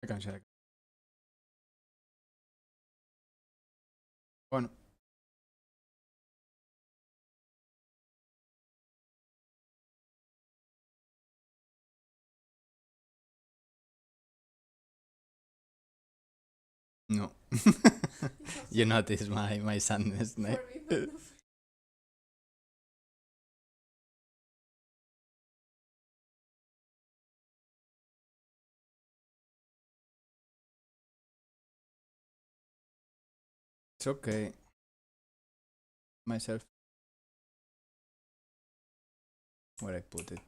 I can check. Bueno. No. You notice my sadness, no? It's okay. Myself. Where I put it.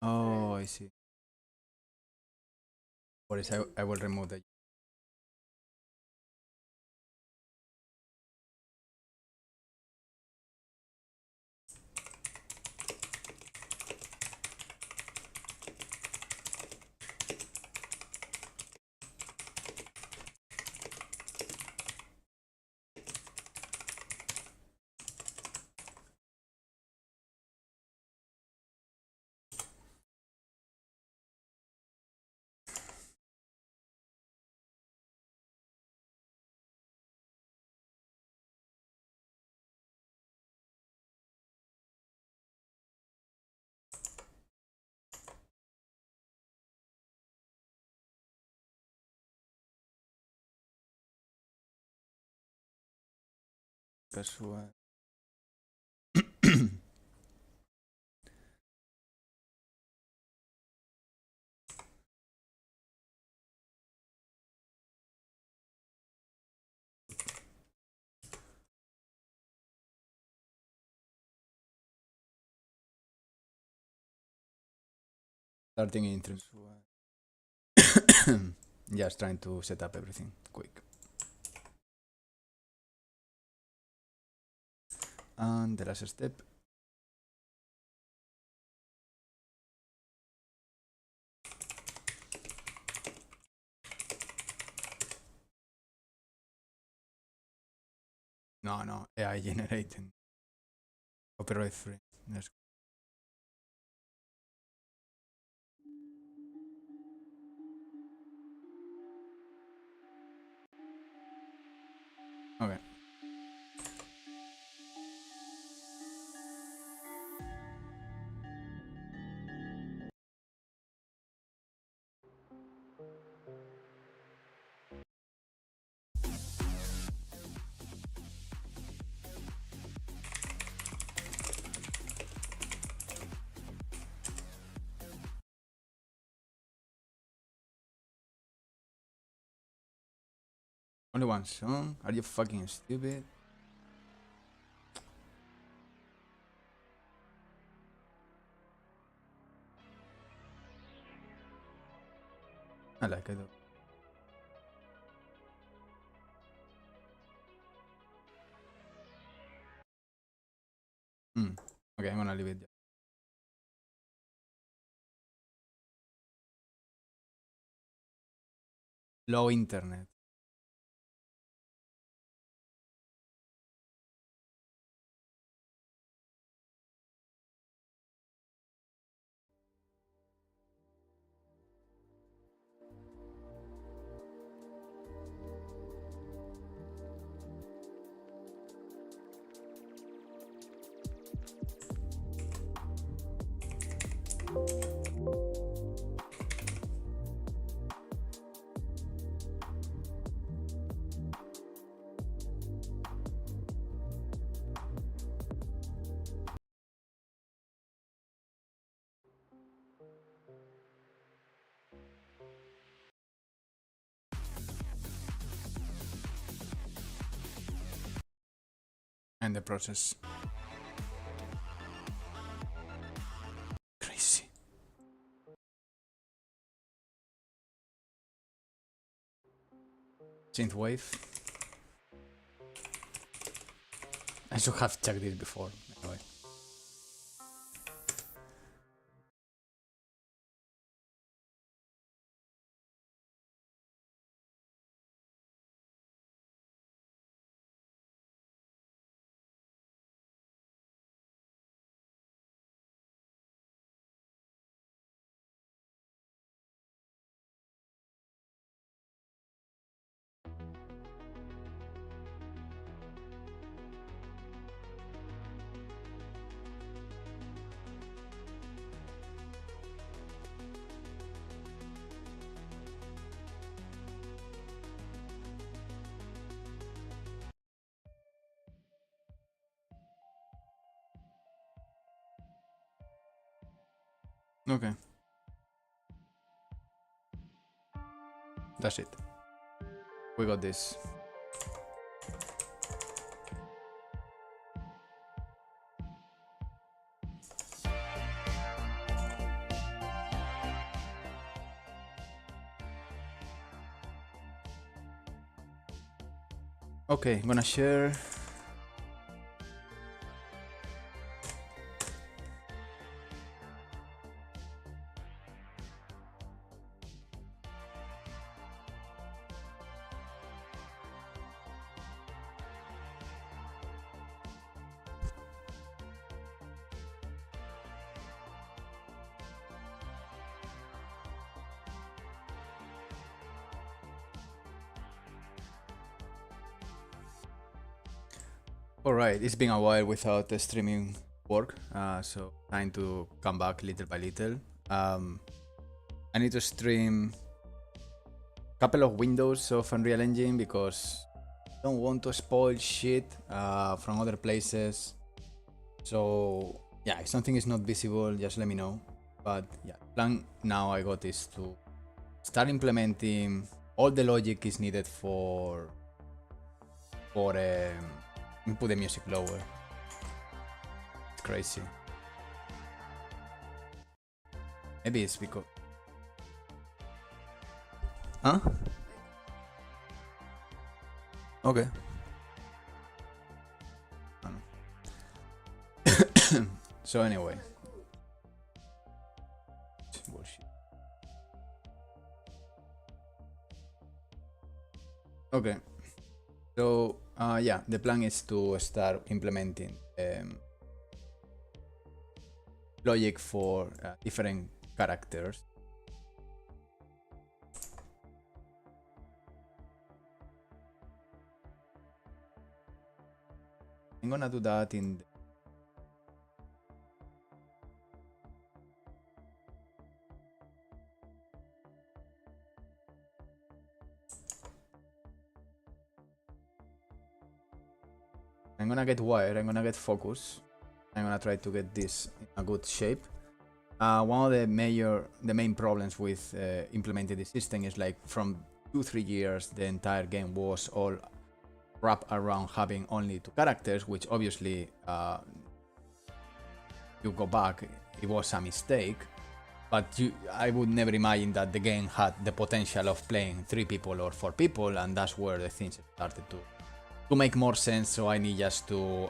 Oh, I see. What is I will remove the. Casual. Starting entrance. Just trying to set up everything quick. And the last step. No, AI generating. Copyright free. Let's go. Okay. Only one song? Are you fucking stupid? I like it though. Okay, I'm gonna leave it there. Low internet. And the process. Crazy. Synthwave. I should have checked this before. Anyway. Okay. That's it. We got this. Okay, I'm gonna share. Alright, it's been a while without the streaming work, so trying to come back little by little. I need to stream a couple of windows of Unreal Engine because I don't want to spoil shit from other places. So yeah, if something is not visible, just let me know. But yeah, plan now I got is to start implementing all the logic is needed for put the music lower. It's crazy. Maybe it's because... Huh? Okay. So anyway. Bullshit. Okay. So yeah, the plan is to start implementing logic for different characters. I'm gonna do that in the... I'm gonna get wire, I'm gonna get focus. I'm gonna try to get this in a good shape. One of the main problems with implementing the system is like from 2-3 years the entire game was all wrapped around having only 2 characters, which obviously you go back, it was a mistake, but I would never imagine that the game had the potential of playing 3 people or 4 people, and that's where the things started to make more sense. So I need just to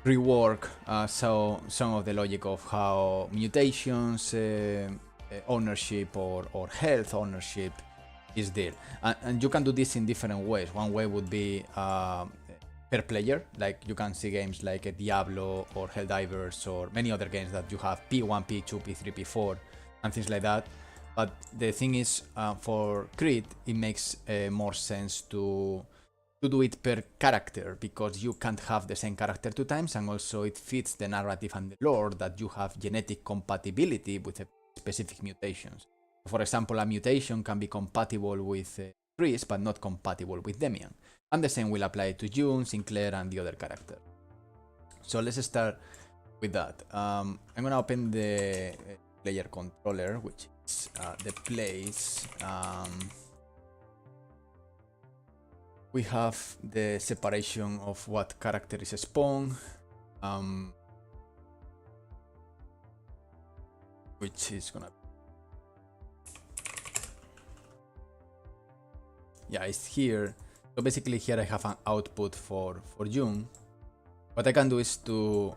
rework some of the logic of how mutations, ownership or health ownership is dealt. And you can do this in different ways. One way would be per player, like you can see games like Diablo or Helldivers or many other games that you have P1, P2, P3, P4 and things like that. But the thing is, for CRETE, it makes more sense to do it per character, because you can't have the same character 2 times, and also it fits the narrative and the lore that you have genetic compatibility with specific mutations. For example, a mutation can be compatible with Chris, but not compatible with Demian. And the same will apply to June, Sinclair, and the other character. So let's start with that. I'm gonna open the player controller, which is the place. We have the separation of what character is spawned, which is gonna... Yeah, it's here. So basically here I have an output for June. What I can do is to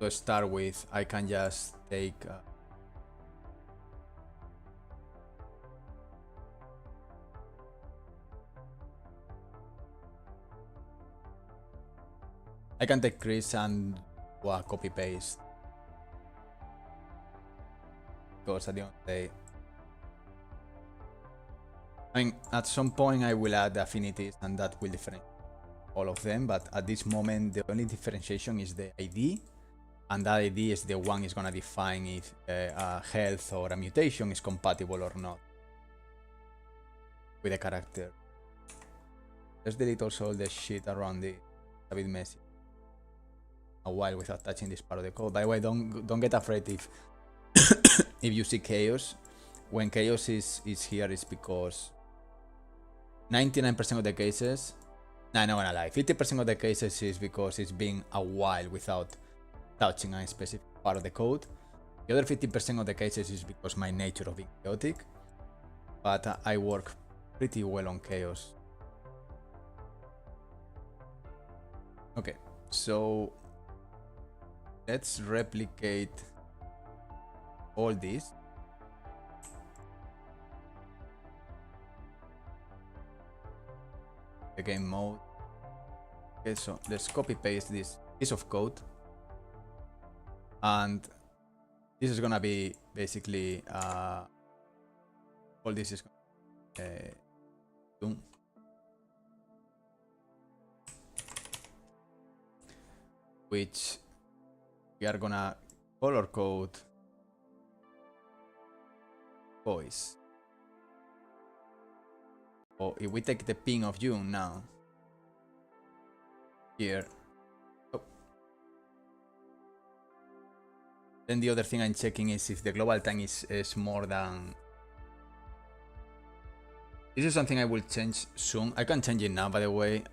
start with, I can just take I can take Chris and do a copy paste, because at the end of the day, I mean, at some point I will add affinities and that will differentiate all of them, but at this moment the only differentiation is the ID, and that ID is the one is gonna define if a health or a mutation is compatible or not with the character. Let's delete also all the shit around it, it's a bit messy. a while without touching this part of the code. By the way, don't get afraid if if you see chaos. When chaos is here, it's because 99% of the cases, nah, I'm not gonna lie, 50% of the cases is because it's been a while without touching a specific part of the code. The other 50% of the cases is because my nature of being chaotic, but I work pretty well on chaos. Okay, so let's replicate all this. The game mode. Okay, so let's copy paste this piece of code, and this is gonna be basically all this is which we are gonna color code voice. So if we take the ping of June now, here, oh. Then the other thing I'm checking is if the global time is more than. This is something I will change soon. I can change it now, by the way.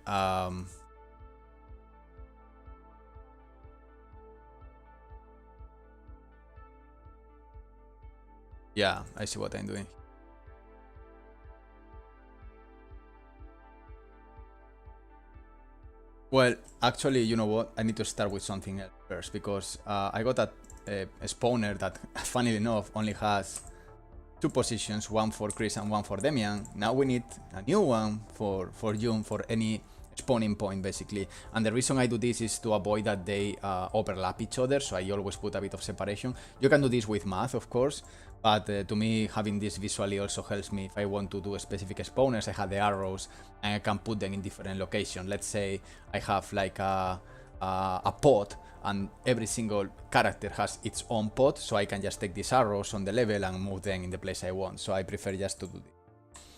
Yeah, I see what I'm doing. Well, actually, you know what? I need to start with something else first, because I got a spawner that, funnily enough, only has 2 positions, one for Chris and one for Demian. Now we need a new one for June, for any spawning point, basically. And the reason I do this is to avoid that they overlap each other, so I always put a bit of separation. You can do this with math, of course, but to me, having this visually also helps me if I want to do specific spawners. I have the arrows and I can put them in different locations. Let's say I have like a pod, and every single character has its own pod, so I can just take these arrows on the level and move them in the place I want. So I prefer just to do this.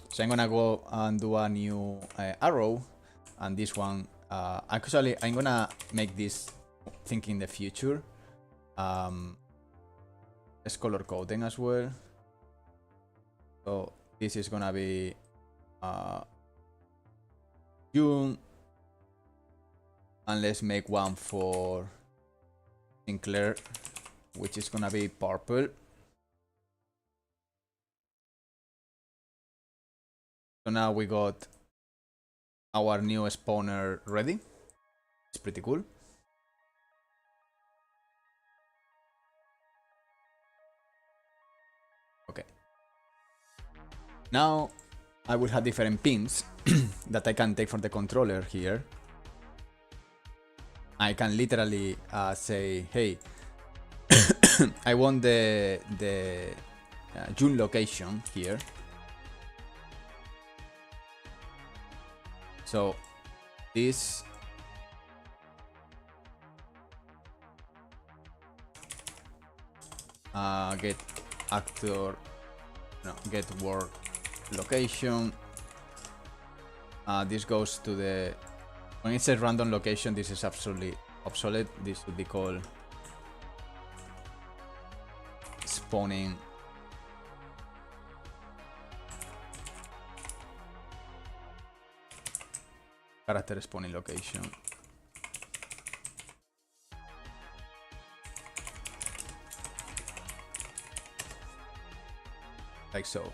So I'm gonna go and do a new arrow, and this one, actually I'm gonna make this thinking the future. Let's color code them as well. So this is gonna be June, and let's make one for Sinclair, which is gonna be purple. So now we got our new spawner ready. It's pretty cool. Okay. Now I will have different pins that I can take from the controller here. I can literally say, hey, I want the June location here. So this get actor, no, get work location. This goes to the, when it says random location, this is absolutely obsolete. This should be called spawning character spawning location. Like so.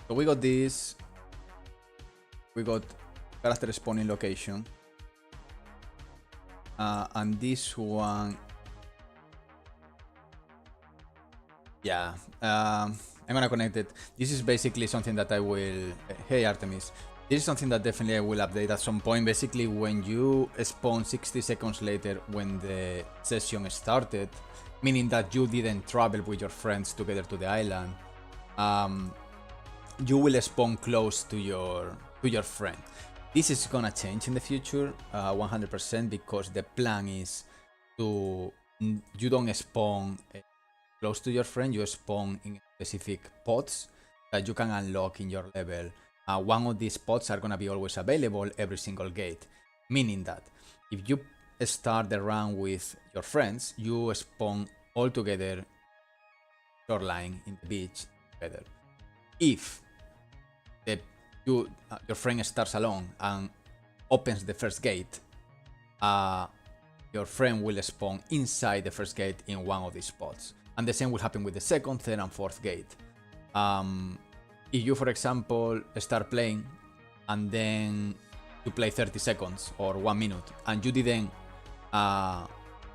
So we got this. We got character spawning location. And this one. Yeah. I'm gonna connect it. This is basically something that I will. Hey Artemis. This is something that definitely I will update at some point. Basically, when you spawn 60 seconds later when the session started, meaning that you didn't travel with your friends together to the island, you will spawn close to your friend. This is gonna change in the future, 100%, because the plan is to you don't spawn close to your friend. You spawn in specific pods that you can unlock in your level. one of these spots are gonna be always available every single gate. Meaning that if you start the round with your friends, you spawn all together shoreline in the beach together. If your friend starts alone and opens the first gate, your friend will spawn inside the first gate in one of these spots. And the same will happen with the second, third, and fourth gate. If you, for example, start playing and then you play 30 seconds or 1 minute and you didn't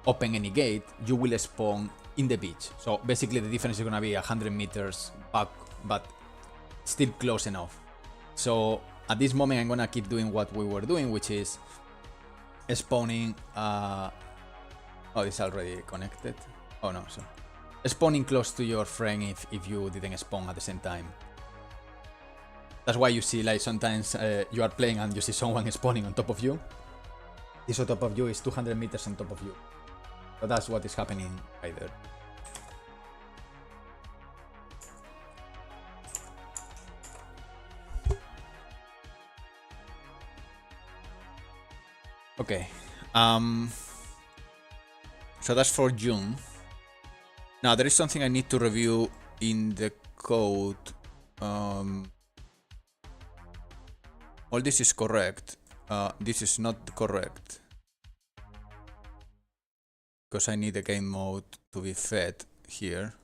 open any gate, you will spawn in the beach. So basically the difference is gonna be 100 meters back, but still close enough. So at this moment I'm gonna keep doing what we were doing, which is spawning oh, it's already connected. Oh no, so spawning close to your friend if you didn't spawn at the same time. That's why you see, like, sometimes you are playing and you see someone spawning on top of you. This on top of you is 200 meters on top of you. So that's what is happening right there. Okay. So that's for June. Now there is something I need to review in the code. All this is correct. This is not correct. Because I need the game mode to be fed here.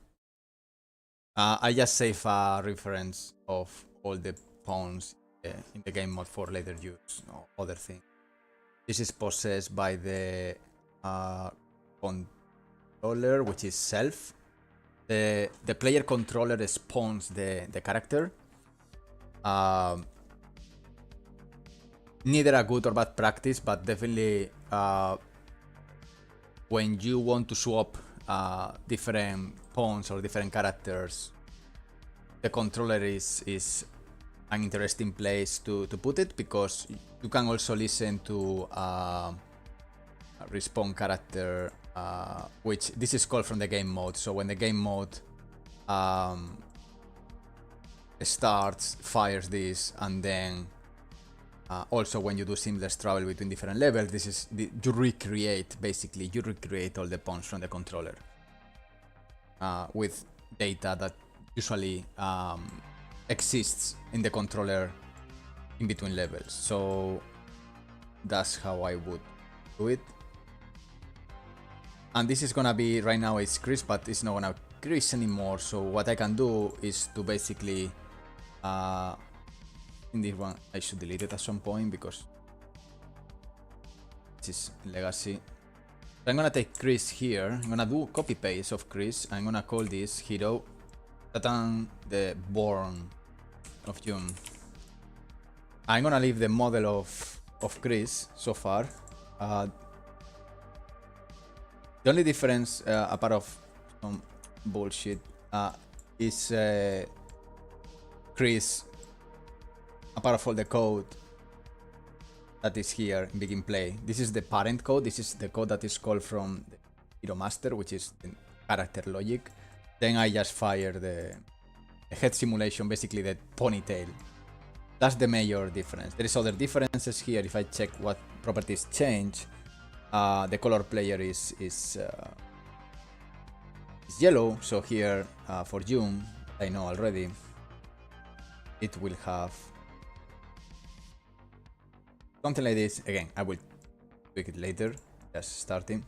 I just save a reference of all the pawns in the game mode for later use or other things. This is possessed by the controller, which is self. The player controller spawns the character. Neither a good or bad practice, but definitely when you want to swap different pawns or different characters, the controller is an interesting place to put it, because you can also listen to a respawn character, which this is called from the game mode. So when the game mode starts, fires this, and then also when you do seamless travel between different levels, this is you recreate all the pawns from the controller with data that usually exists in the controller in between levels. So that's how I would do it. And this is gonna be, right now it's Chris, but it's not gonna Chris anymore. So what I can do is to basically in this one I should delete it at some point because this is legacy. So I'm gonna take Chris here. I'm gonna do copy paste of Chris. I'm gonna call this hero Satan the Born of June. I'm gonna leave the model of Chris so far. The only difference, apart of some bullshit, is Chris, apart of all the code that is here in Begin Play. This is the parent code. This is the code that is called from the Hero Master, which is the character logic. Then I just fire the head simulation, basically the ponytail. That's the major difference. There is other differences here. If I check what properties change, the color player is yellow. So here for June, I know already, it will have something like this. Again, I will tweak it later, just starting.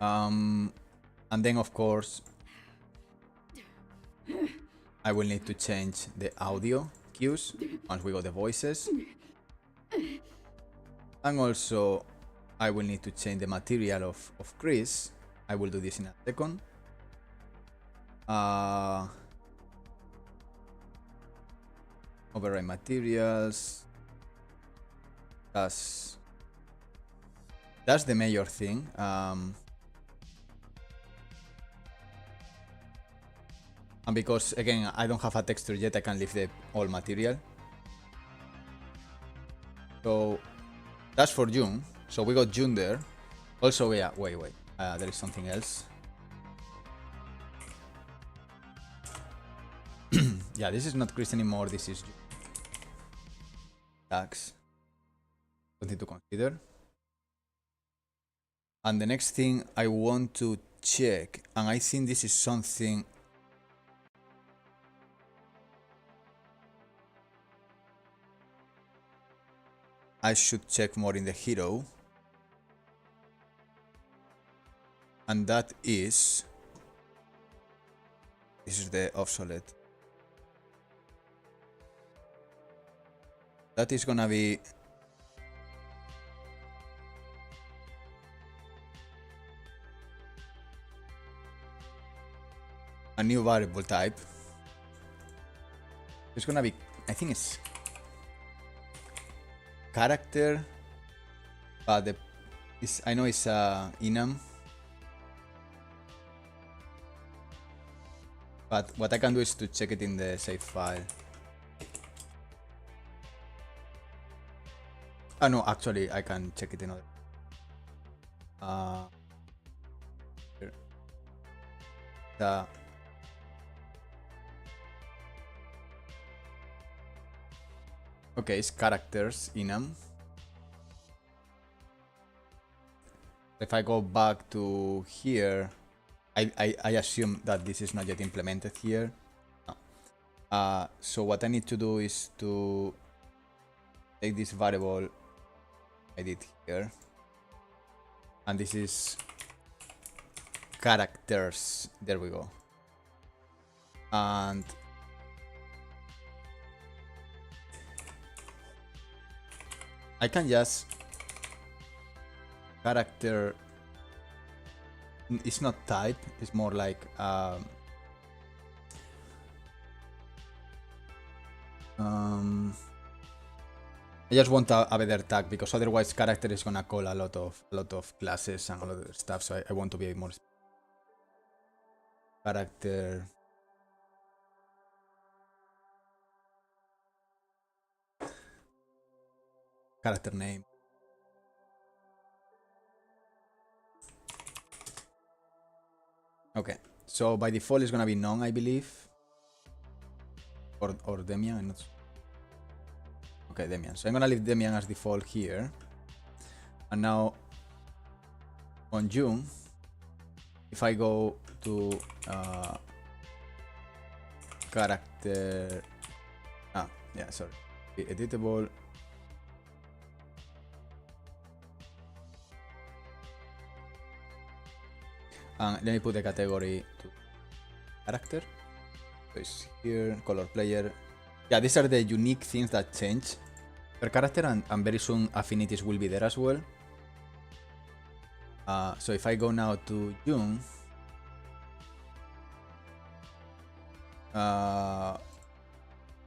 And then of course, I will need to change the audio cues once we got the voices. And also, I will need to change the material of Chris. I will do this in a second. Override materials. That's the major thing. And because, again, I don't have a texture yet, I can leave the all material. So that's for June. So we got June there. Also, yeah, wait. There is something else. Yeah, this is not Chris anymore. This is tags. Something to consider. And the next thing I want to check, and I think this is something I should check more in the hero, and that is, this is the obsolete. That is gonna be a new variable type. It's gonna be, I think it's character, but I know it's enum. But what I can do is to check it in the save file. No, actually I can check it in other. Okay, it's characters enum. If I go back to here, I assume that this is not yet implemented here. No. So what I need to do is to take this variable I did here, and this is characters. There we go. And I can just character. It's not type. It's more like I just want a better tag, because otherwise character is gonna call a lot of classes and a lot of stuff. So I want to be more character. Character name. Okay, so by default it's gonna be none, I believe, or Demian. I'm not sure. Okay, Demian. So I'm gonna leave Demian as default here, and now on June, if I go to character, yeah, sorry, editable. And let me put the category to character. So it's here, color player. Yeah, these are the unique things that change per character, and very soon affinities will be there as well. So if I go now to June,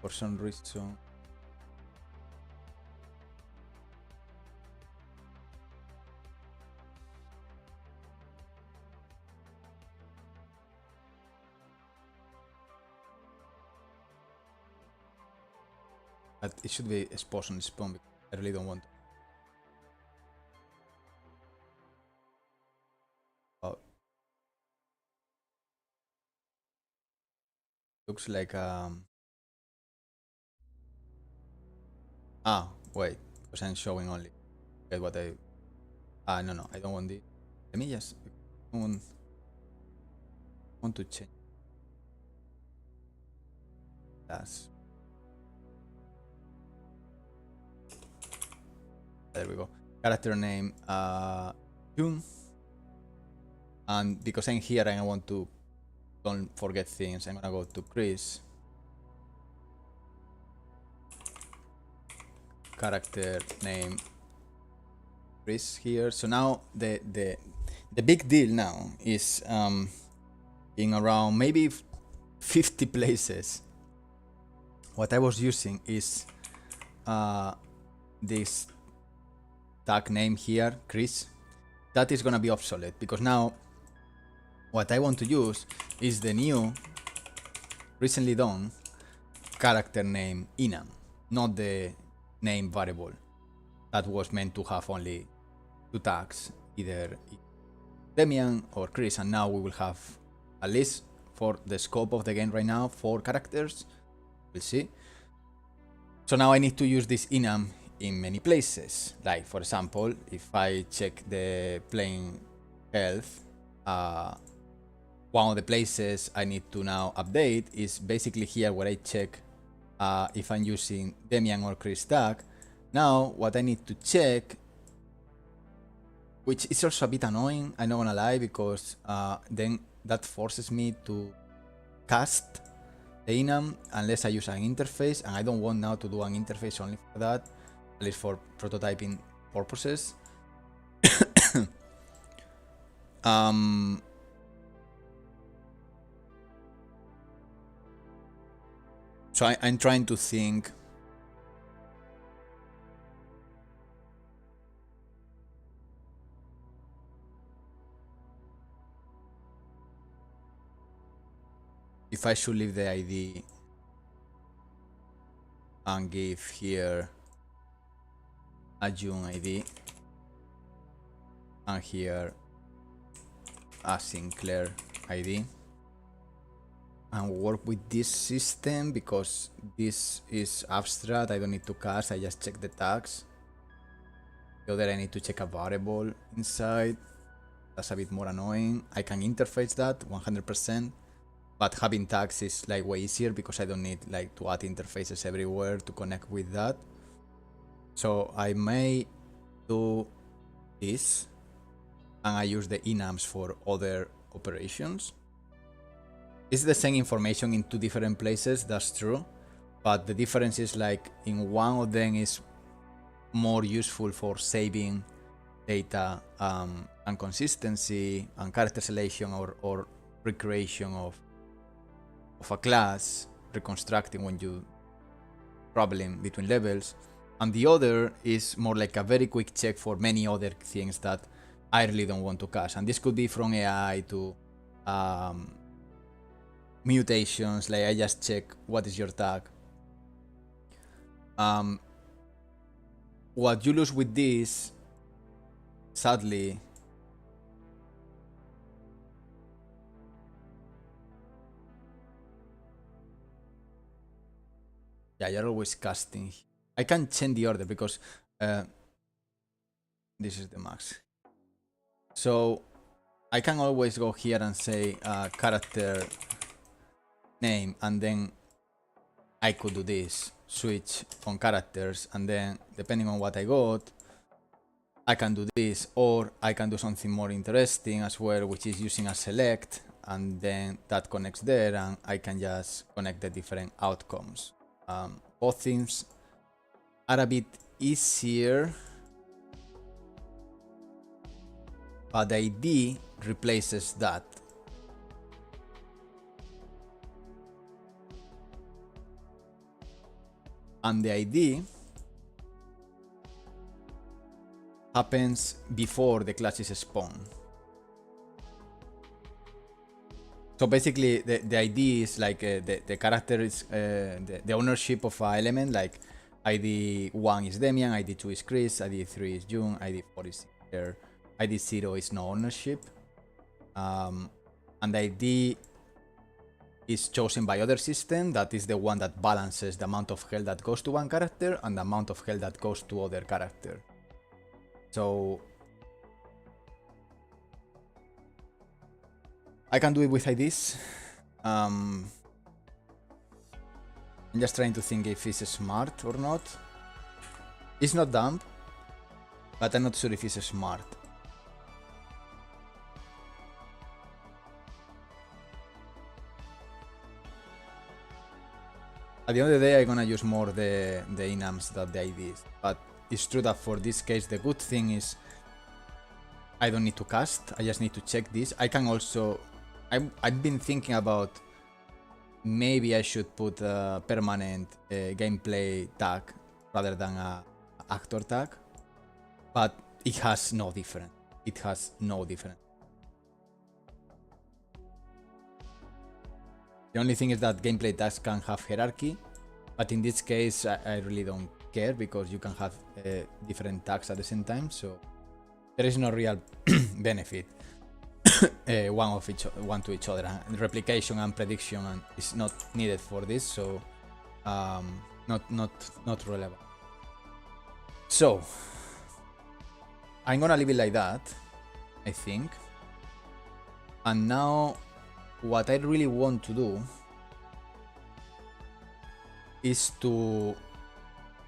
for some reason, but it should be exposed on spawn, because I really don't want to. Oh. Looks like wait, because I'm showing only. Get what I no, I don't want this. Let me just want to change. That's, there we go. Character name June, and because I'm here and I want to don't forget things, I'm gonna go to Chris. Character name Chris here. So now the big deal now is in around maybe 50 places. What I was using is this tag name here, Chris. That is gonna be obsolete, because now what I want to use is the new, recently done character name enum, not the name variable that was meant to have only two tags, either Demian or Chris, and now we will have, at least for the scope of the game right now, 4 characters We'll see. So now I need to use this enum in many places. Like for example, if I check the playing health, one of the places I need to now update is basically here where I check if I'm using Demian or CRETE stack. Now what I need to check, which is also a bit annoying, I'm not gonna lie, because then that forces me to cast the enum unless I use an interface, and I don't want now to do an interface only for that, at least for prototyping purposes. So I'm trying to think. If I should leave the ID and give here a June ID and here a Sinclair ID, and work with this system because this is abstract. I don't need to cast, I just check the tags. The other I need to check a variable inside. That's a bit more annoying. I can interface that 100%, but having tags is like way easier because I don't need like to add interfaces everywhere to connect with that. So I may do this and I use the enums for other operations. It's the same information in two different places, that's true, but the difference is like in one of them is more useful for saving data and consistency and character selection or recreation of a class, reconstructing when you traveling between levels, and the other is more like a very quick check for many other things that I really don't want to cast, and this could be from AI to mutations, like I just check what is your tag. What you lose with this, sadly, yeah, you're always casting. I can change the order because this is the max. So I can always go here and say character name, and then I could do this, switch on characters, and then depending on what I got, I can do this, or I can do something more interesting as well, which is using a select, and then that connects there, and I can just connect the different outcomes. Both things are a bit easier, but the ID replaces that. And the ID happens before the class is spawned. So basically the ID is like the character is the ownership of an element, like ID 1 is Demian, ID 2 is Chris, ID 3 is June, ID 4 is Sinclair, ID 0 is no ownership. And the ID is chosen by other system, that is the one that balances the amount of health that goes to one character and the amount of health that goes to other character. So I can do it with IDs. I'm just trying to think if it's smart or not. It's not dumb, but I'm not sure if it's smart. At the end of the day, I'm gonna use more the enums than the IDs, but it's true that for this case, the good thing is I don't need to cast, I just need to check this. I can also, I've been thinking about maybe I should put a permanent gameplay tag rather than a actor tag, but it has no difference. It has no difference. The only thing is that gameplay tags can have hierarchy, but in this case I really don't care because you can have different tags at the same time, so there is no real benefit one to each other. And replication and prediction is not needed for this, so not relevant. So I'm gonna leave it like that, I think. And now what I really want to do is to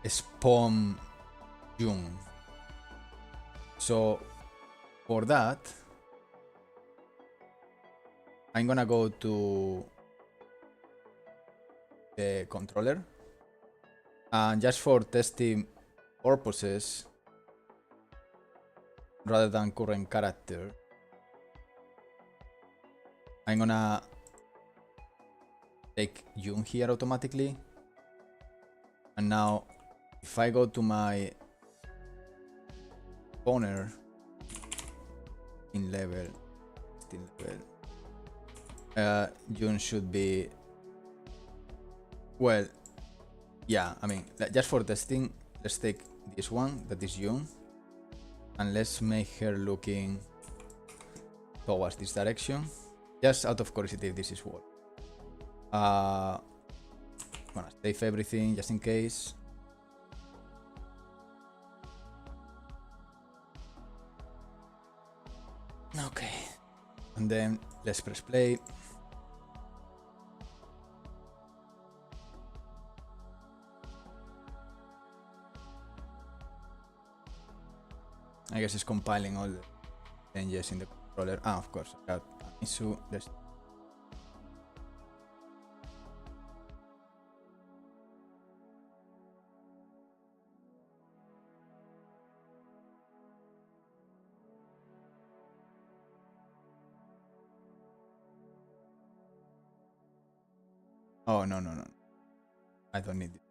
spawn June. So for that, I'm gonna go to the controller, and just for testing purposes, rather than current character, I'm gonna take June here automatically. And now if I go to my spawner in level, June should be, well, yeah, I mean, just for testing, let's take this one, that is June, and let's make her looking towards this direction, just out of curiosity if this is what. I'm gonna save everything just in case. Okay, and then let's press play. I guess it's compiling all the changes in the controller. Ah, of course, I got an issue. Let's... Oh, no. I don't need it.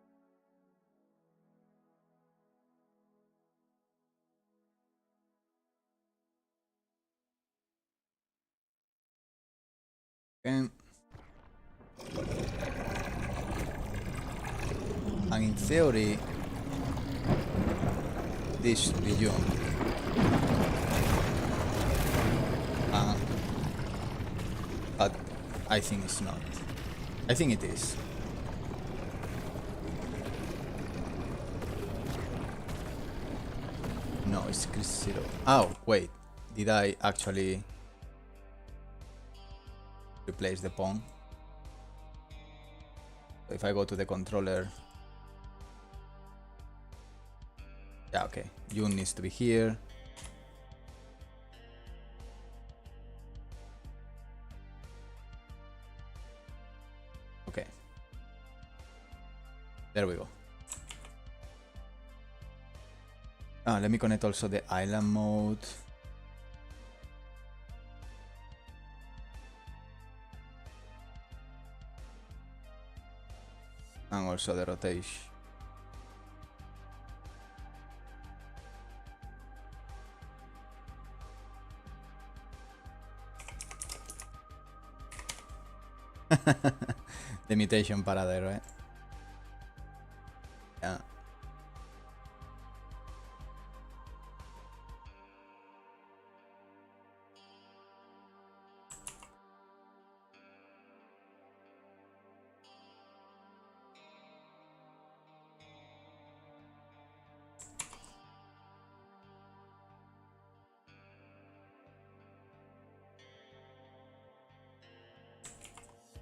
Okay. And in theory, this should be June. But I think it's not. I think it is. No, it's Chris Zero. Oh, wait. Did I actually replace the pawn? So if I go to the controller... Yeah, okay. June needs to be here. Okay. There we go. Let me connect also the island mode. And also the rotation. The mutation paradigm, right? Yeah.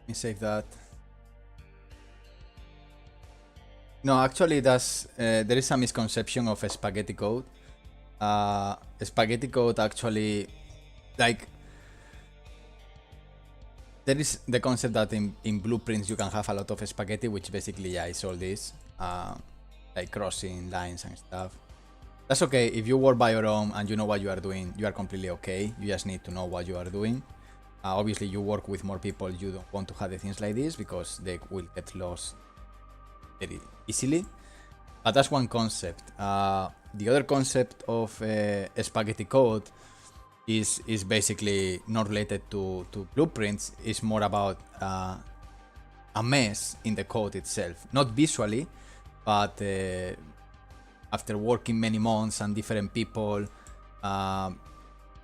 Let me save that. No, actually, there is a misconception of a spaghetti code. Spaghetti code actually, like, there is the concept that in blueprints you can have a lot of spaghetti, which basically, yeah, is all this, like crossing lines and stuff. That's okay. If you work by your own and you know what you are doing, you are completely okay. You just need to know what you are doing. Obviously, you work with more people, you don't want to have the things like this because they will get lost very easily. But that's one concept. The other concept of spaghetti code is basically not related to blueprints. It's more about a mess in the code itself. Not visually, but after working many months and different people,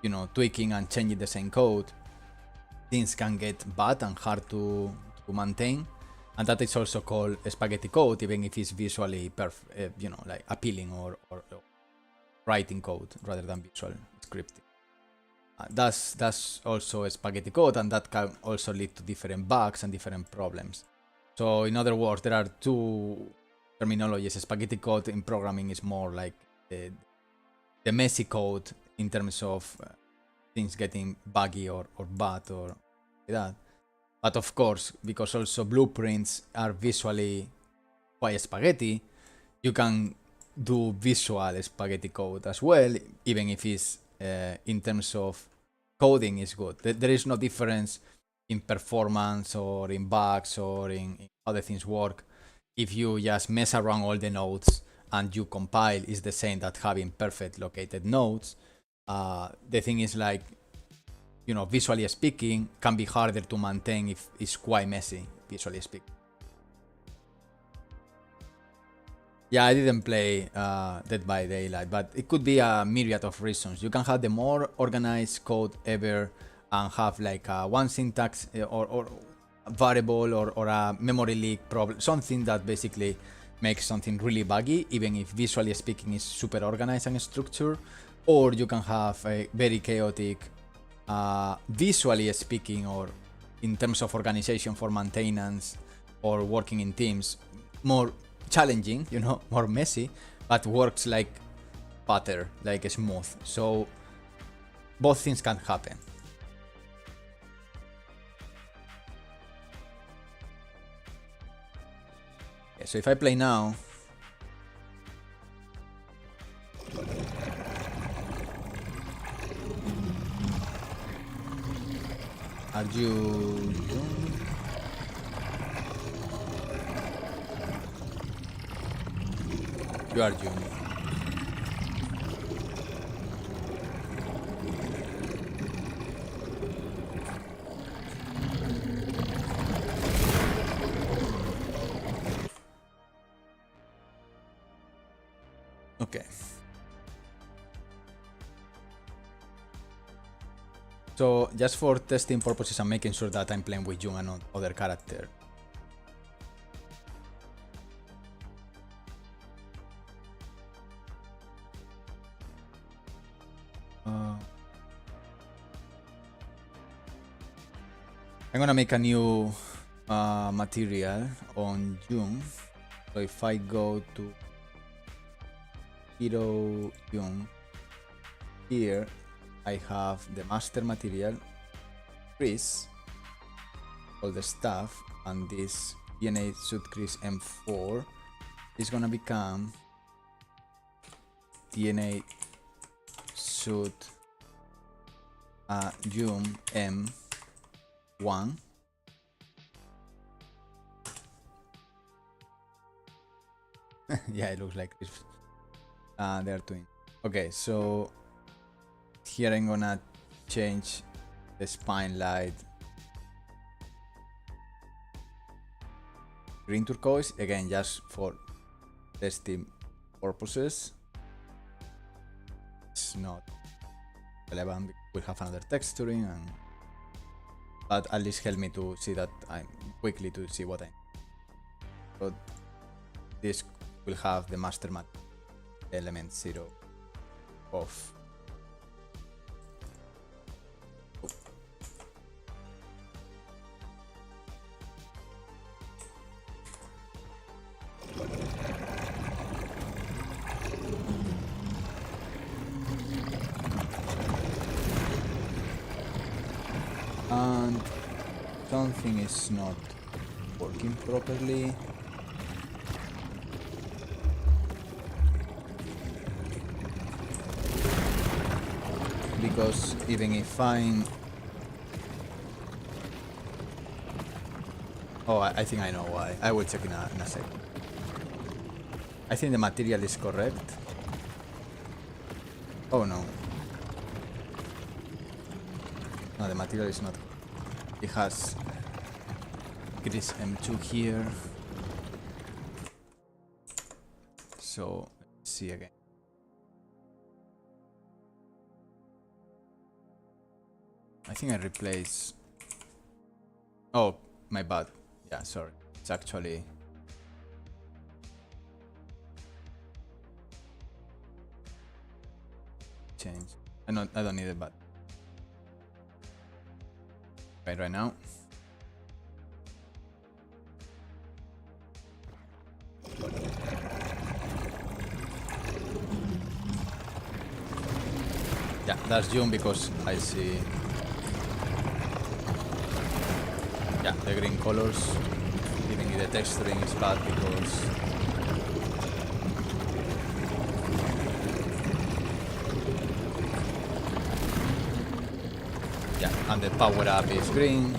you know, tweaking and changing the same code, things can get bad and hard to maintain. And that is also called spaghetti code, even if it's visually like appealing or writing code rather than visual scripting. That's also a spaghetti code, and that can also lead to different bugs and different problems. So in other words, there are two terminologies. Spaghetti code in programming is more like the messy code in terms of things getting buggy or bad or like that. But of course, because also blueprints are visually quite spaghetti, you can do visual spaghetti code as well, even if it's in terms of coding is good. There is no difference in performance or in bugs or in how the things work. If you just mess around all the nodes and you compile, is the same that having perfect located nodes. The thing is like, visually speaking, can be harder to maintain if it's quite messy, visually speaking. Yeah, I didn't play Dead by Daylight, but it could be a myriad of reasons. You can have the more organized code ever and have like one syntax or variable or a memory leak problem, something that basically makes something really buggy, even if visually speaking is super organized and structured. Or you can have a very chaotic, visually speaking, or in terms of organization for maintenance or working in teams, more challenging, more messy, but works like butter, like smooth. So both things can happen. Okay, so if I play now, are you? You are June. Okay. So just for testing purposes, I'm making sure that I'm playing with June and not other character. I'm gonna make a new material on June. So if I go to Hero June, here I have the master material, Chris, all the stuff, and this DNA suit Chris M4 is gonna become DNA suit June M1. Yeah, it looks like this. They are twin. Okay, so here I'm gonna change the spine light green turquoise, again just for testing purposes. It's not relevant, we have another texturing, but at least help me to see that I'm quickly to see what I'm. So this will have the master mat element 0 off. And something is not working properly. Because even if I'm... Oh, I think I know why. I will check in a second. I think the material is correct. Oh no. No, the material is not. It has Gris M2 here. So, let's see again. I think I replace... Oh, my bad. Yeah, sorry. It's actually change. I don't need it, but right now. Yeah, that's June because I see. Yeah, the green colors. Giving it the texturing is bad because yeah, and the power up is green.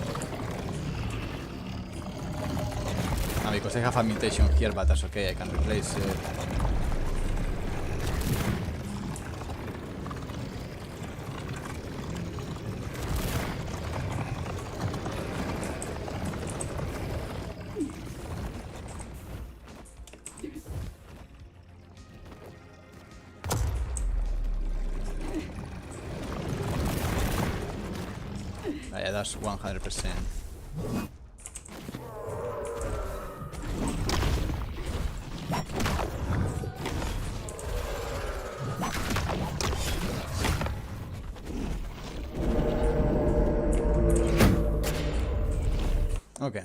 And because I have a mutation here, but that's okay, I can replace it. Yeah, that's 100%. Okay.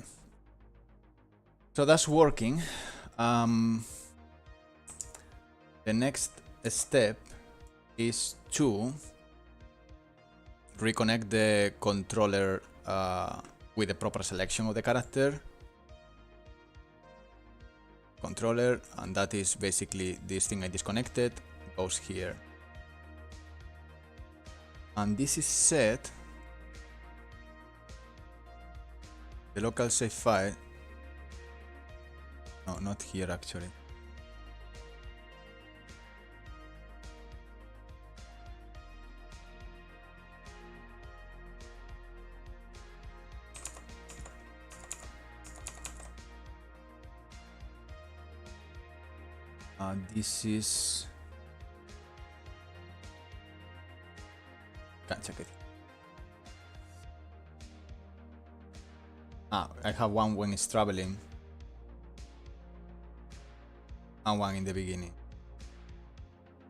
So that's working. The next step is to reconnect the controller with the proper selection of the character. Controller, and that is basically this thing I disconnected, goes here. And this is set. The local save file. No, not here actually. This is. Can't check it. I have one when it's traveling, and one in the beginning.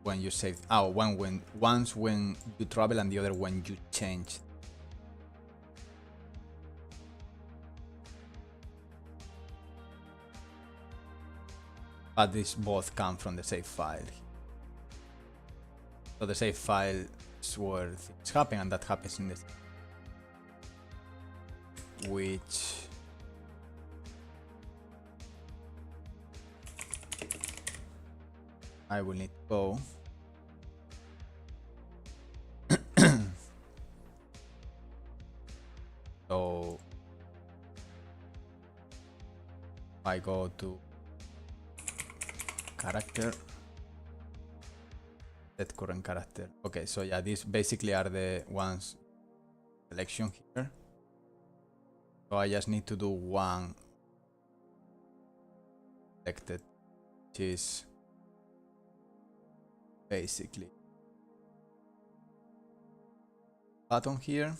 When you save. Once when you travel, and the other when you change. But these both come from the save file. So the save file is where things happen, and that happens in this. Which I will need to go. So I go to character, set current character. Okay, so yeah, these basically are the ones selection here. So I just need to do one selected, which is basically button here.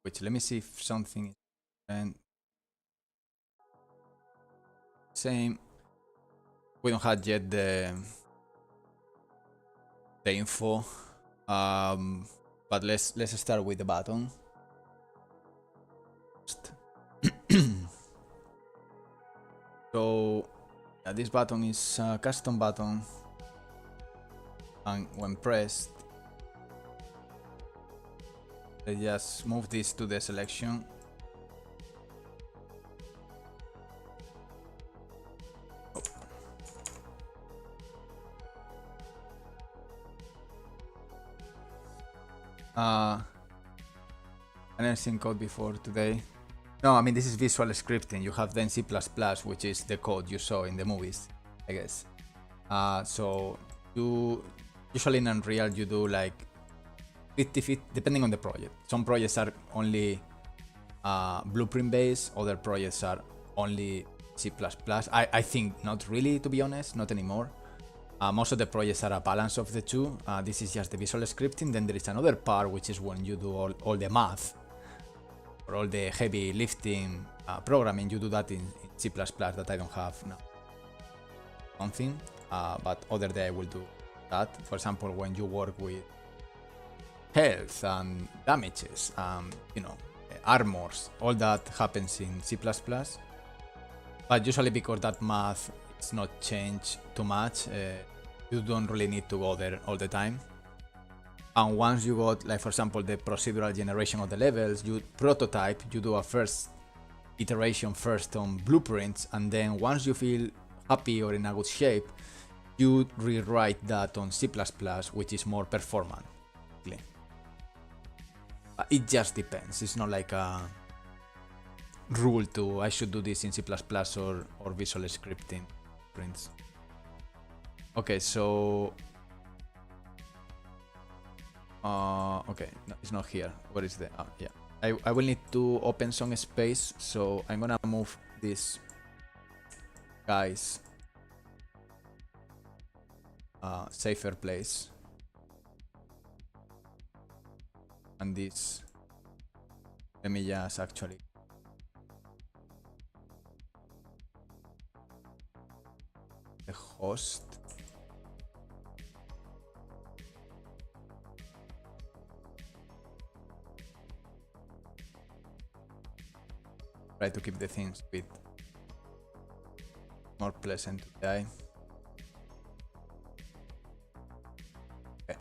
Which, let me see if something is and same. We don't have yet the info, but let's start with the button. So this button is a custom button, and when pressed, I just move this to the selection. Anything code before today? No, I mean this is visual scripting. You have then C++, which is the code you saw in the movies, I guess. So you usually in Unreal you do like 50-50 depending on the project. Some projects are only blueprint based, other projects are only C++. I think not really, to be honest, not anymore. Most of the projects are a balance of the two. This is just the visual scripting. Then there is another part which is when you do all the math. for all the heavy lifting programming, you do that in C++ that I don't have now. Something, but other day I will do that. For example, when you work with health and damages, armors, all that happens in C++. But usually because that math is not changed too much, you don't really need to go there all the time. And once you got, like for example, the procedural generation of the levels, you prototype, you do a first iteration first on blueprints, and then once you feel happy or in a good shape, you rewrite that on C++, which is more performant. It just depends. It's not like a rule to I should do this in C++ or Visual Scripting prints. Okay, so okay, no, it's not here. What is the yeah, I will need to open some space, so I'm gonna move these guys safer place, and this, let me just actually the host. Try to keep the things a bit more pleasant to the eye. Okay.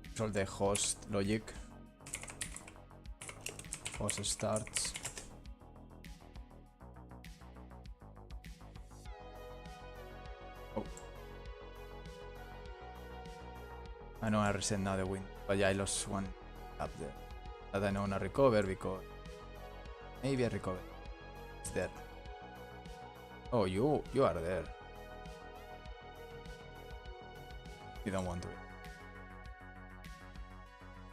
Control the host logic. Host starts. I know I reset now the win, but yeah, I lost one up there that I know I recover because maybe I recover. It's there. Oh, you are there. You don't want to.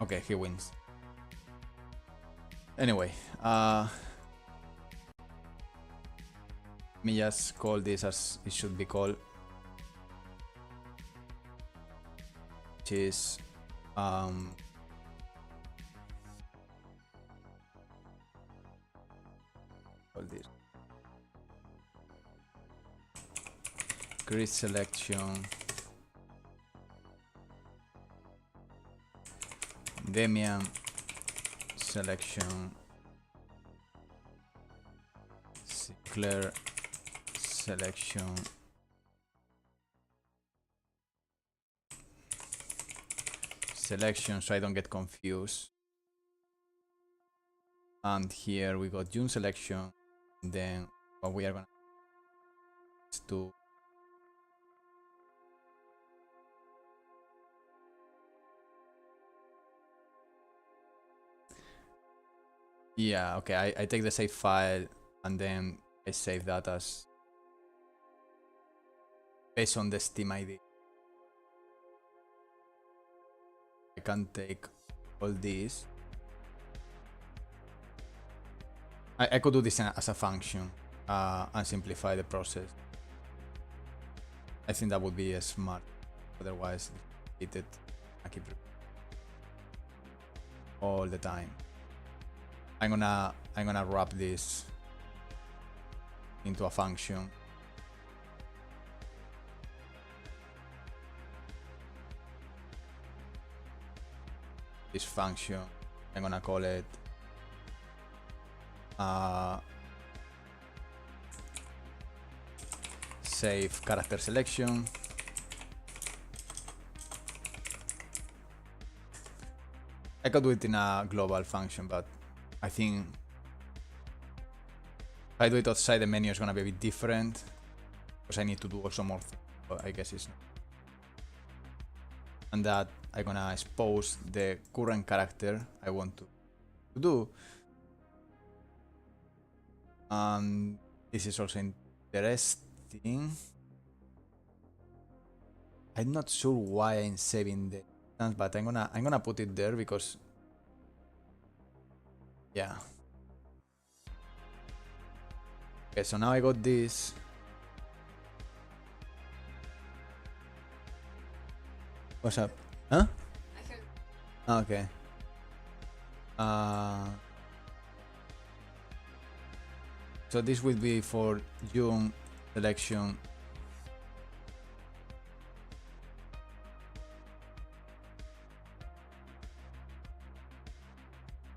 Okay, he wins. Anyway, let me just call this as it should be called. Which is call this grid selection Demian selection Clear selection so I don't get confused. And here we got June selection. And then what we are gonna do yeah, okay, I take the save file and then I save that as based on the Steam ID. I can take all these. I could do this as a function and simplify the process. I think that would be smart. Otherwise, I keep all the time. I'm gonna wrap this into a function. This function, I'm gonna call it save character selection. I could do it in a global function, but I think if I do it outside the menu, it's gonna be a bit different because I need to do also more things, but I guess it's not. And that I'm gonna expose the current character I want to do. And this is also interesting. I'm not sure why I'm saving the instance, but I'm gonna put it there because yeah. Okay, so now I got this. What's up? Huh? Okay. So this will be for June selection.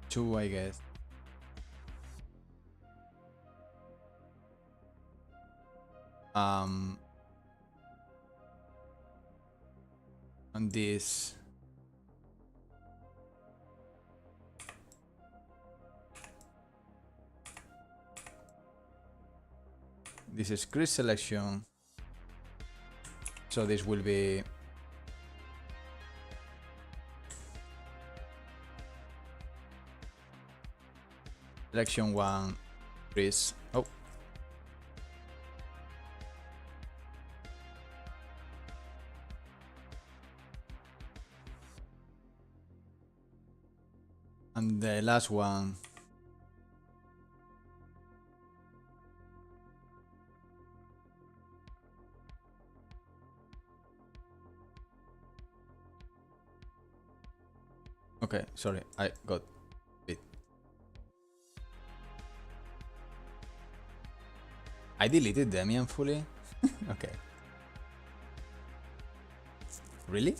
Two, I guess. On this. This is CRETE selection. So this will be selection 1 CRETE. Oh. And the last one. Okay, sorry, I got it. I deleted Demian fully? Okay. Really?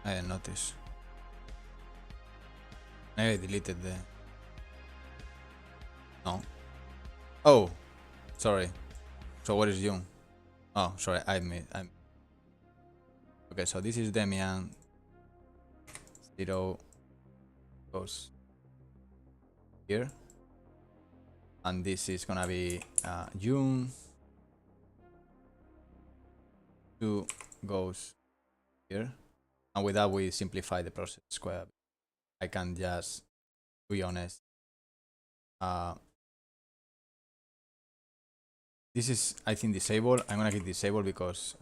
I didn't notice. Maybe I deleted the... No. Oh, sorry. So what is June? Oh, sorry, I'm... Okay, so this is Demian. 0 goes here. And this is gonna be June. 2 goes here. And with that we simplify the process quite a bit. I can just, to be honest, this is, I think, disabled. I'm gonna keep disabled because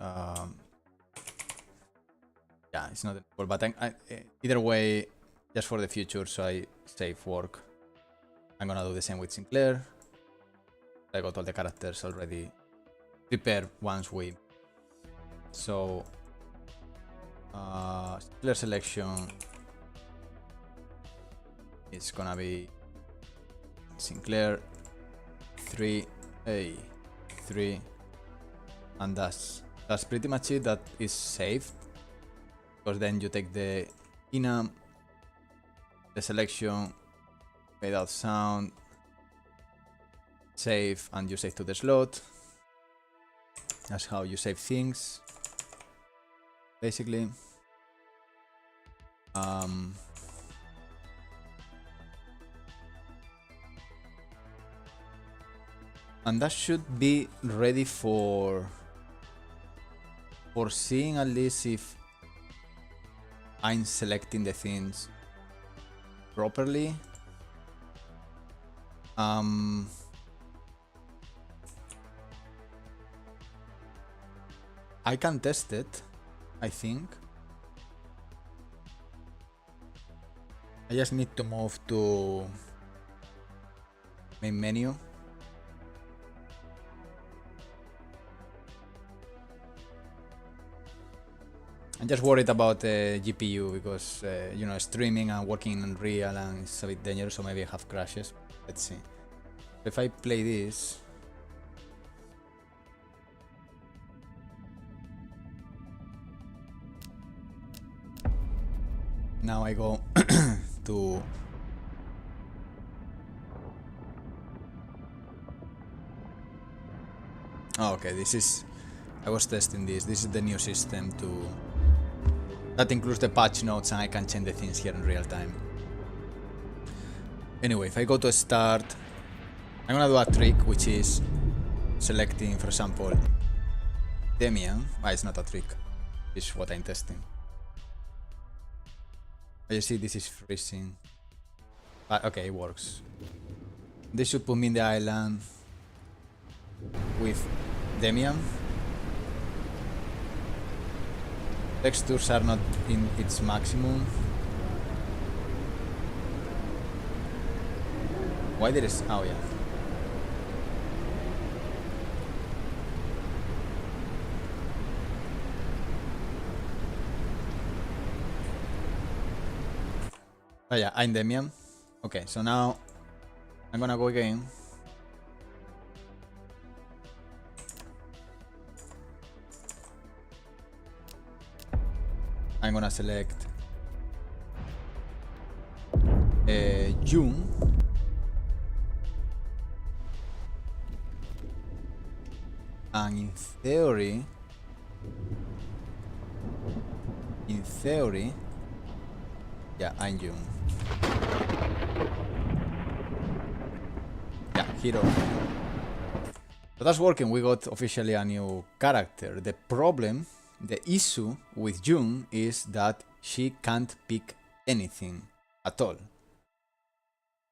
yeah, it's not disabled, but either way, just for the future, so I save work. I'm gonna do the same with Sinclair. I got all the characters already prepared once we. So Sinclair selection is gonna be Sinclair 3A 3, and that's pretty much it. That is saved, because then you take the enum, the selection, fade out sound, save, and you save to the slot. That's how you save things, basically. And that should be ready for seeing at least if I'm selecting the things properly. I can test it, I think. I just need to move to main menu. I'm just worried about the GPU because, you know, streaming and working in Unreal and it's a bit dangerous, so maybe I have crashes. Let's see. If I play this... Now I go to... Oh, okay, this is... I was testing this. This is the new system to... That includes the patch notes and I can change the things here in real time. Anyway, if I go to start, I'm gonna do a trick, which is selecting, for example, Demian. It's not a trick. It's what I'm testing. You see, this is freezing. Okay, it works. This should put me in the island with Demian. Textures are not in its maximum. Why there is... Oh, yeah. Oh yeah, I'm Demian. Okay, so now I'm gonna go again. I'm gonna select June. And in theory, yeah, I'm June. Yeah, hero. So that's working. We got officially a new character. The problem, the issue with June is that she can't pick anything at all.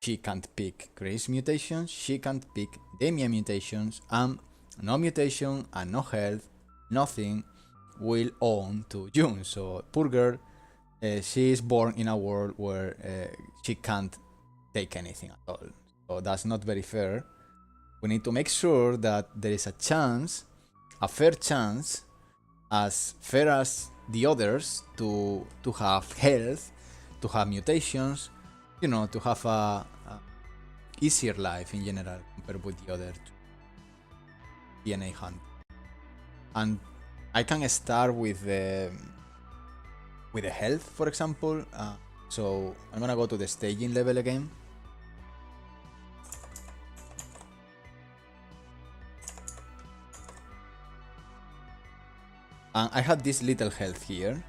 She can't pick Grace mutations, she can't pick Demian mutations, and no mutation and no health, nothing will own to June. So poor girl, she is born in a world where she can't take anything at all. So that's not very fair. We need to make sure that there is a chance, a fair chance, as fair as the others, to have health, to have mutations, you know, to have a easier life in general compared with the other DNA hunt. And I can start with the health, for example. So I'm gonna go to the staging level again. And I have this little health here.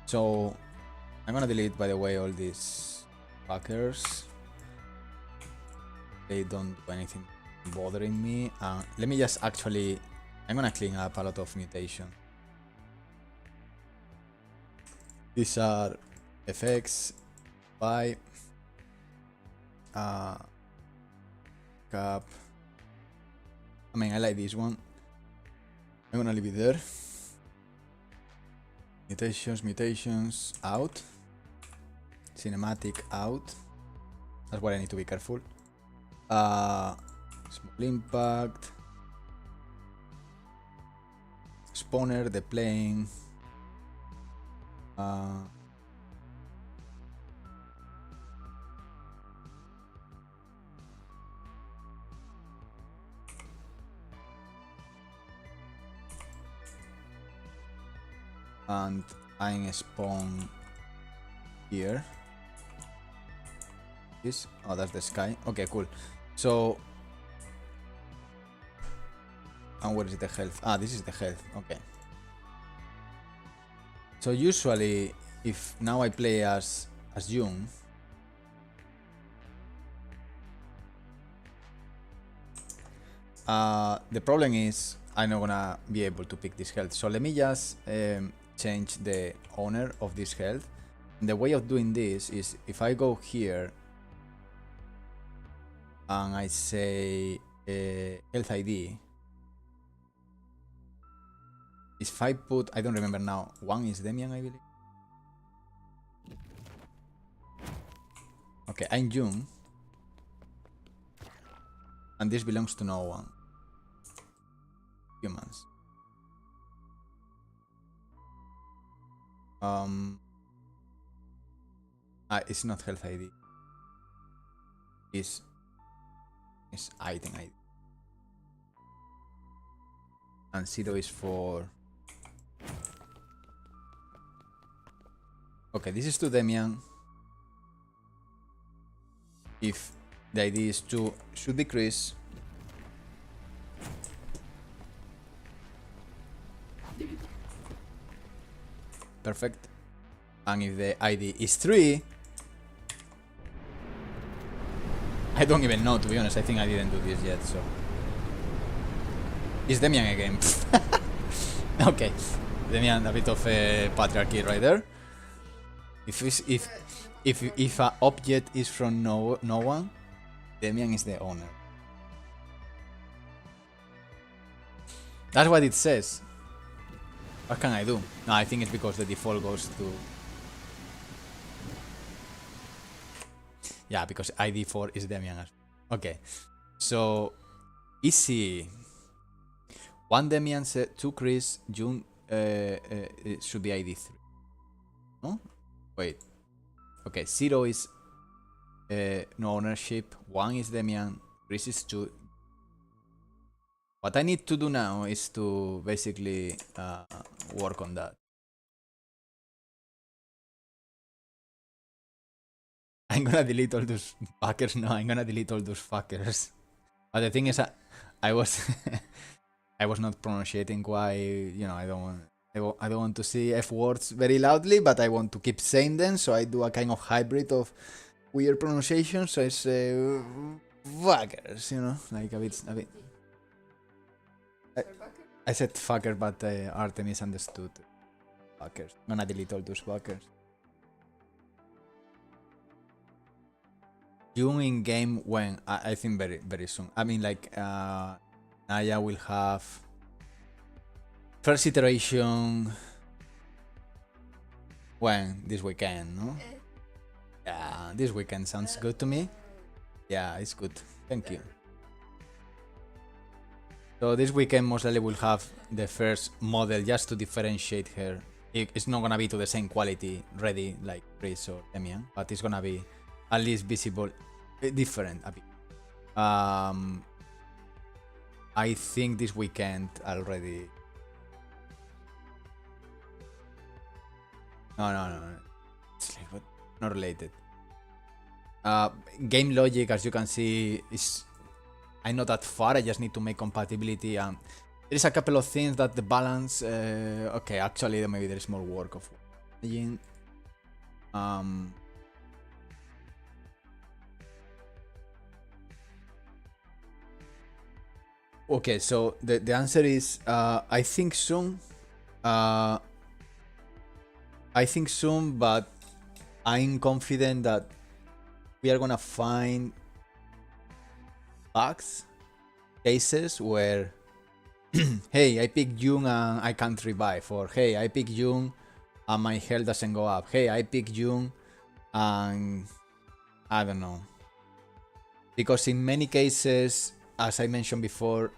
So I'm gonna delete, by the way, all these fuckers. They don't do anything bothering me. Let me just actually, I'm gonna clean up a lot of mutation. These are effects by cap. I mean, I like this one. I'm gonna leave it there. Mutations out. Cinematic out. That's why I need to be careful. Small impact. Spawner, the plane. And I'm spawn here. This, oh, that's the sky. Okay, cool. So, and where is the health? Ah, this is the health. Okay. So usually, if now I play as June, the problem is I'm not gonna be able to pick this health. So let me just change the owner of this health. And the way of doing this is if I go here and I say health ID. If I put, I don't remember now, 1 is Demian, I believe. Okay, I'm June. And this belongs to no one. Humans. It's not health ID. It's item ID. And 0 is for... Okay, this is to Demian. If the ID is 2, should be Chris. Perfect. And if the ID is 3, I don't even know, to be honest. I think I didn't do this yet, so it's Demian again. Okay, Demian, a bit of a patriarchy right there. If an object is from no one, Demian is the owner. That's what it says. What can I do? No, I think it's because the default goes to... Yeah, because ID4 is Demian. Okay, so easy. 1 Demian, 2 Chris, June. It should be ID3. No? Wait. Okay, 0 is no ownership. 1 is Demian, Chris is 2. What I need to do now is to basically work on that. I'm gonna delete all those fuckers. No, I'm gonna delete all those fuckers. But the thing is, I was I was not pronunciating quite. You know, I don't want to see F words very loudly, but I want to keep saying them. So I do a kind of hybrid of weird pronunciation. So it's fuckers. You know, like a bit. I said fucker, but Artemis understood. Fuckers. I'm gonna delete all those fuckers. June in game when? I think very soon. I mean, like, Naya will have first iteration when? This weekend, no? Yeah, this weekend sounds good to me. Yeah, it's good. Thank you. So this weekend most likely will have the first model just to differentiate her. It's not gonna be to the same quality ready like Chris or Demian, but it's gonna be at least visible, different a bit. I think this weekend already. No. It's like, not related. Game logic, as you can see, is. I'm not that far. I just need to make compatibility. There is a couple of things that the balance. Okay, actually, maybe there is more work of. Okay, so the answer is I think soon. I think soon, but I'm confident that we are gonna find bugs, cases where, hey, I pick Jung and I can't revive, or hey, I pick Jung and my health doesn't go up. Hey, I pick Jung and I don't know. Because in many cases, as I mentioned before,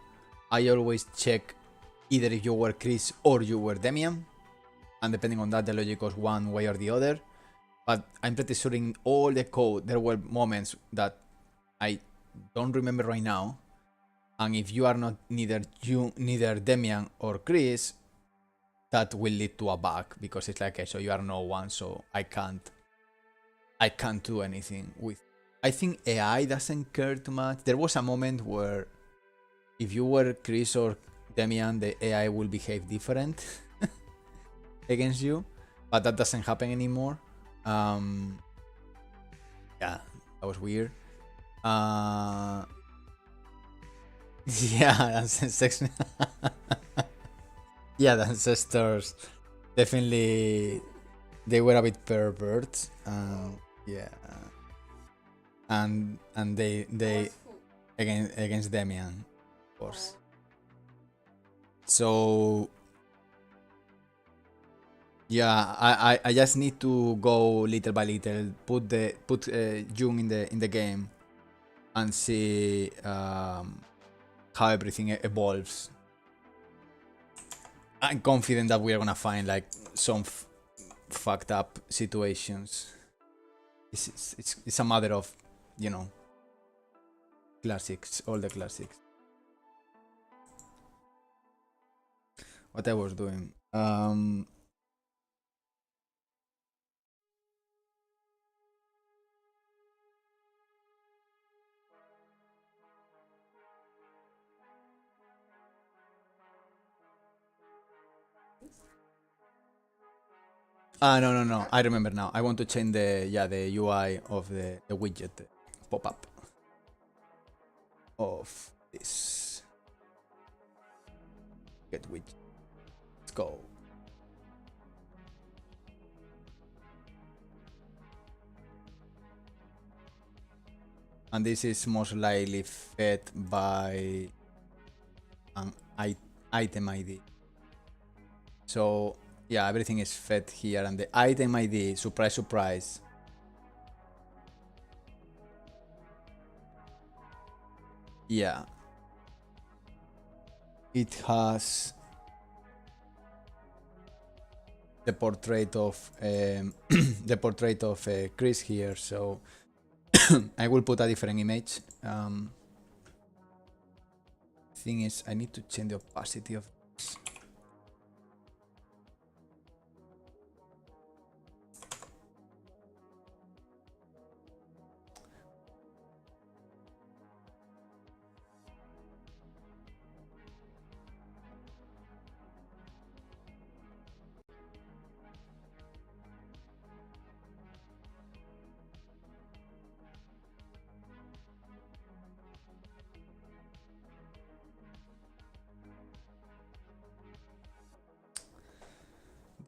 I always check either if you were Chris or you were Demian, and depending on that, the logic goes one way or the other. But I'm pretty sure in all the code, there were moments that I don't remember right now. And if you are not neither Demian or Chris, that will lead to a bug, because it's like, okay, so you are no one, so I can't do anything with. I think AI doesn't care too much. There was a moment where if you were Chris or Demian, the AI will behave different against you, but that doesn't happen anymore. Yeah, that was weird. Yeah, sex. Yeah, the ancestors definitely, they were a bit perverts. Yeah, and they against Demian, of course. So yeah, I just need to go little by little, put Jung in the game, and see how everything evolves. I'm confident that we are gonna find like some fucked up situations. It's a matter of, you know, classics, all the classics. What I was doing. No. I remember now. I want to change the UI of the widget pop-up of this. Get widget. Let's go. And this is most likely fed by an item ID. So yeah, everything is fed here, and the item ID, surprise, surprise. Yeah. It has the portrait of Chris here, so I will put a different image. Thing is, I need to change the opacity of this.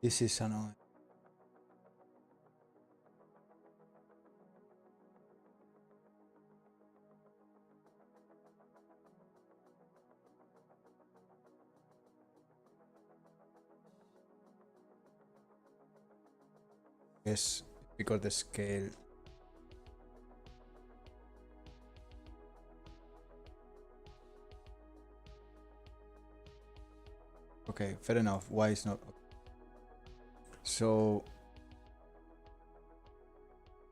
This is annoying. Yes, because the scale. Okay, fair enough. Why is not? So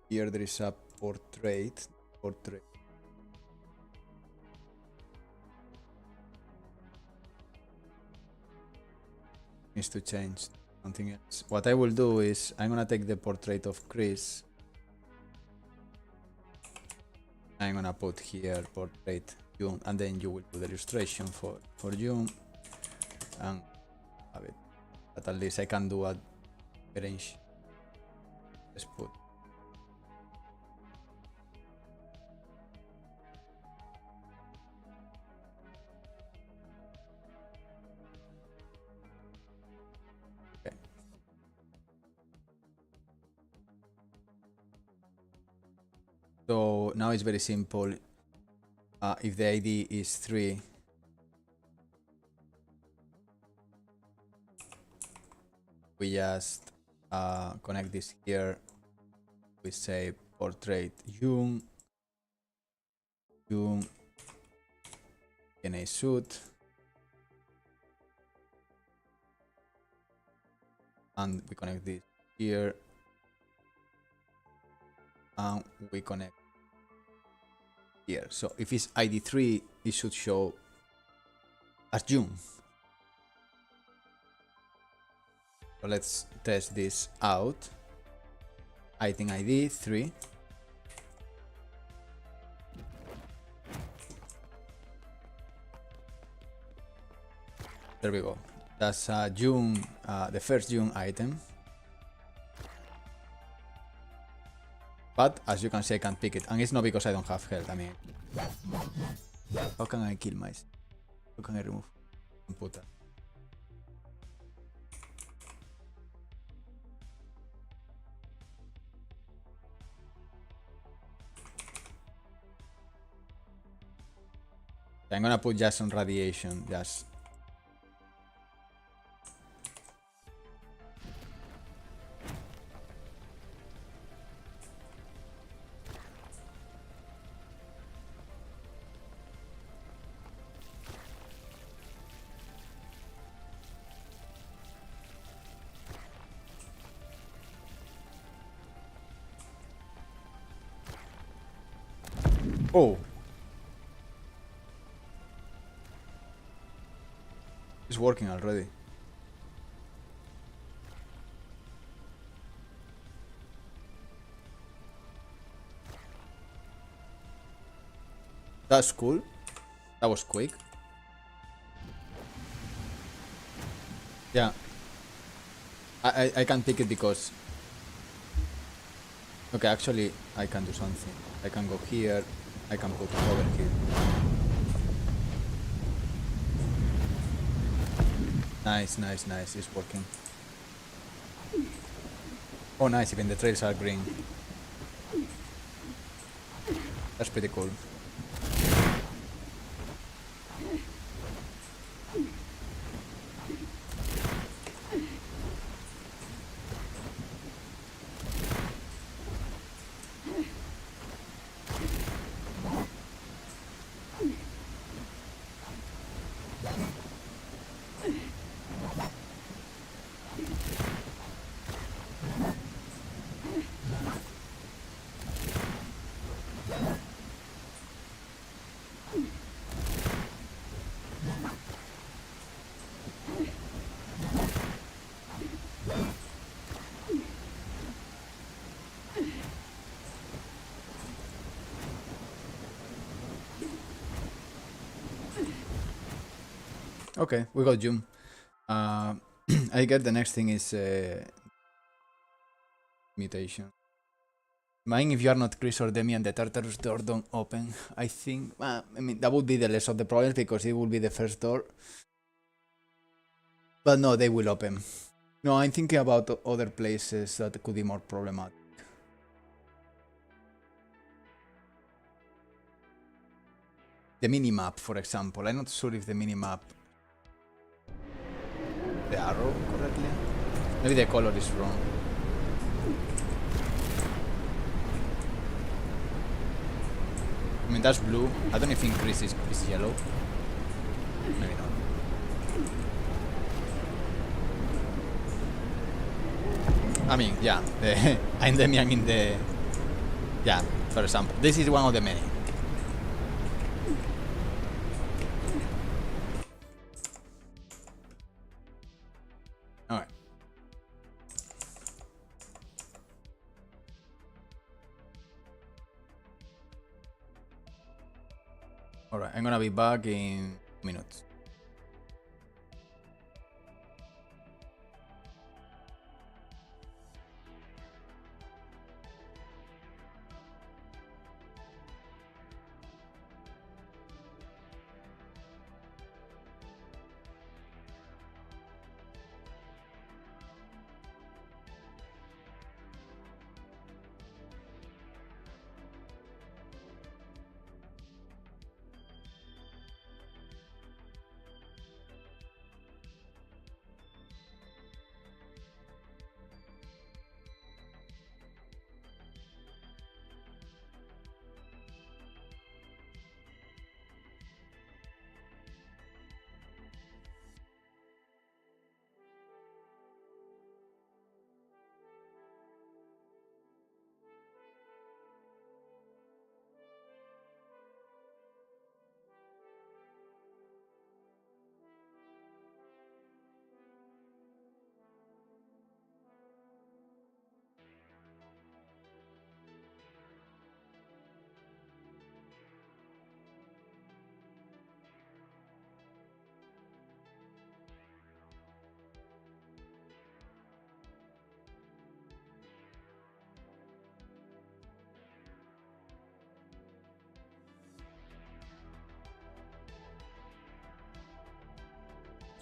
here there is a portrait. Needs to change something else. What I will do is I'm gonna take the portrait of Chris. I'm gonna put here portrait June, and then you will do the illustration for June, and have it. But at least I can do a range. Let's put. Okay. So now it's very simple. If the ID is 3, we just connect this here. We say portrait Jung in a suit, and we connect this here, and we connect here. So if it's ID 3, it should show as June. So let's test this out. Item ID 3. There we go. That's June, the first June item. But as you can see, I can't pick it, and it's not because I don't have health. I mean, how can I kill myself? How can I remove computer? I'm gonna put just on radiation, just. Oh. It's working already. That's cool. That was quick. Yeah. I can pick it because... Okay, actually, I can do something. I can go here. I can put overkill. Nice, nice, nice. It's working. Oh, nice. Even the trails are green. That's pretty cool. Okay, we got June. I get the next thing is mutation. Mind if you are not Chris or Demi and the Tartarus door don't open. I think, I mean, that would be the less of the problems because it will be the first door. But no, they will open. No, I'm thinking about other places that could be more problematic. The minimap, for example. I'm not sure if the minimap... the arrow correctly? Maybe the color is wrong. I mean, that's blue. I don't think Chris is yellow. Maybe not. I mean, yeah. I'm Demian in the... Yeah, for example. This is one of the many. Alright. Alright, I'm gonna be back in minutes.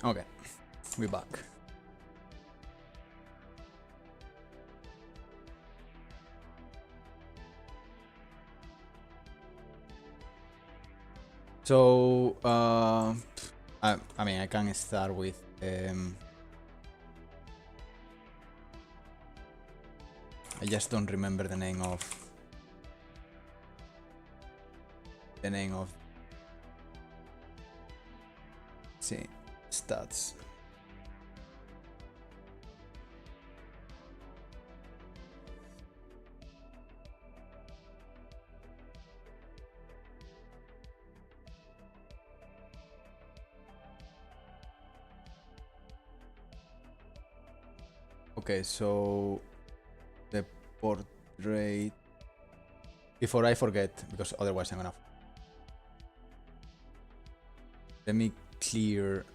Okay, we're back. So, I mean, I can start with I just don't remember the name of see stats. Okay, so the portrait. Before I forget, because otherwise I'm gonna. Let me clear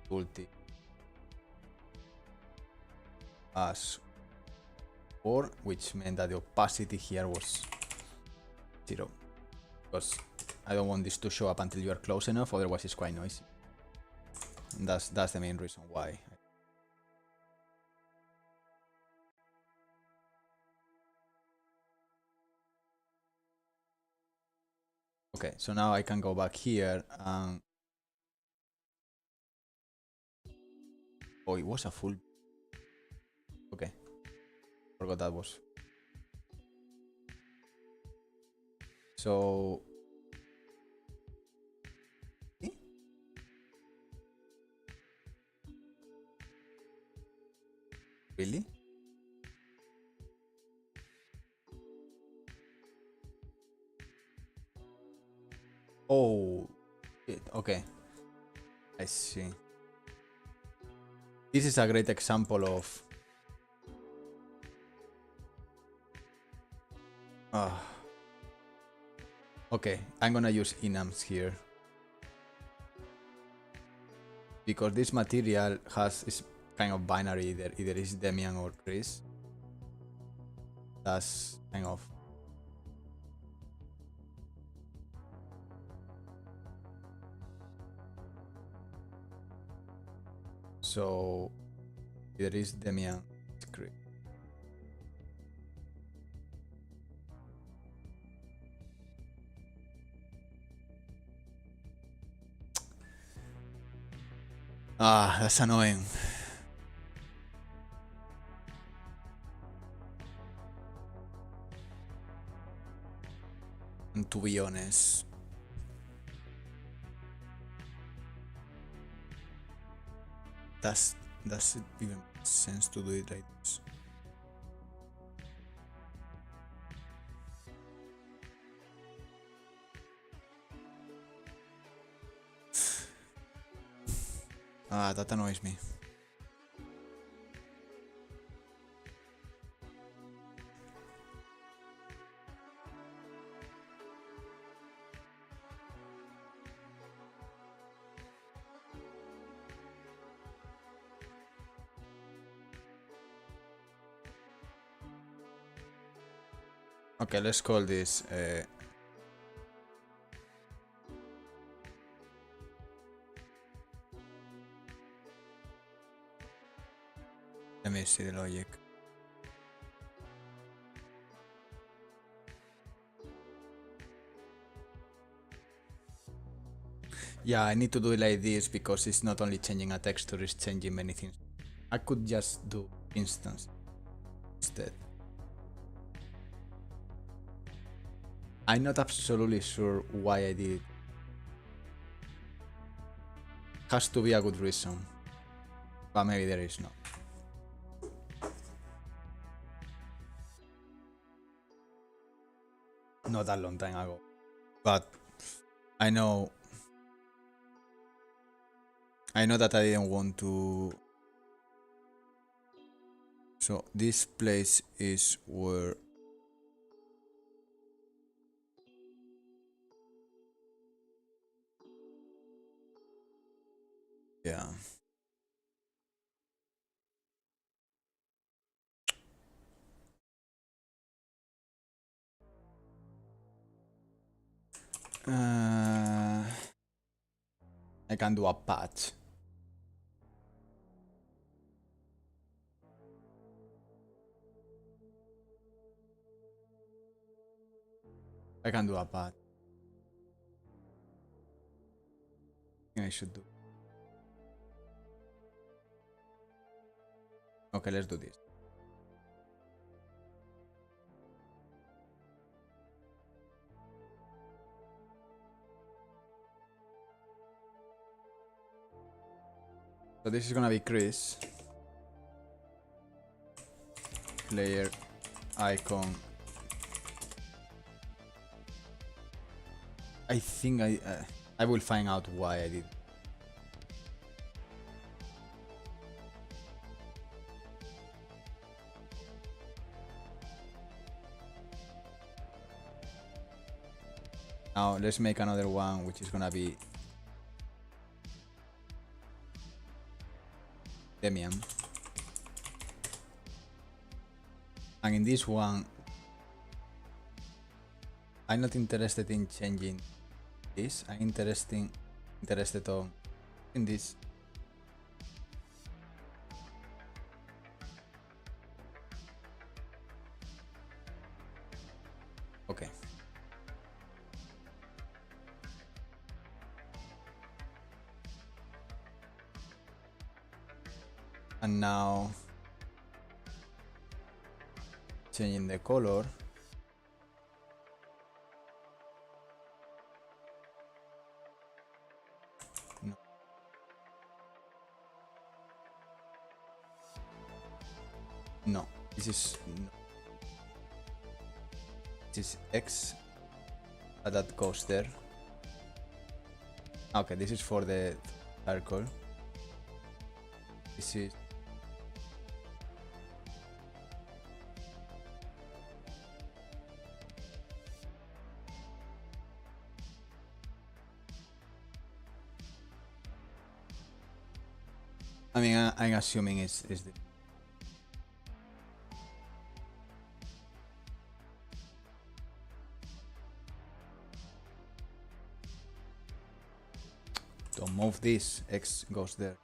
ulti as 4, which meant that the opacity here was 0. Because I don't want this to show up until you are close enough, otherwise it's quite noisy. And that's the main reason why. Okay, so now I can go back here and... Oh, it was a full... Okay. Forgot that was... So... Really? Oh, okay. I see. This is a great example of... Okay, I'm gonna use enums here. because this material is kind of binary, either is Demian or Chris. That's kind of so either is Demian, it's Chris. Ah, that's annoying. And to be honest, does it even make sense to do it like this? Ah, that annoys me. Okay, let's call this let me see the logic. Yeah, I need to do it like this because it's not only changing a texture, it's changing many things. I could just do instance instead. I'm not absolutely sure why I did it. Has to be a good reason, but maybe there is not. Not that long time ago, but I know that I didn't want to. So this place is where yeah. I can do a patch. I can do a patch. I think I should do. Okay, let's do this. So this is gonna be Chris. Player icon. I think I will find out why I did. Now let's make another one, which is gonna be Demian. And in this one, I'm not interested in changing this. I'm interested in this. Okay. And now changing the color. No. No, this is no. This is X. That goes there. Okay, this is for the circle. This is I mean, I'm assuming is the. Don't move this. X goes there.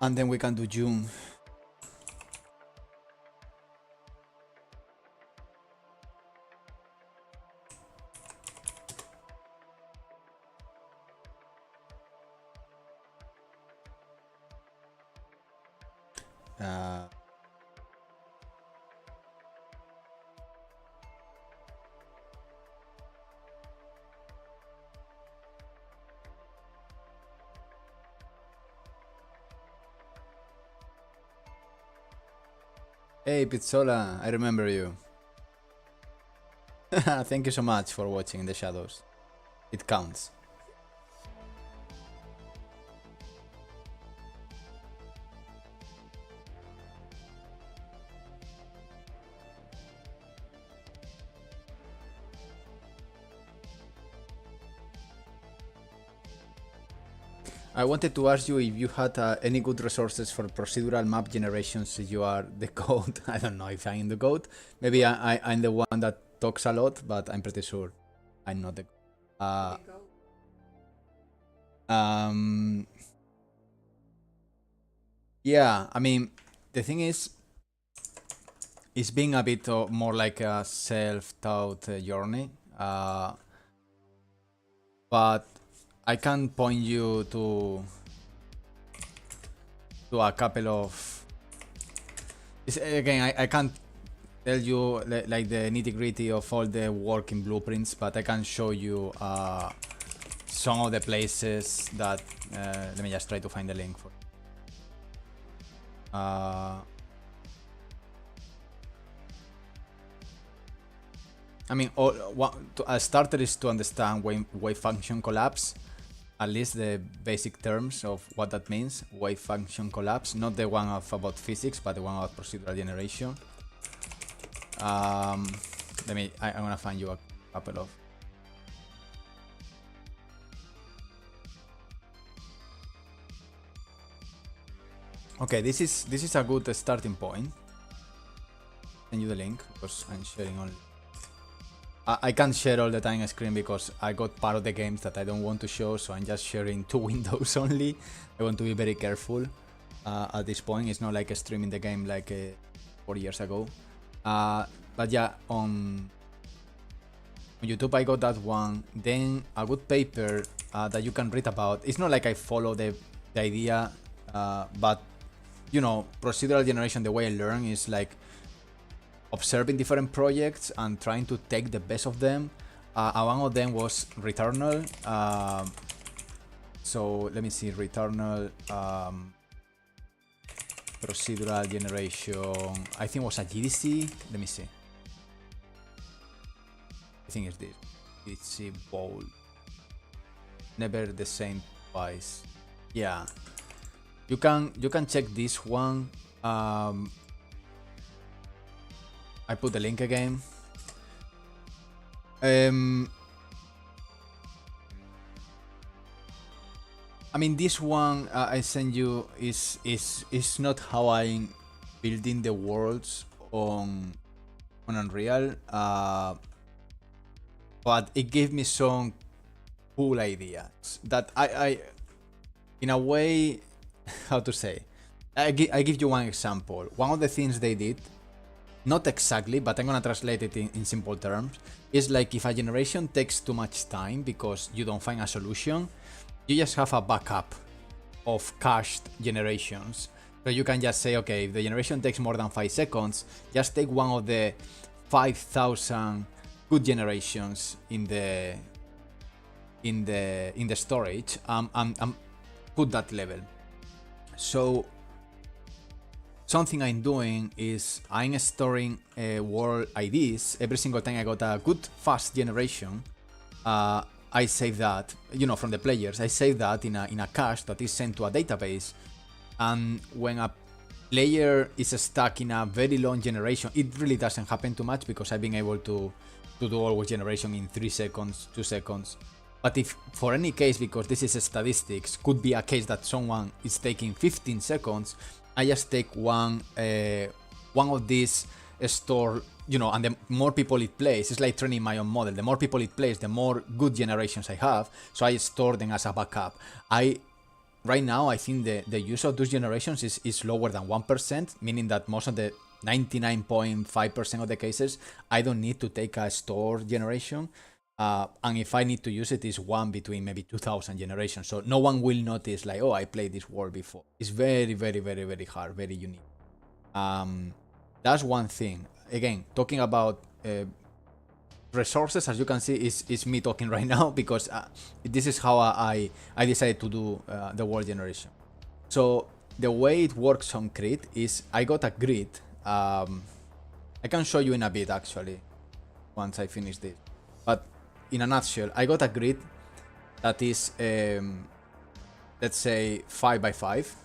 And then we can do June. Hey Pizzola, I remember you. Thank you so much for watching the shadows. It counts. I wanted to ask you if you had any good resources for procedural map generation since you are the code. I don't know if I'm the code. Maybe I'm the one that talks a lot, but I'm pretty sure I'm not the yeah, I mean, the thing is, it's been a bit more like a self-taught journey. But I can point you to a couple of. Again, I can't tell you like the nitty-gritty of all the working blueprints, but I can show you some of the places that. Let me just try to find the link for. I mean, a starter is to understand wave function collapse, at least the basic terms of what that means. Wave function collapse, not the one of about physics, but the one of procedural generation. I'm gonna find you a couple of. Okay, this is a good starting point. Send you the link because I'm sharing only. I can't share all the time screen because I got part of the games that I don't want to show, so I'm just sharing 2 windows only. I want to be very careful at this point. It's not like streaming the game like 4 years ago. But yeah, on YouTube I got that one. Then a good paper that you can read about. It's not like I follow the idea, but you know, procedural generation, the way I learn is like observing different projects and trying to take the best of them. One of them was Returnal. So let me see, Returnal procedural generation. I think it was a GDC. Let me see. I think it's this. GDC bowl. Never the same twice. Yeah. You can check this one. I put the link again. I mean, this one I send you is not how I'm building the worlds on Unreal, but it gave me some cool ideas that I in a way, how to say, I give you one example. One of the things they did, not exactly, but I'm gonna translate it in simple terms, is like if a generation takes too much time because you don't find a solution, you just have a backup of cached generations. So you can just say, okay, if the generation takes more than 5 seconds, just take one of the 5,000 good generations in the storage and put that level. So something I'm doing is I'm storing world IDs every single time I got a good fast generation. I save that, from the players, I save that in a cache that is sent to a database. And when a player is stuck in a very long generation, it really doesn't happen too much because I've been able to do always generation in 3 seconds, 2 seconds. But if for any case, because this is statistics, could be a case that someone is taking 15 seconds, I just take one of these store, and the more people it plays, it's like training my own model. The more people it plays, the more good generations I have. So I store them as a backup. Right now, I think the use of those generations is lower than 1%, meaning that most of the 99.5% of the cases, I don't need to take a store generation. And if I need to use it, it's one between maybe 2,000 generations. So no one will notice like, oh, I played this world before. It's very, very, very, very hard, very unique. That's one thing. Again, talking about resources, as you can see, is me talking right now because this is how I decided to do the world generation. So the way it works on CRETE is I got a grid. I can show you in a bit actually once I finish this. But in a nutshell, I got a grid that is let's say 5 by 5.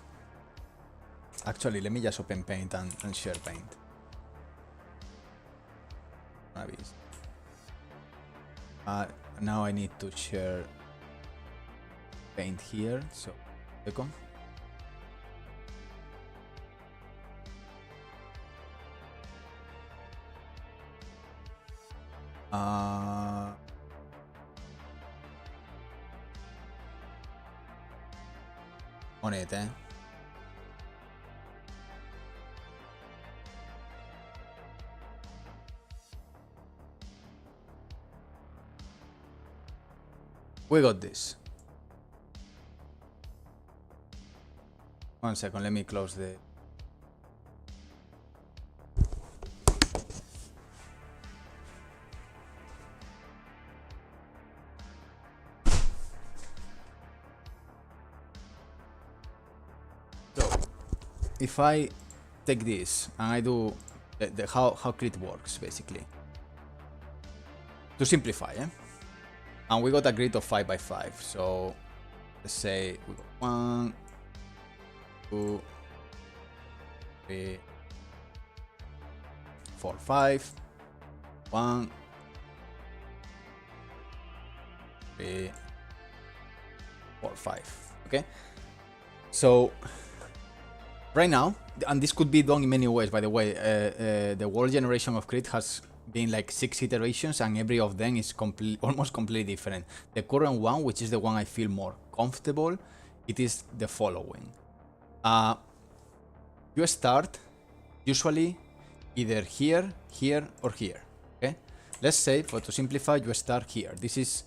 Actually, let me just open Paint and share Paint. Now I need to share Paint here, so second. On it, We got this. One second, let me close the... So, if I take this and I do how CRETE works, basically. To simplify, and we got a grid of 5 by 5. So let's say we got 1, 2, 3, 4, 5. 1, 3, 4, 5. Okay. So right now, and this could be done in many ways, by the way, the world generation of CRETE has been like 6 iterations and every of them is almost completely different. The current one, which is the one I feel more comfortable, it is the following. You start usually either here, here, or here. Okay. Let's say, to simplify, you start here. This is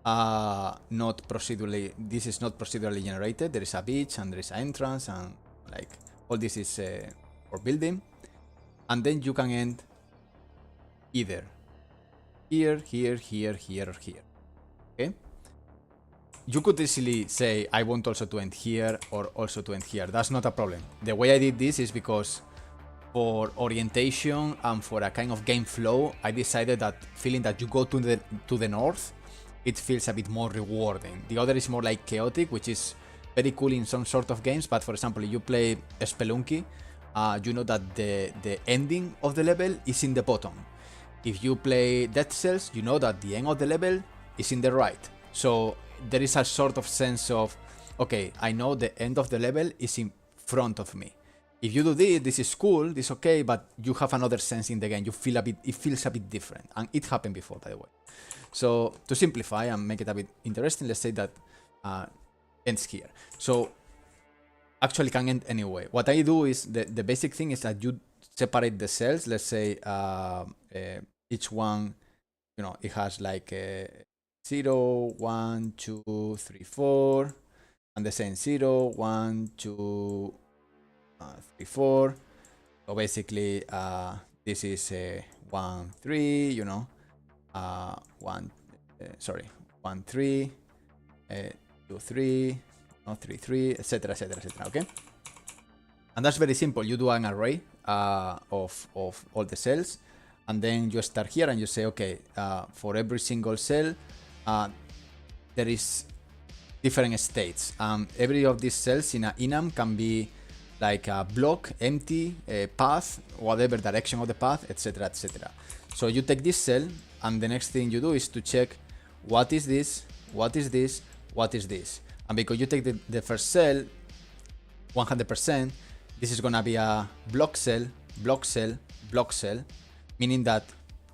not procedurally generated. There is a beach and there is an entrance and like all this is for building. And then you can end either here, here, here, here, or here. Okay. You could easily say, I want also to end here or also to end here. That's not a problem. The way I did this is because for orientation and for a kind of game flow, I decided that feeling that you go to the north, it feels a bit more rewarding. The other is more like chaotic, which is very cool in some sort of games. But for example, if you play Spelunky, you know that the ending of the level is in the bottom. If you play Dead Cells, you know that the end of the level is in the right. So there is a sort of sense of, okay, I know the end of the level is in front of me. If you do this is cool, this is okay, but you have another sense in the game. You feel it feels a bit different. And it happened before, by the way. So to simplify and make it a bit interesting, let's say that ends here. So actually can end anyway. What I do is, the basic thing is that you separate the cells. Let's say each one, it has like 0, 1, 2, 3, 4, and the same 0, 1, 2, 3, 4. So basically, this is 1, 3, 1, 3, 2, 3, 3, 3, etc., etc., etc. Okay, and that's very simple. You do an array of all the cells, and then you start here and you say, okay, for every single cell, there is different states. Every of these cells in an enum can be like a block, empty, path, whatever direction of the path, etc, etc. So you take this cell, and the next thing you do is to check what is this, what is this, what is this. And because you take the first cell 100%, this is gonna be a block cell, block cell, block cell, meaning that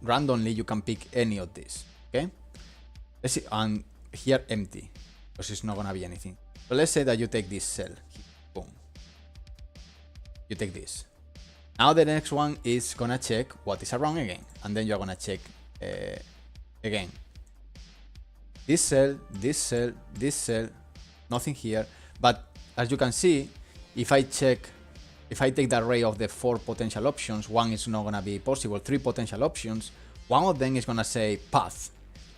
randomly you can pick any of these. Okay, let's see, and here empty, because it's not gonna be anything. So let's say that you take this cell, boom, you take this. Now the next one is gonna check what is around again, and then you're gonna check again. This cell, this cell, this cell, nothing here. But as you can see, if I take the array of the 4 potential options, one is not gonna be possible. 3 potential options, one of them is gonna say path,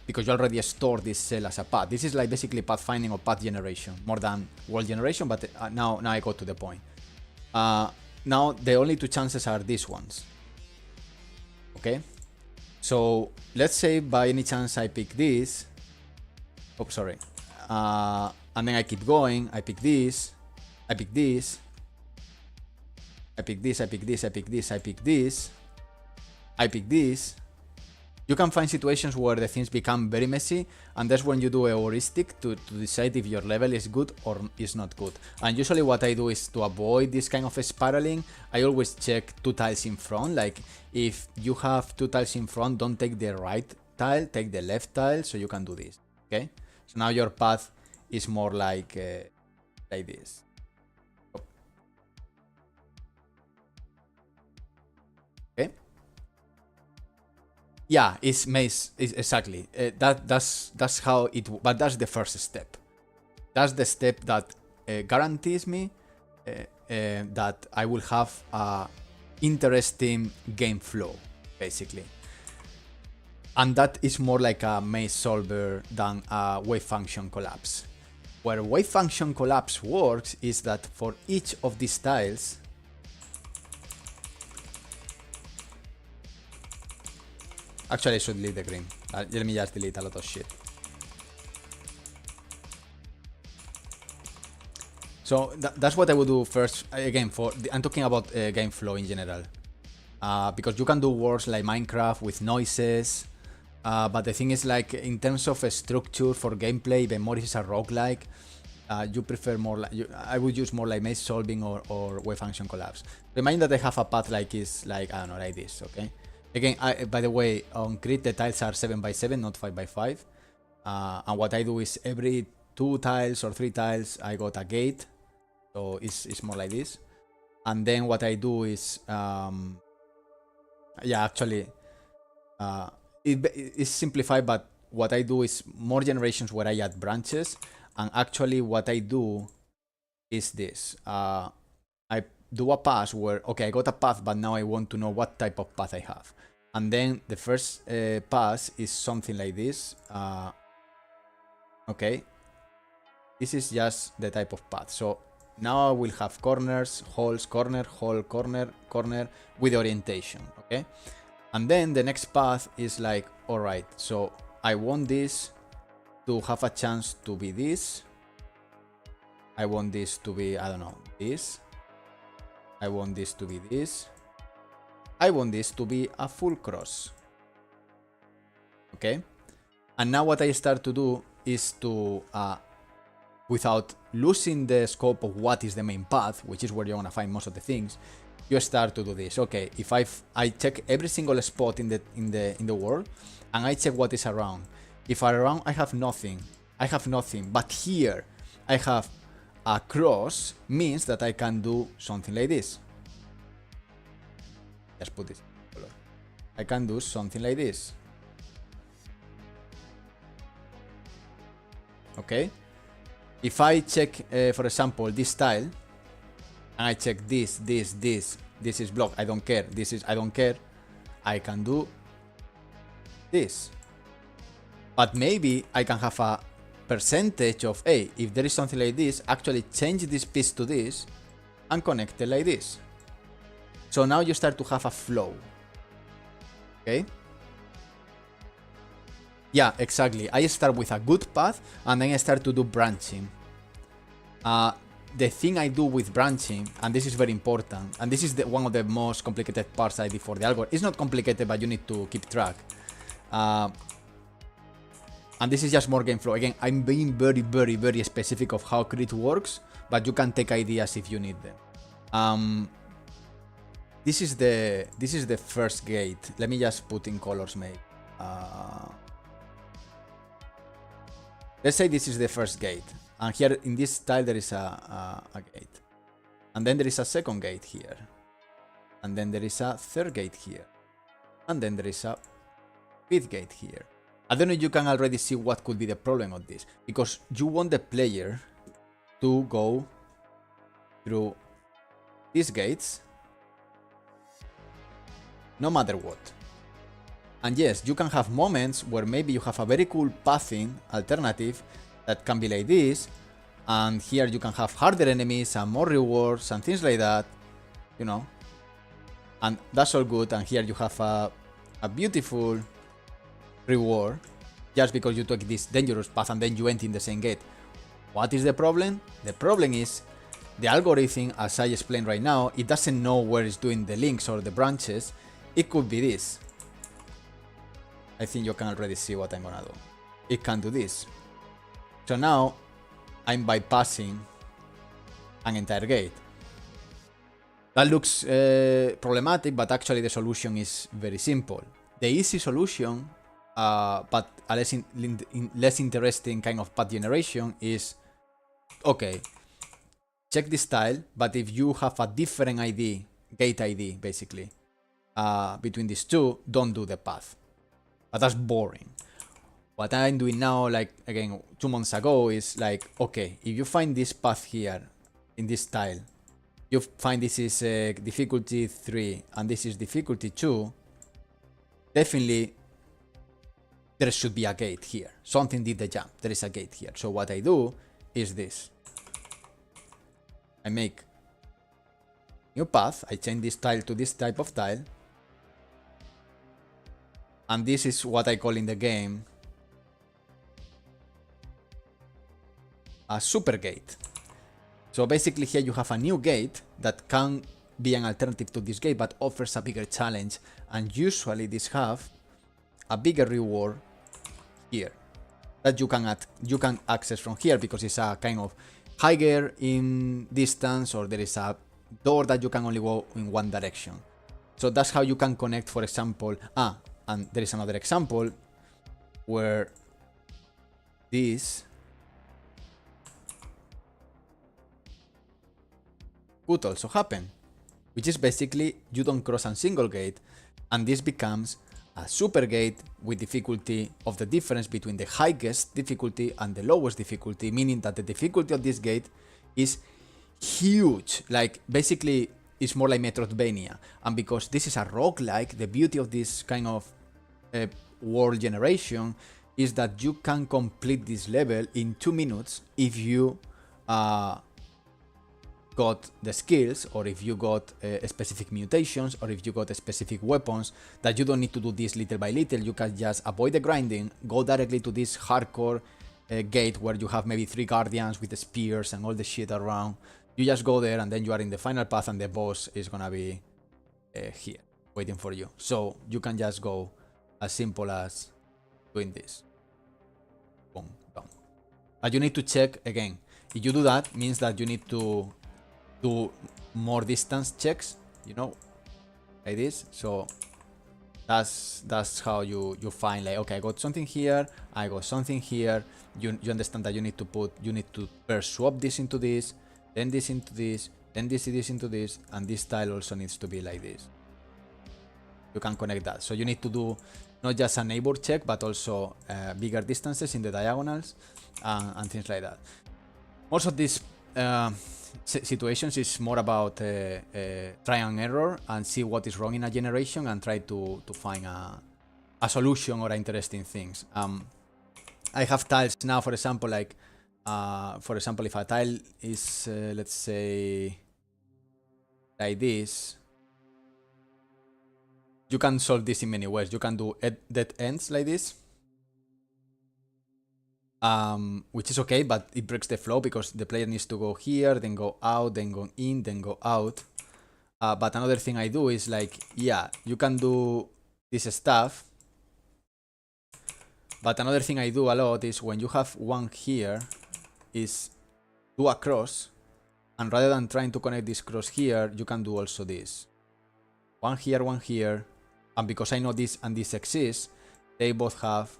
because you already stored this cell as a path. This is like basically path finding or path generation, more than world generation, but now I go to the point. Now the only 2 chances are these ones. Okay, so let's say by any chance I pick this. Oh, sorry. And then I keep going. I pick this. I pick this. I pick this. I pick this. I pick this. I pick this. I pick this. You can find situations where the things become very messy, and that's when you do a heuristic to decide if your level is good or is not good. And usually what I do is, to avoid this kind of spiraling, I always check 2 tiles in front. Like if you have 2 tiles in front, don't take the right tile, take the left tile, so you can do this. Okay, so now your path is more like this. Okay. Yeah, it's maze. Exactly. That's how it. But that's the first step. That's the step that guarantees me that I will have a interesting game flow, basically. And that is more like a maze solver than a wave function collapse. Where wave function collapse works is that for each of these tiles, actually I should delete the green. Let me just delete a lot of shit. So that's what I would do first. Again, I'm talking about game flow in general, because you can do works like Minecraft with noises. But the thing is, like, in terms of a structure for gameplay, even more is a roguelike. You prefer more like I would use more like maze solving or wave function collapse. Remind that I have a path like is like, I don't know, like this. Okay. Again, by the way, on CRETE the tiles are 7x7, not 5x5. And what I do is every 2 tiles or 3 tiles I got a gate, so it's more like this. And then what I do is, yeah, actually. It's simplified, but what I do is more generations where I add branches, and actually what I do is this. I do a pass where, okay, I got a path, but now I want to know what type of path I have. And then the first pass is something like this. Okay, this is just the type of path. So now I will have corners, holes, corner, hole, corner, corner with orientation. Okay. And then the next path is like, alright, so I want this to have a chance to be this. I want this to be, I don't know, this. I want this to be this. I want this to be a full cross. Okay? And now what I start to do is to, without losing the scope of what is the main path, which is where you're gonna find most of the things, you start to do this. Okay, if I check every single spot in the world, and I check what is around. If around I have nothing, but here I have a cross, means that I can do something like this. Let's put this color. I can do something like this. Okay. If I check, for example, this tile, and I check this is blocked, I don't care, I don't care, I can do this. But maybe I can have a percentage of, hey, if there is something like this, actually change this piece to this and connect it like this. So now you start to have a flow. Okay? Yeah, exactly. I start with a good path and then I start to do branching. The thing I do with branching, and this is very important, and this is one of the most complicated parts I did for the algorithm. It's not complicated, but you need to keep track. And this is just more game flow. Again, I'm being very, very, very specific of how CRETE works, but you can take ideas if you need them. This is the first gate. Let me just put in colors, maybe. Let's say this is the first gate, and here in this tile there is a gate, and then there is a second gate here, and then there is a third gate here, and then there is a fifth gate here. I don't know if you can already see what could be the problem of this, because you want the player to go through these gates no matter what. And yes, you can have moments where maybe you have a very cool pathing alternative that can be like this, and here you can have harder enemies and more rewards and things like that, you know, and that's all good. And here you have a beautiful reward just because you took this dangerous path and then you went in the same gate. What is the problem? The problem is the algorithm, as I explained right now, it doesn't know where it's doing the links or the branches. It could be this. I think you can already see what I'm gonna do. It can do this. So now I'm bypassing an entire gate. That looks problematic, but actually the solution is very simple. The easy solution, but a less interesting kind of path generation is, okay, check this tile, but if you have a different ID, gate ID basically, between these two, don't do the path. But that's boring. What I'm doing now, like again 2 months ago, is like, okay, if you find this path here in this tile, you find this is difficulty 3 and this is difficulty 2, definitely there should be a gate here. Something did the jump. There is a gate here. So what I do is this. I make new path. I change this tile to this type of tile. And this is what I call in the game a super gate. So basically here you have a new gate that can be an alternative to this gate but offers a bigger challenge, and usually these have a bigger reward here that you can access from here because it's a kind of higher in distance, or there is a door that you can only go in one direction. So that's how you can connect, for example, and there is another example where this could also happen, which is basically you don't cross a single gate, and this becomes a super gate with difficulty of the difference between the highest difficulty and the lowest difficulty, meaning that the difficulty of this gate is huge. Like basically it's more like Metroidvania, and because this is a roguelike, the beauty of this kind of world generation is that you can complete this level in 2 minutes if you got the skills, or if you got specific mutations, or if you got specific weapons, that you don't need to do this little by little. You can just avoid the grinding, go directly to this hardcore gate where you have maybe 3 guardians with the spears and all the shit around. You just go there and then you are in the final path and the boss is gonna be here waiting for you. So you can just go as simple as doing this. Boom, done. But you need to check again. If you do that, means that you need to do more distance checks, you know, like this. So that's how you find, like, okay, I got something here, I got something here. You understand that you need to first swap this into this, then this into this, then this into this, and this tile also needs to be like this. You can connect that. So you need to do not just a neighbor check, but also bigger distances in the diagonals and things like that. Most of these situations is more about try and error and see what is wrong in a generation and try to find a solution or interesting things. I have tiles now, for example, like if a tile is let's say like this, you can solve this in many ways. You can do dead ends like this, which is okay, but it breaks the flow because the player needs to go here, then go out, then go in, then go out. But another thing I do is like, yeah, you can do this stuff. But another thing I do a lot is when you have one here, is do a cross. And rather than trying to connect this cross here, you can do also this. One here. And because I know this and this exists, they both have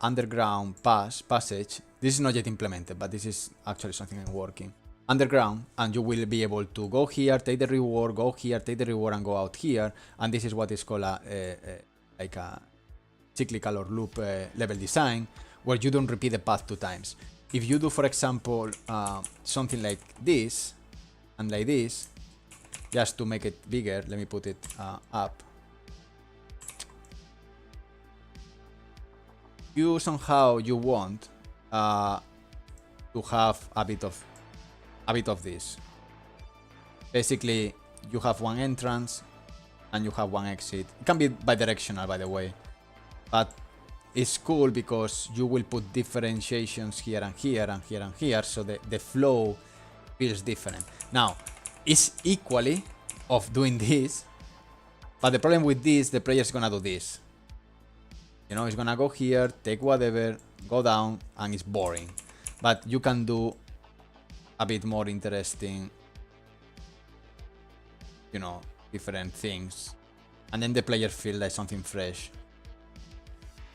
underground passage. This is not yet implemented, but this is actually something I'm working. Underground, and you will be able to go here, take the reward, go here, take the reward, and go out here. And this is what is called like a cyclical or loop level design, where you don't repeat the path 2 times. If you do, for example, something like this and like this, just to make it bigger, let me put it up. You somehow you want to have a bit of this. Basically, you have one entrance and you have one exit. It can be bidirectional, by the way, but it's cool because you will put differentiations here and here and here and here, so the flow feels different. Now, it's equally of doing this, but the problem with this, the player is gonna do this. You know, it's gonna go here, take whatever, go down, and it's boring. But you can do a bit more interesting, you know, different things, and then the player feels like something fresh,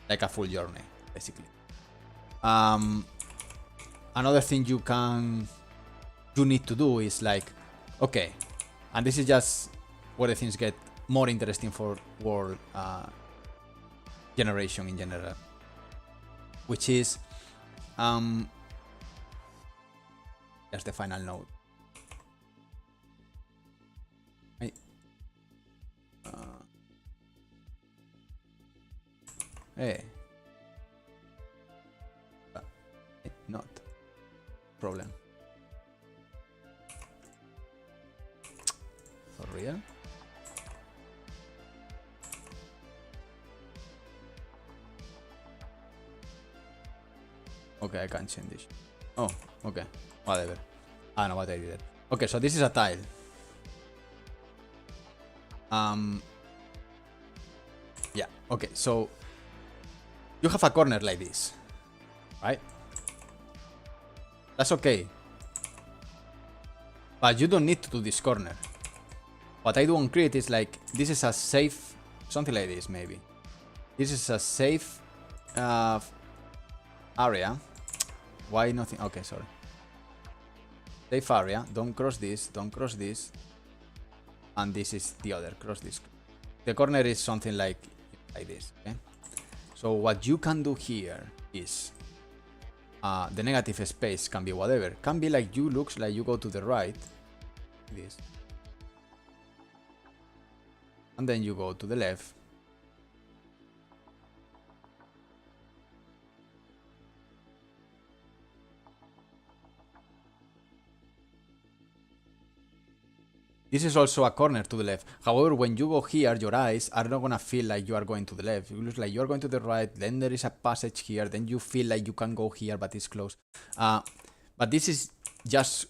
like a full journey, basically. Another thing you need to do is like, okay, and this is just where the things get more interesting for world generation in general, which is just the final node. Hey, not problem. For real? Okay, I can't change this. Oh, okay. Whatever. I don't know what I did. Okay, so this is a tile. Yeah, okay, so you have a corner like this, right? That's okay. But you don't need to do this corner. What I do on CRETE is like, this is a safe, something like this maybe. This is a safe area. Why nothing? Okay, sorry. Safe area. Don't cross this. Don't cross this. And this is the other. Cross this. The corner is something like this. Okay. So what you can do here is the negative space can be whatever. Can be like you looks like you go to the right. This. And then you go to the left. This is also a corner to the left. However, when you go here, your eyes are not gonna feel like you are going to the left. It looks like you are going to the right, then there is a passage here, then you feel like you can go here, but it's closed. But this is just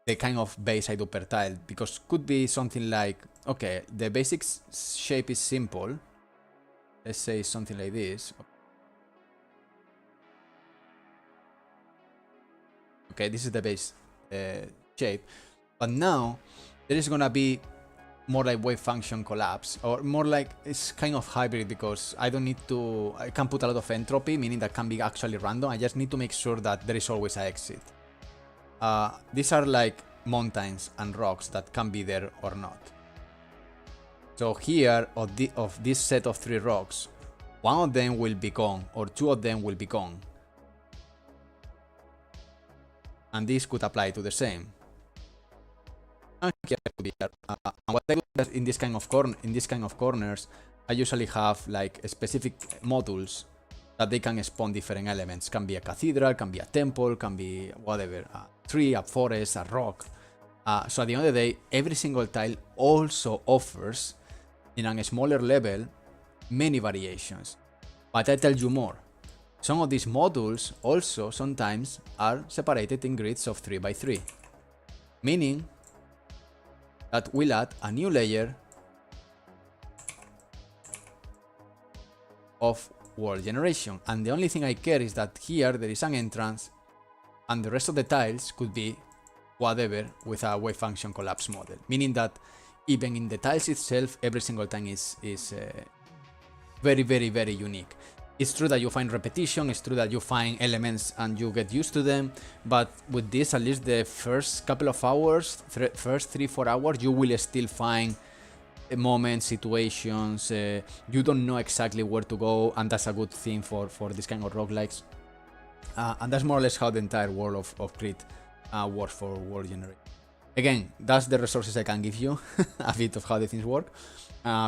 the kind of base I do per tile, because could be something like, okay, the basic shape is simple. Let's say something like this. Okay, this is the base shape. But now, there is gonna be more like wave function collapse, or more like it's kind of hybrid, because I don't need to, I can put a lot of entropy, meaning that can be actually random. I just need to make sure that there is always an exit. These are like mountains and rocks that can be there or not. So here, of this set of 3 rocks, one of them will be gone, or 2 of them will be gone. And this could apply to the same. And what I do in this kind of corners, I usually have like specific modules that they can spawn different elements. Can be a cathedral, can be a temple, can be whatever, a tree, a forest, a rock. So at the end of the day, every single tile also offers, in a smaller level, many variations. But I tell you more. some of these modules also sometimes are separated in grids of 3 by 3, meaning that we'll add a new layer of world generation, and the only thing I care is that here there is an entrance and the rest of the tiles could be whatever with a wave function collapse model, meaning that even in the tiles itself every single time is very, very, very unique. It's true that you find repetition, it's true that you find elements and you get used to them, but with this, at least the first couple of hours, first 3-4 hours, you will still find moments, situations, you don't know exactly where to go, and that's a good thing for this kind of roguelikes. And that's more or less how the entire world of CRETE works for world generation. Again, that's the resources I can give you, a bit of how the things work,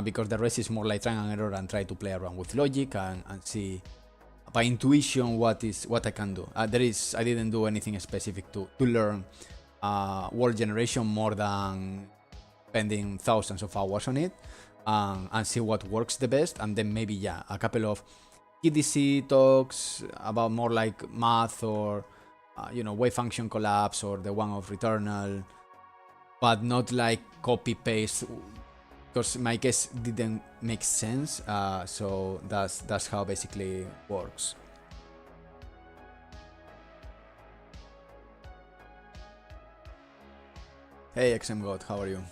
because the rest is more like trial and error and try to play around with logic and see by intuition what I can do. I didn't do anything specific to learn world generation more than spending thousands of hours on it and see what works the best, and then maybe a couple of EDC talks about more like math or wave function collapse or the one of Returnal, but not like copy paste, because my case didn't make sense. So that's how basically works. Hey XM God, how are you?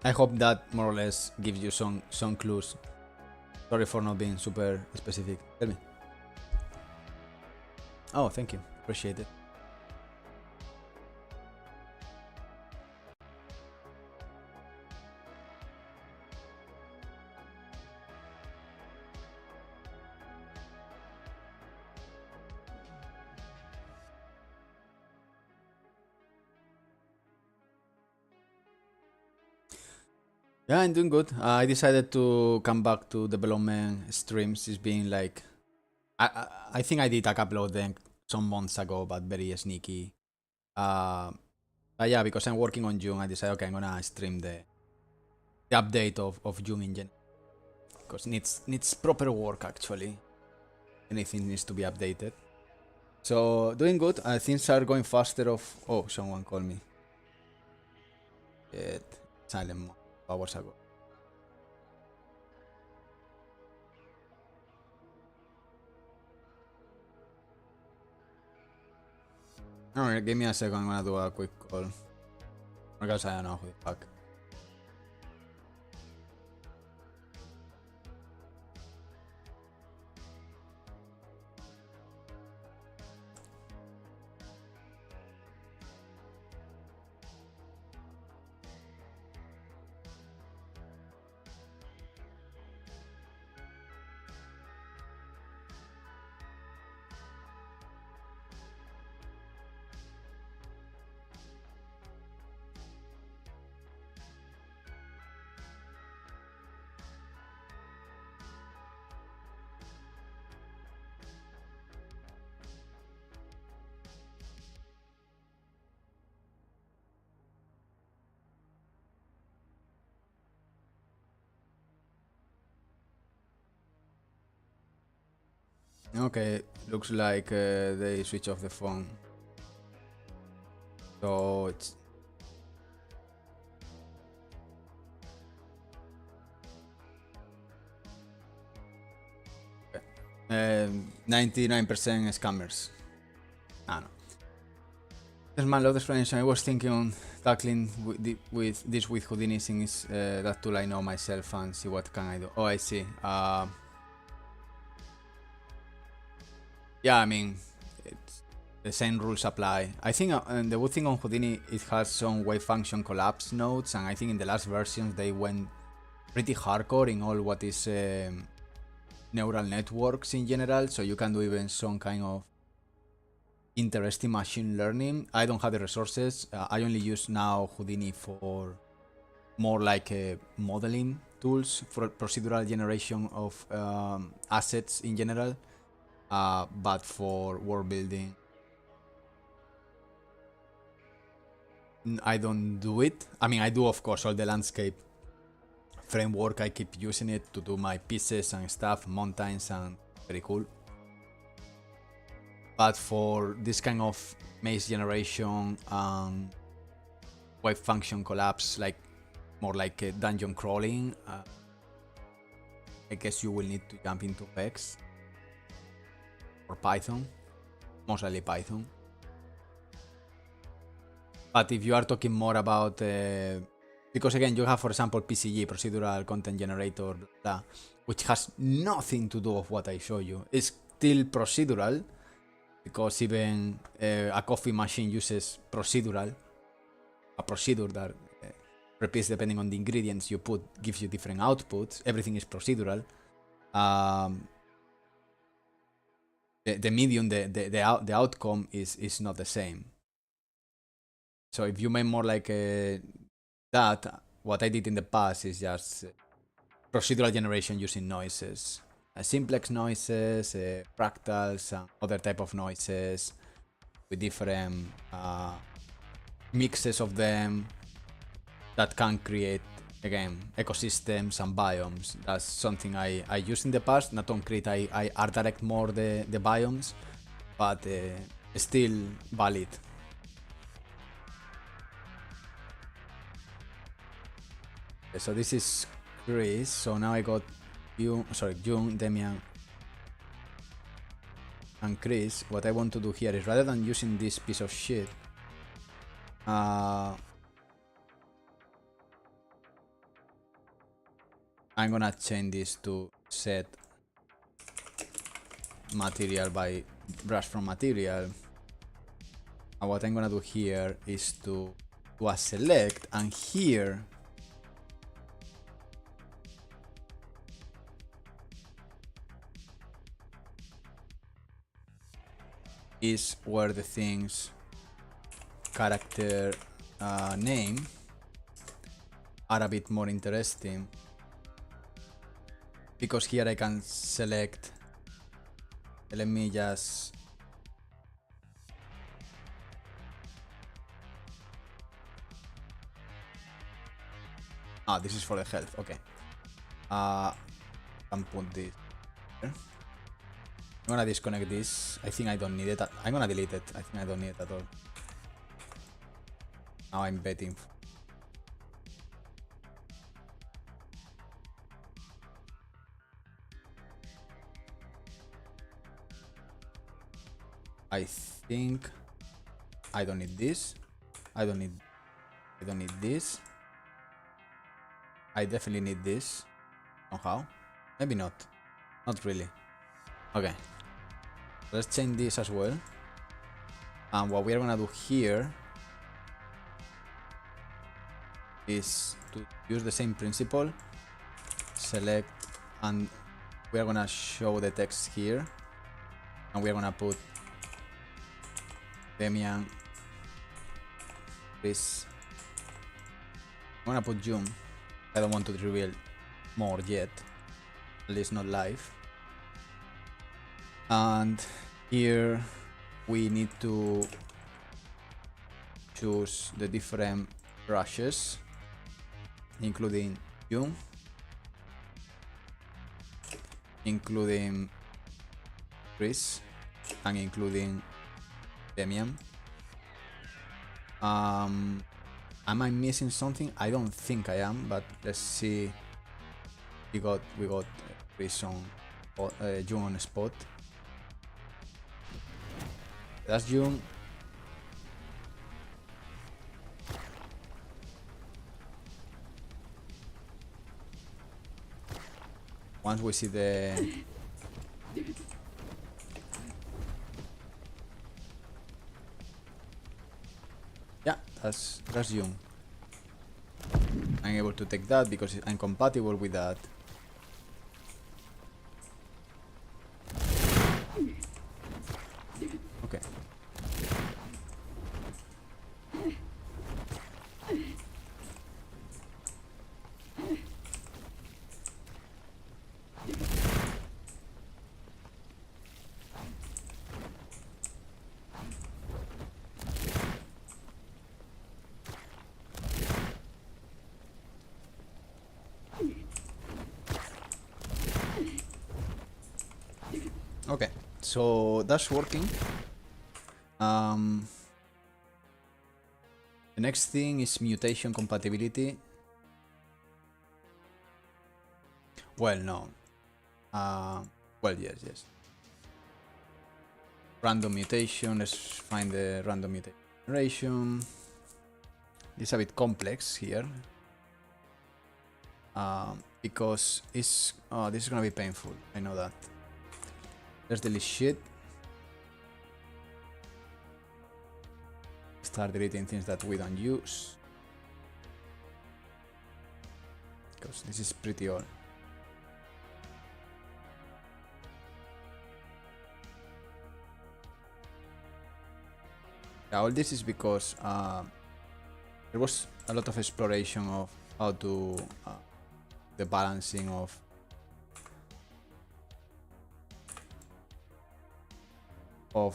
I hope that more or less gives you some clues. Sorry for not being super specific. Tell me. Oh, thank you. Appreciate it. Yeah, I'm doing good. I decided to come back to development streams. It's been like, I think I did a couple of them some months ago, but very sneaky. But yeah, because I'm working on June, I decided, okay, I'm gonna stream the update of June in general, because needs proper work actually. Anything needs to be updated. So doing good. Things are going faster. Oh, someone called me. Silent hours ago. Alright, give me a second. I'm gonna do a quick call. Because I don't know who the fuck. Okay, looks like they switch off the phone. So it's... Okay. 99% scammers. Ah, no. There's my lot of explanation. I was thinking on tackling with Houdini since that tool I know myself and see what can I do. Oh, I see. Yeah, I mean, the same rules apply. I think the good thing on Houdini, it has some wave function collapse nodes, and I think in the last versions they went pretty hardcore in all what is neural networks in general, so you can do even some kind of interesting machine learning. I don't have the resources. I only use now Houdini for more like modeling tools for procedural generation of assets in general. But for world building, I don't do it. I mean, I do, of course, all the landscape framework. I keep using it to do my pieces and stuff, mountains, and very cool. But for this kind of maze generation and wave function collapse, like more like a dungeon crawling, I guess you will need to jump into Vex or Python, most likely Python. But if you are talking more about, because again, you have, for example, PCG, procedural content generator, blah, which has nothing to do with what I show you. It's still procedural, because even a coffee machine uses procedural, a procedure that repeats depending on the ingredients you put, gives you different outputs. Everything is procedural. The medium, the outcome is not the same. So if you make more like that, what I did in the past is just procedural generation using noises, simplex noises, fractals, and other type of noises with different mixes of them that can create, again, ecosystems and biomes. That's something I used in the past, not on CRETE. I art direct more the biomes, but still valid. Okay, so this is Chris. So now I got Jung, Demian, and Chris. What I want to do here is, rather than using this piece of shit, I'm gonna change this to set material by brush from material. And what I'm gonna do here is to do a select, and here is where the things character name are a bit more interesting, because here I can select. Let me just this is for the health. Okay, I can put this here. I'm gonna disconnect this. I think I don't need it. I'm gonna delete it. I think I don't need it at all. Now I'm betting. I think I don't need this. I don't need this. I definitely need this. Somehow. Maybe not. Not really. Okay. Let's change this as well. And what we are gonna do here is to use the same principle. Select, and we are gonna show the text here. And we are gonna put Demian, Chris. I'm gonna put June. I don't want to reveal more yet, at least not live. And here we need to choose the different brushes, including June, including Chris, and including Demian. Am I missing something? I don't think I am, but let's see. We got Chris on June on spot. That's June. Once we see the that's June. I'm able to take that because I'm compatible with that. Okay. Okay, so that's working. The next thing is mutation compatibility. Well, no. Well, yes. Random mutation. Let's find the random mutation generation. It's a bit complex here. Because it's... Oh, this is gonna be painful. I know that. Let's delete shit. Start deleting things that we don't use. Because this is pretty old. Yeah, all this is because there was a lot of exploration of how to the balancing of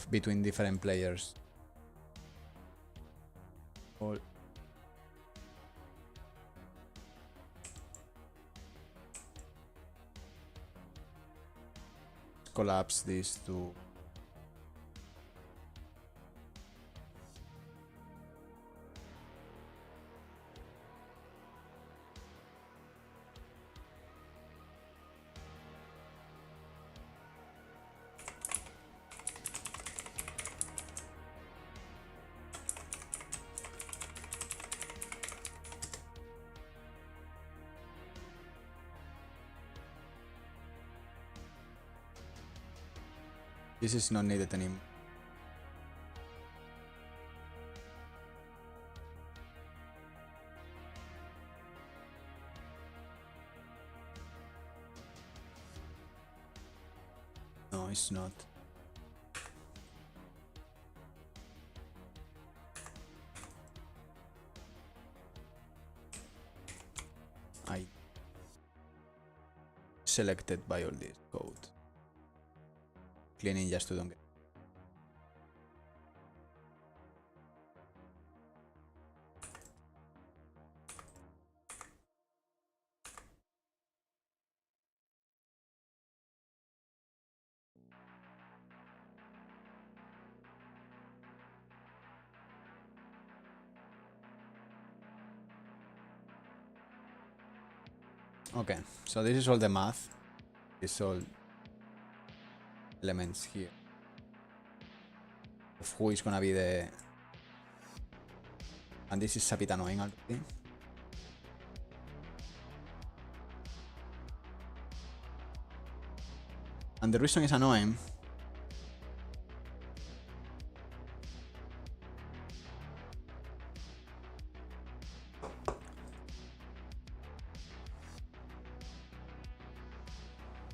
between different players. All collapse these two. This is not needed anymore. No, it's not. I selected by all this code. Cleaning just to don't get. Okay, so this is all the math. It's all elements here of who is gonna be the. And this is a bit annoying already. And the reason it's annoying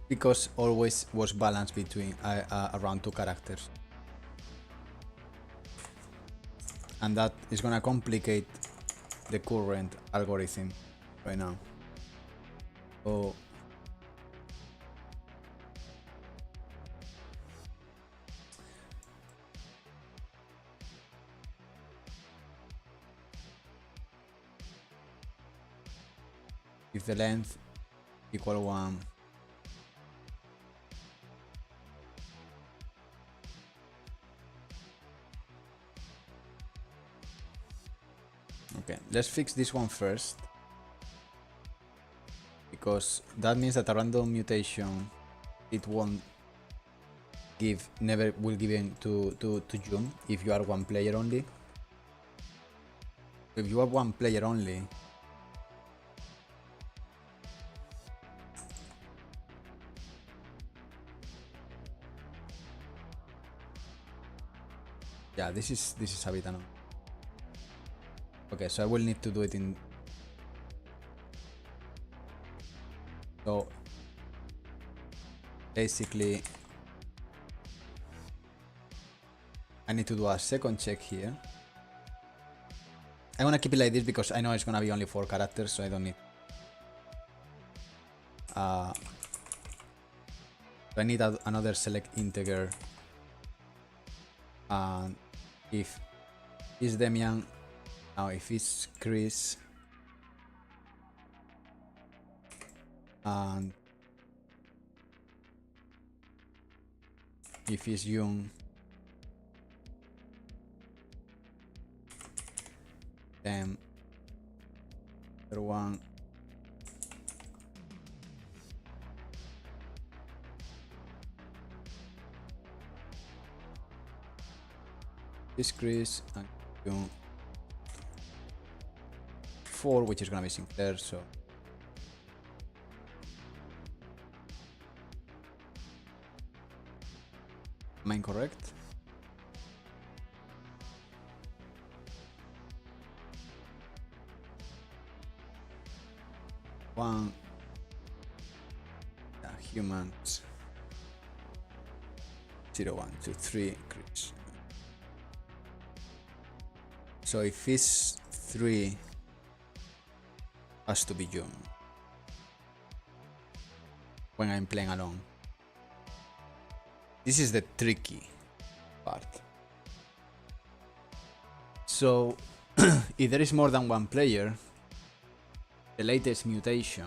because always was balanced between around two characters, and that is gonna complicate the current algorithm right now. So if the length equal 1, okay, let's fix this one first, because that means that a random mutation it won't give, never will give in to June if you are one player only. If you are one player only, yeah, this is a bit annoying. Okay, so I will need to do it in. So basically, I need to do a second check here. I'm gonna keep it like this because I know it's gonna be only 4 characters, so I don't need. So I need another select integer. And if it's Demian, now if it's Chris, and if it's young, then other one is Chris and young 4, which is gonna be Sinclair, so am I incorrect? One humans 0, 1, 2, 3 Chris. So if it's 3 has to be June when I'm playing alone. This is the tricky part. So if there is more than one player, the latest mutation,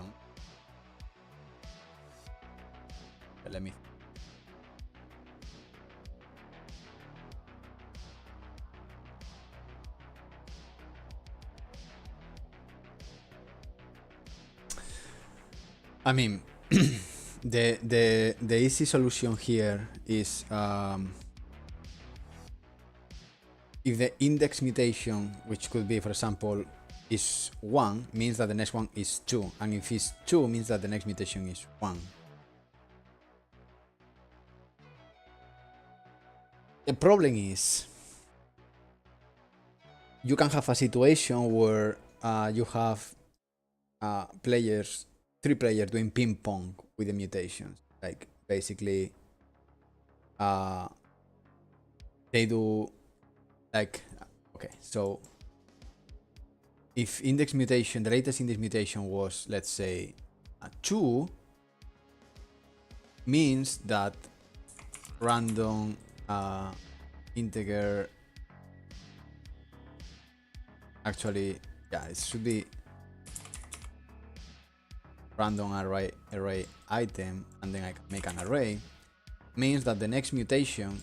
let me I mean the easy solution here is if the index mutation, which could be, for example, is 1, means that the next one is 2, and if it's 2, means that the next mutation is 1. The problem is you can have a situation where you have players, 3 players doing ping pong with the mutations. Like basically they do like, okay, so if index mutation, the latest index mutation was, let's say, a 2, means that random integer, actually, yeah, it should be random array item, and then I can make an array, means that the next mutation,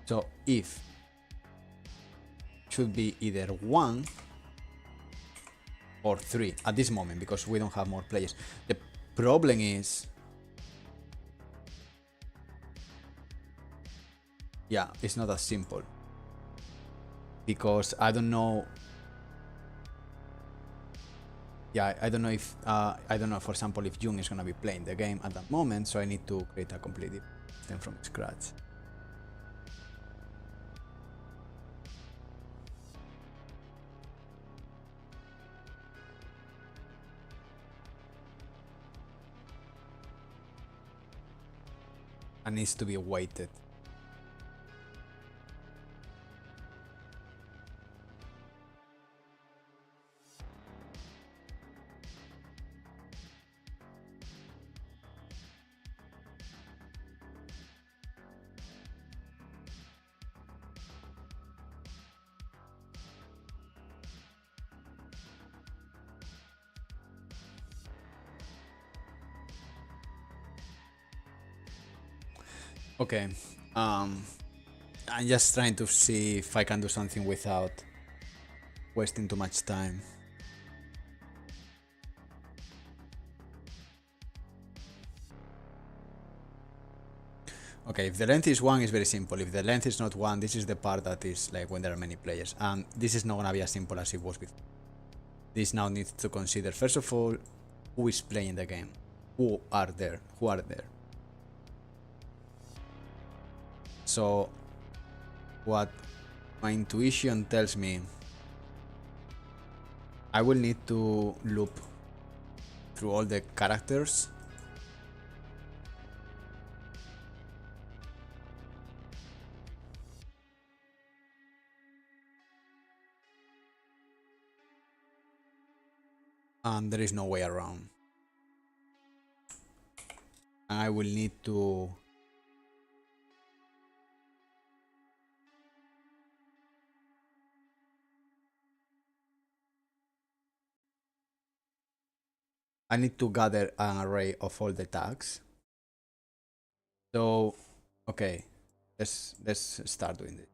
so if should be either 1 or 3 at this moment, because we don't have more players. The problem is, yeah, it's not as simple, because I don't know. Yeah, I don't know if I don't know, for example, if Jung is gonna be playing the game at that moment, so I need to create a completely system from scratch. And needs to be weighted. Okay, I'm just trying to see if I can do something without wasting too much time. Okay, if the length is 1, it's very simple. If the length is not 1, this is the part that is like when there are many players. And this is not gonna be as simple as it was before. This now needs to consider, first of all, who is playing the game. Who are there? So what my intuition tells me, I will need to loop through all the characters. And there is no way around. And I will need to gather an array of all the tags. So, okay, let's start doing this.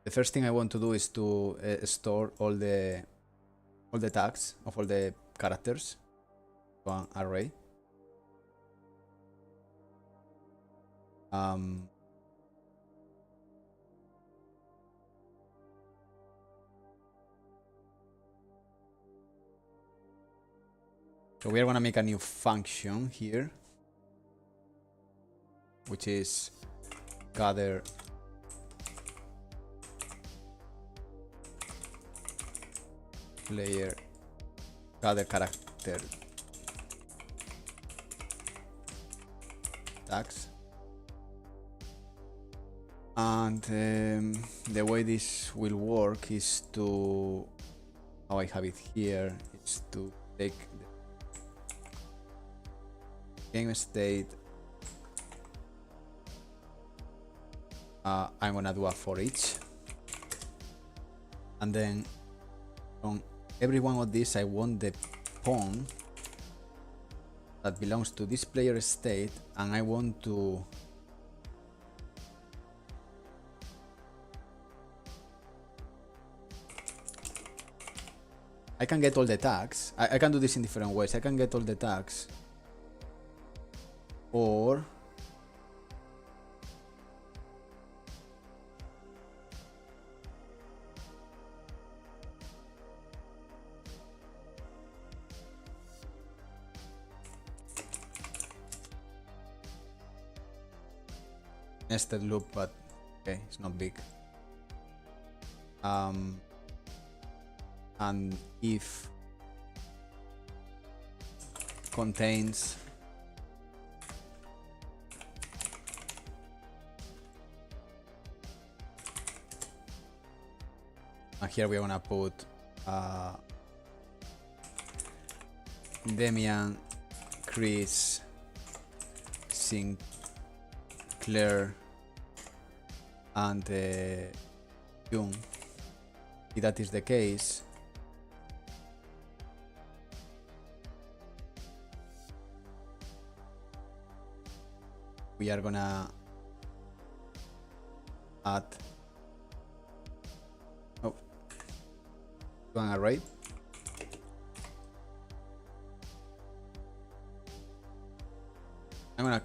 The first thing I want to do is to store all the tags of all the characters to an array. So we are gonna make a new function here, which is gather player gather character tags. And the way this will work is to, how I have it here, is to take the game state. I'm gonna do a for each, and then on every one of these I want the pawn that belongs to this player state, and I want to I can get all the tags. I can do this in different ways. I can get all the tags, or nested loop, but okay, it's not big. And if contains and here we're gonna put Demian, Chris, Sinclair, and Jung. If that is the case, we are gonna add an array. I'm gonna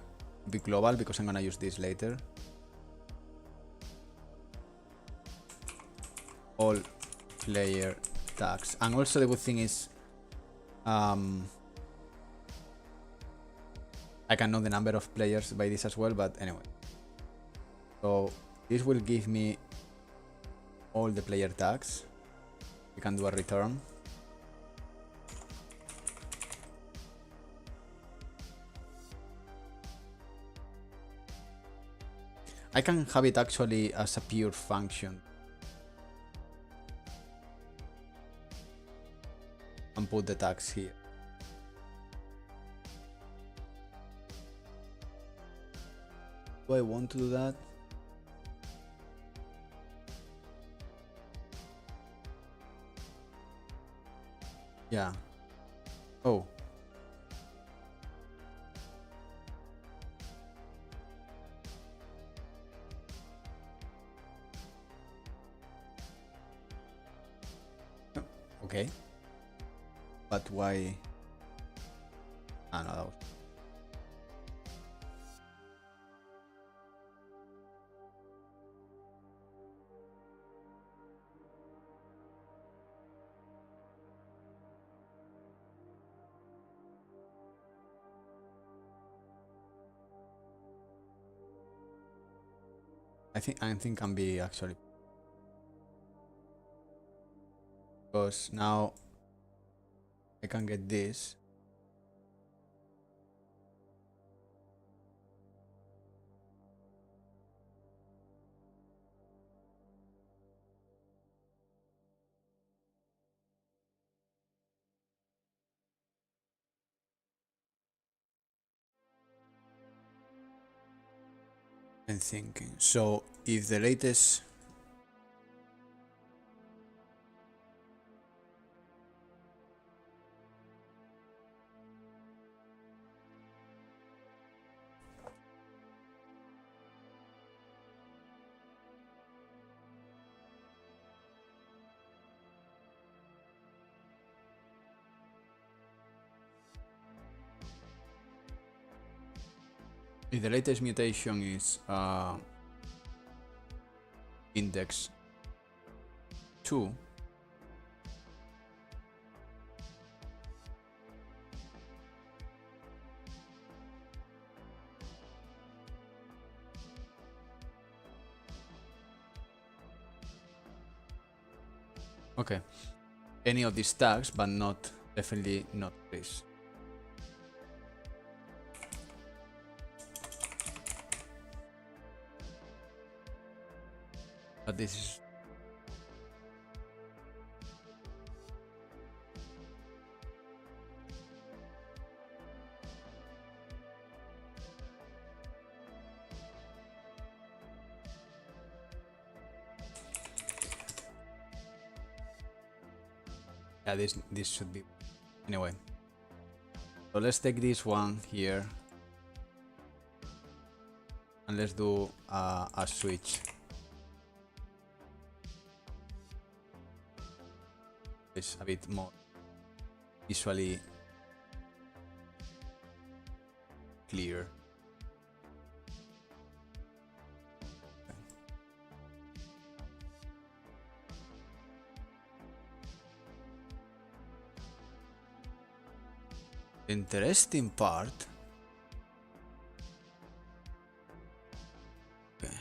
be global because I'm gonna use this later. All player tags, and also the good thing is I can know the number of players by this as well, but anyway. So this will give me all the player tags. We can do a return. I can have it actually as a pure function and put the tags here. Do I want to do that? Yeah. Oh. Okay. But why? Ah, no, that was... I think can be actually, because now I can get this. I'm thinking. So if the latest If the latest mutation is index 2, okay, any of these tags, but definitely not this. But this is yeah, this should be anyway. So let's take this one here and let's do a switch. It's a bit more visually clear. The interesting part. Okay.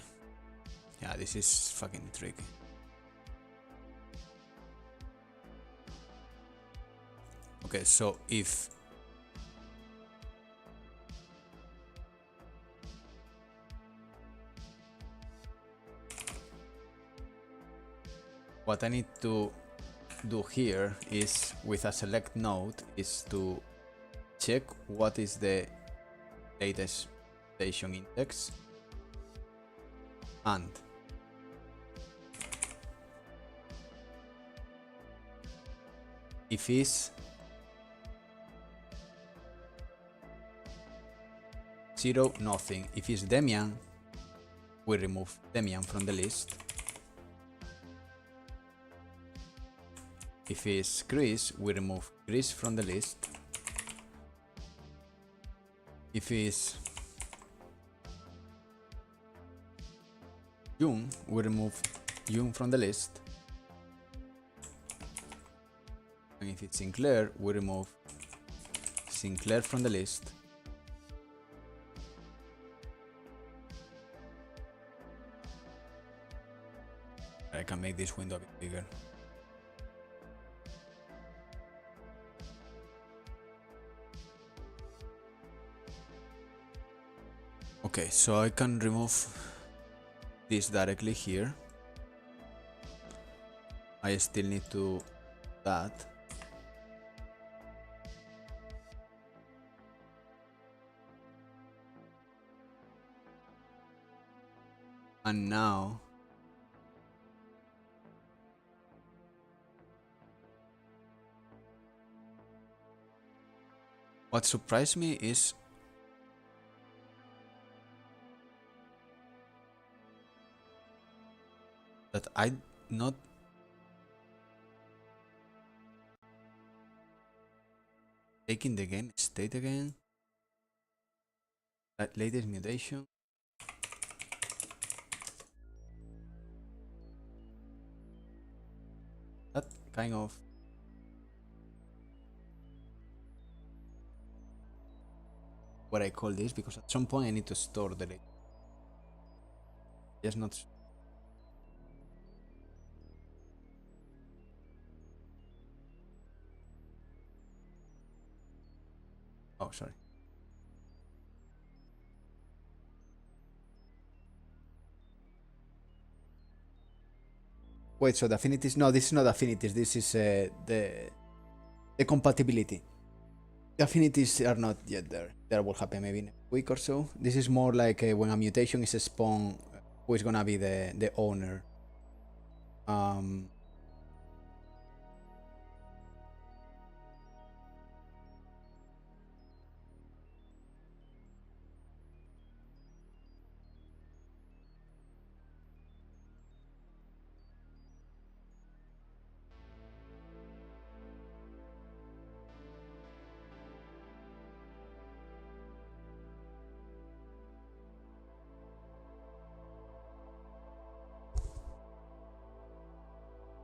Yeah, this is fucking tricky. Okay, so if what I need to do here is with a select node is to check what is the latest station index and if is 0 nothing, if it's Demian we remove Demian from the list. If it's Chris, we remove Chris from the list. If it's Jung, we remove Jung from the list. And if it's Sinclair, we remove Sinclair from the list. I can make this window a bit bigger. Okay, so I can remove this directly here. I still need to do that. And now what surprised me is that I not taking the game state again. That latest mutation. That kind of what I call this, because at some point I need to store the data. Just not. Oh, sorry. Wait, so the affinities? No, this is not affinities. This is the compatibility. The affinities are not yet there. That will happen maybe in a week or so. This is more like when a mutation is spawned, who is gonna be the owner.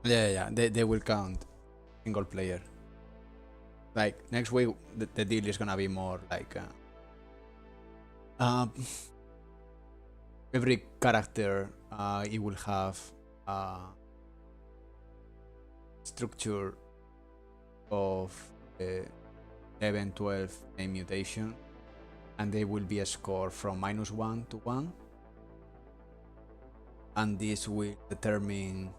Yeah. They will count single player. Like next week, the deal is gonna be more like every character it will have a structure of 11, 12 main mutation, and they will be a score from -1 to 1, and this will determine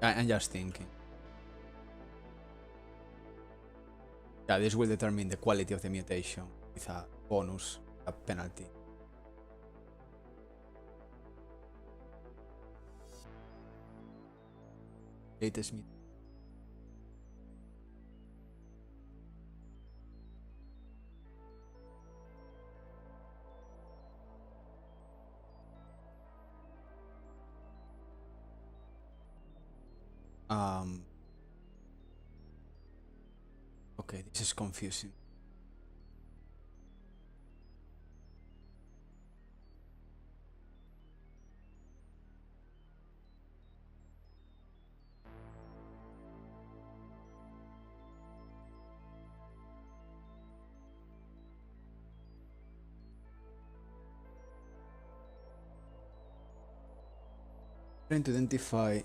I'm just thinking. Yeah, this will determine the quality of the mutation with a bonus, a penalty. Latest mutation. Okay, this is confusing. Trying to identify.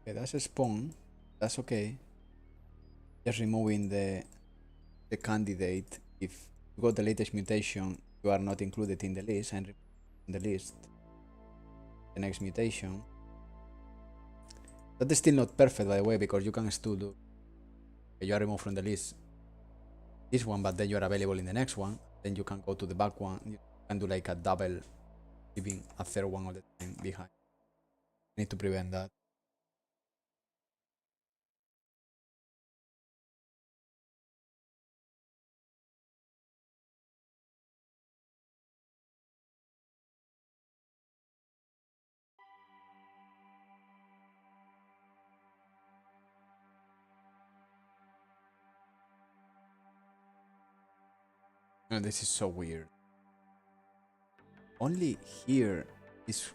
Okay, that's a spawn. That's okay. Just removing the candidate. If you got the latest mutation, you are not included in the list, and in the list the next mutation. That is still not perfect, by the way, because you can still do. You are removed from the list this one, but then you are available in the next one. Then you can go to the back one. You can do like a double, leaving a third one all the time behind. Need to prevent that. No, this is so weird. Only here is.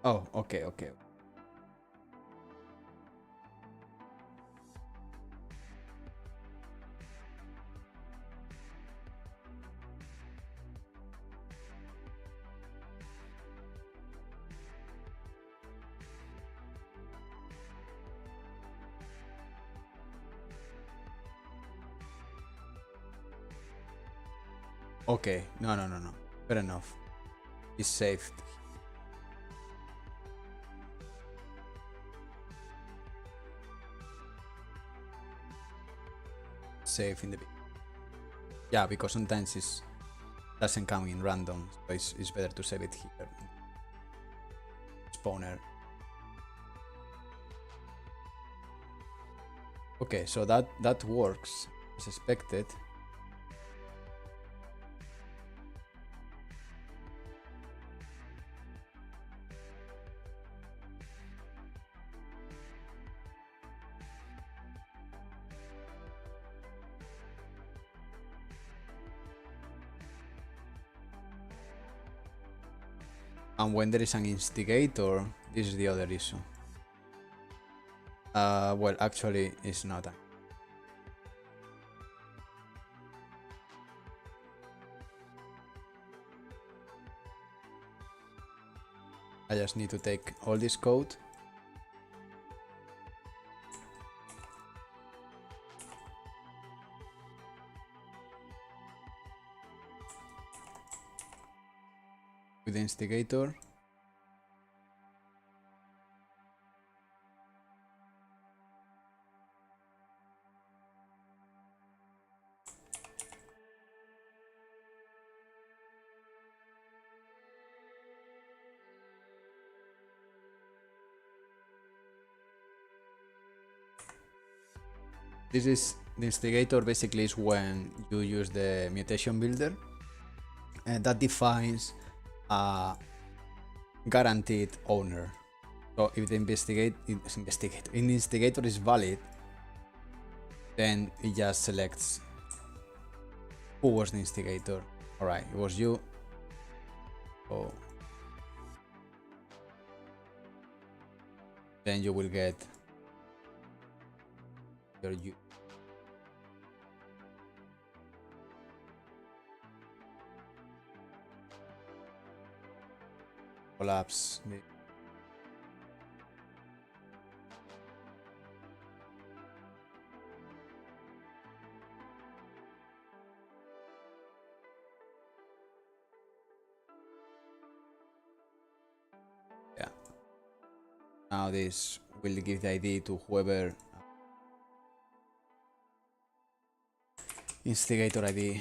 Oh, okay. Okay, no. Fair enough. It's saved. Save in the. Yeah, because sometimes it doesn't come in random, so it's better to save it here. Spawner. Okay, so that works as expected. And when there is an instigator, this is the other issue. Well, actually, it's not. I just need to take all this code. With the instigator. This is the instigator. Basically is when you use the mutation builder, and that defines a guaranteed owner. So if the instigator is valid, then it just selects who was the instigator. Alright, it was you. So then you will get your you. Collapse. Yeah. Now this will give the ID to whoever. Instigator ID.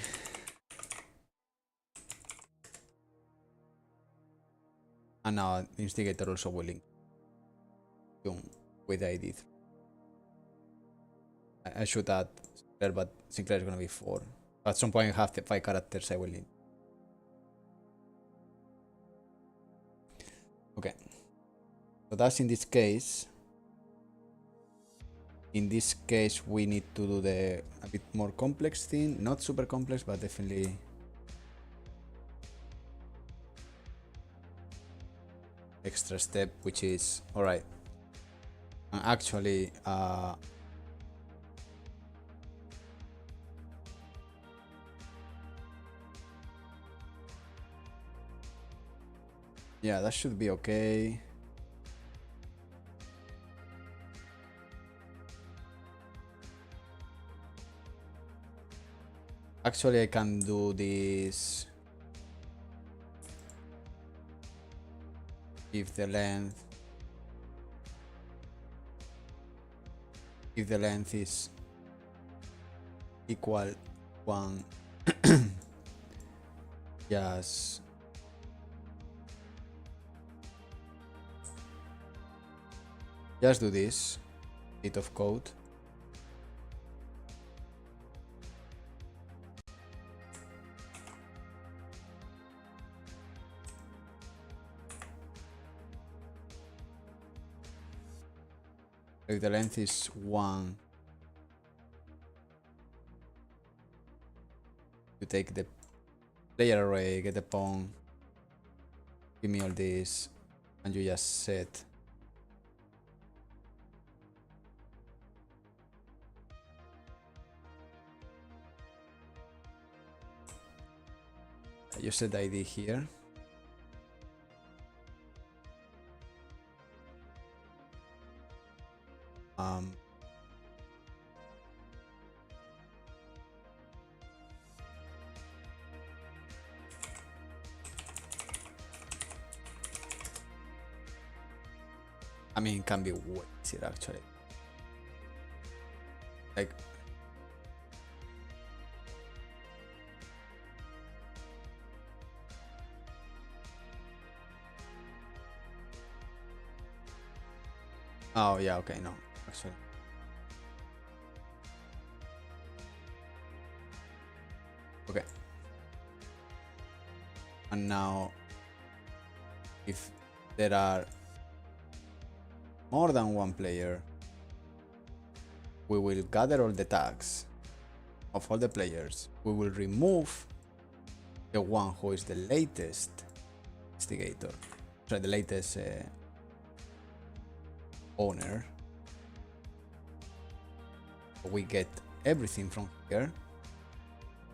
And now the instigator also will link with ID. I should add Sinclair, but Sinclair is gonna be 4. At some point I have the 5 characters I will need. Okay. So that's in this case. In this case we need to do a bit more complex thing. Not super complex, but definitely extra step, which is alright. Actually yeah, that should be okay. Actually I can do this if the length is equal 1. Yes. Just do this bit of code. If the length is 1, you take the player array, get the pawn, give me all this, and you just set you set the ID here. I mean, it can be way easier actually. Like, oh yeah, okay, no, actually. Okay. And now, if there are more than one player, we will gather all the tags of all the players. We will remove the one who is the latest instigator, sorry, the latest owner. We get everything from here.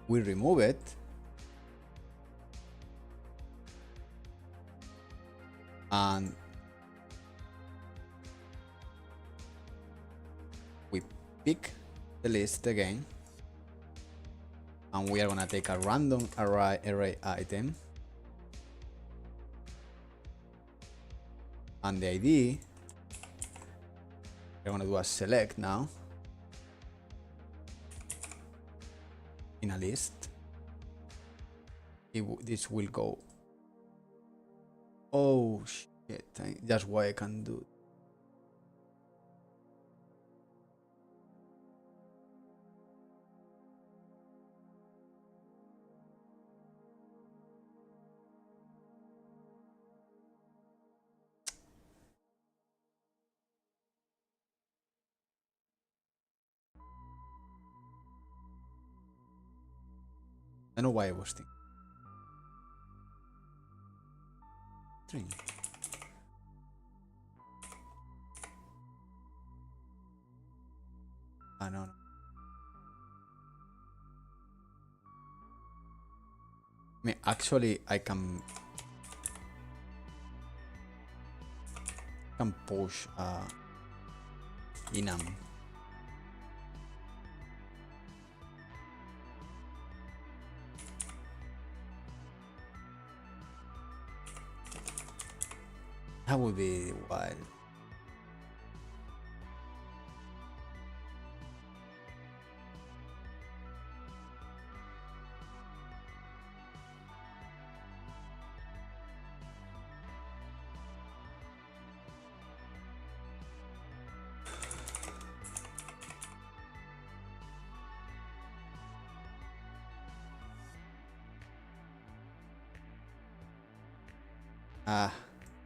We remove it. And we pick the list again. And we are gonna take a random array item. And the ID, we're gonna do a select now in a list. This will go. Oh shit, that's why I can do. I know why I was thinking. String. Ah, no. I mean, actually, I can push enum. That would be wild.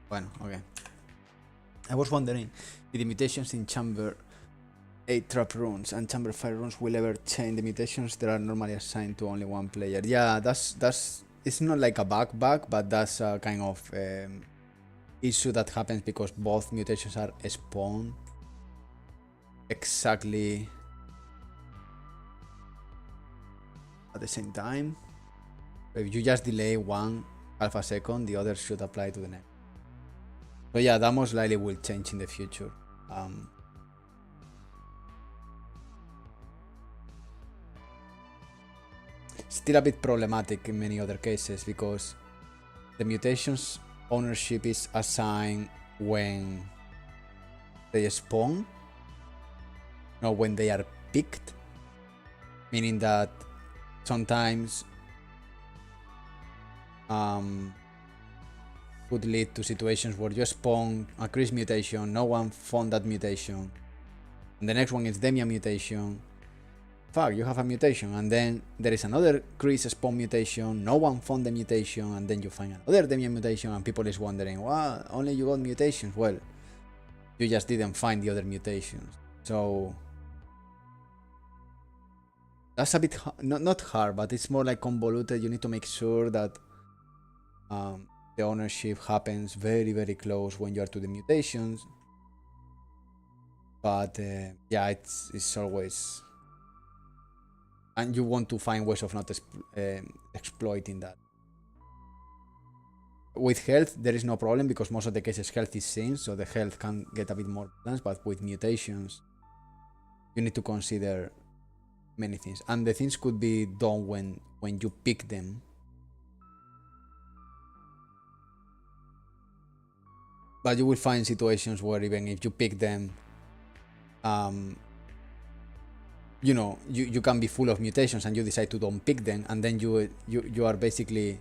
Bueno, okay. I was wondering if the mutations in chamber 8 trap runes and chamber 5 runes will ever change the mutations that are normally assigned to only one player. Yeah, that's it's not like a bug, but that's a kind of issue that happens because both mutations are spawned exactly at the same time. If you just delay one half a second, the other should apply to the next. So yeah, that most likely will change in the future. Still a bit problematic in many other cases because the mutations ownership is assigned when they spawn, not when they are picked, meaning that sometimes could lead to situations where you spawn a CRETE mutation, no one found that mutation, and the next one is Demian mutation. Fuck, you have a mutation, and then there is another CRETE spawn mutation, no one found the mutation, and then you find another Demian mutation, and people is wondering, wow, only you got mutations. Well, you just didn't find the other mutations. So that's a bit not hard, but it's more like convoluted. You need to make sure that the ownership happens very, very close when you are to the mutations. But yeah, it's always, and you want to find ways of not exploiting that. With health, there is no problem because most of the cases health is seen, so the health can get a bit more balanced. But with mutations, you need to consider many things, and the things could be done when you pick them. But you will find situations where even if you pick them, you know, you can be full of mutations and you decide to don't pick them, and then you are basically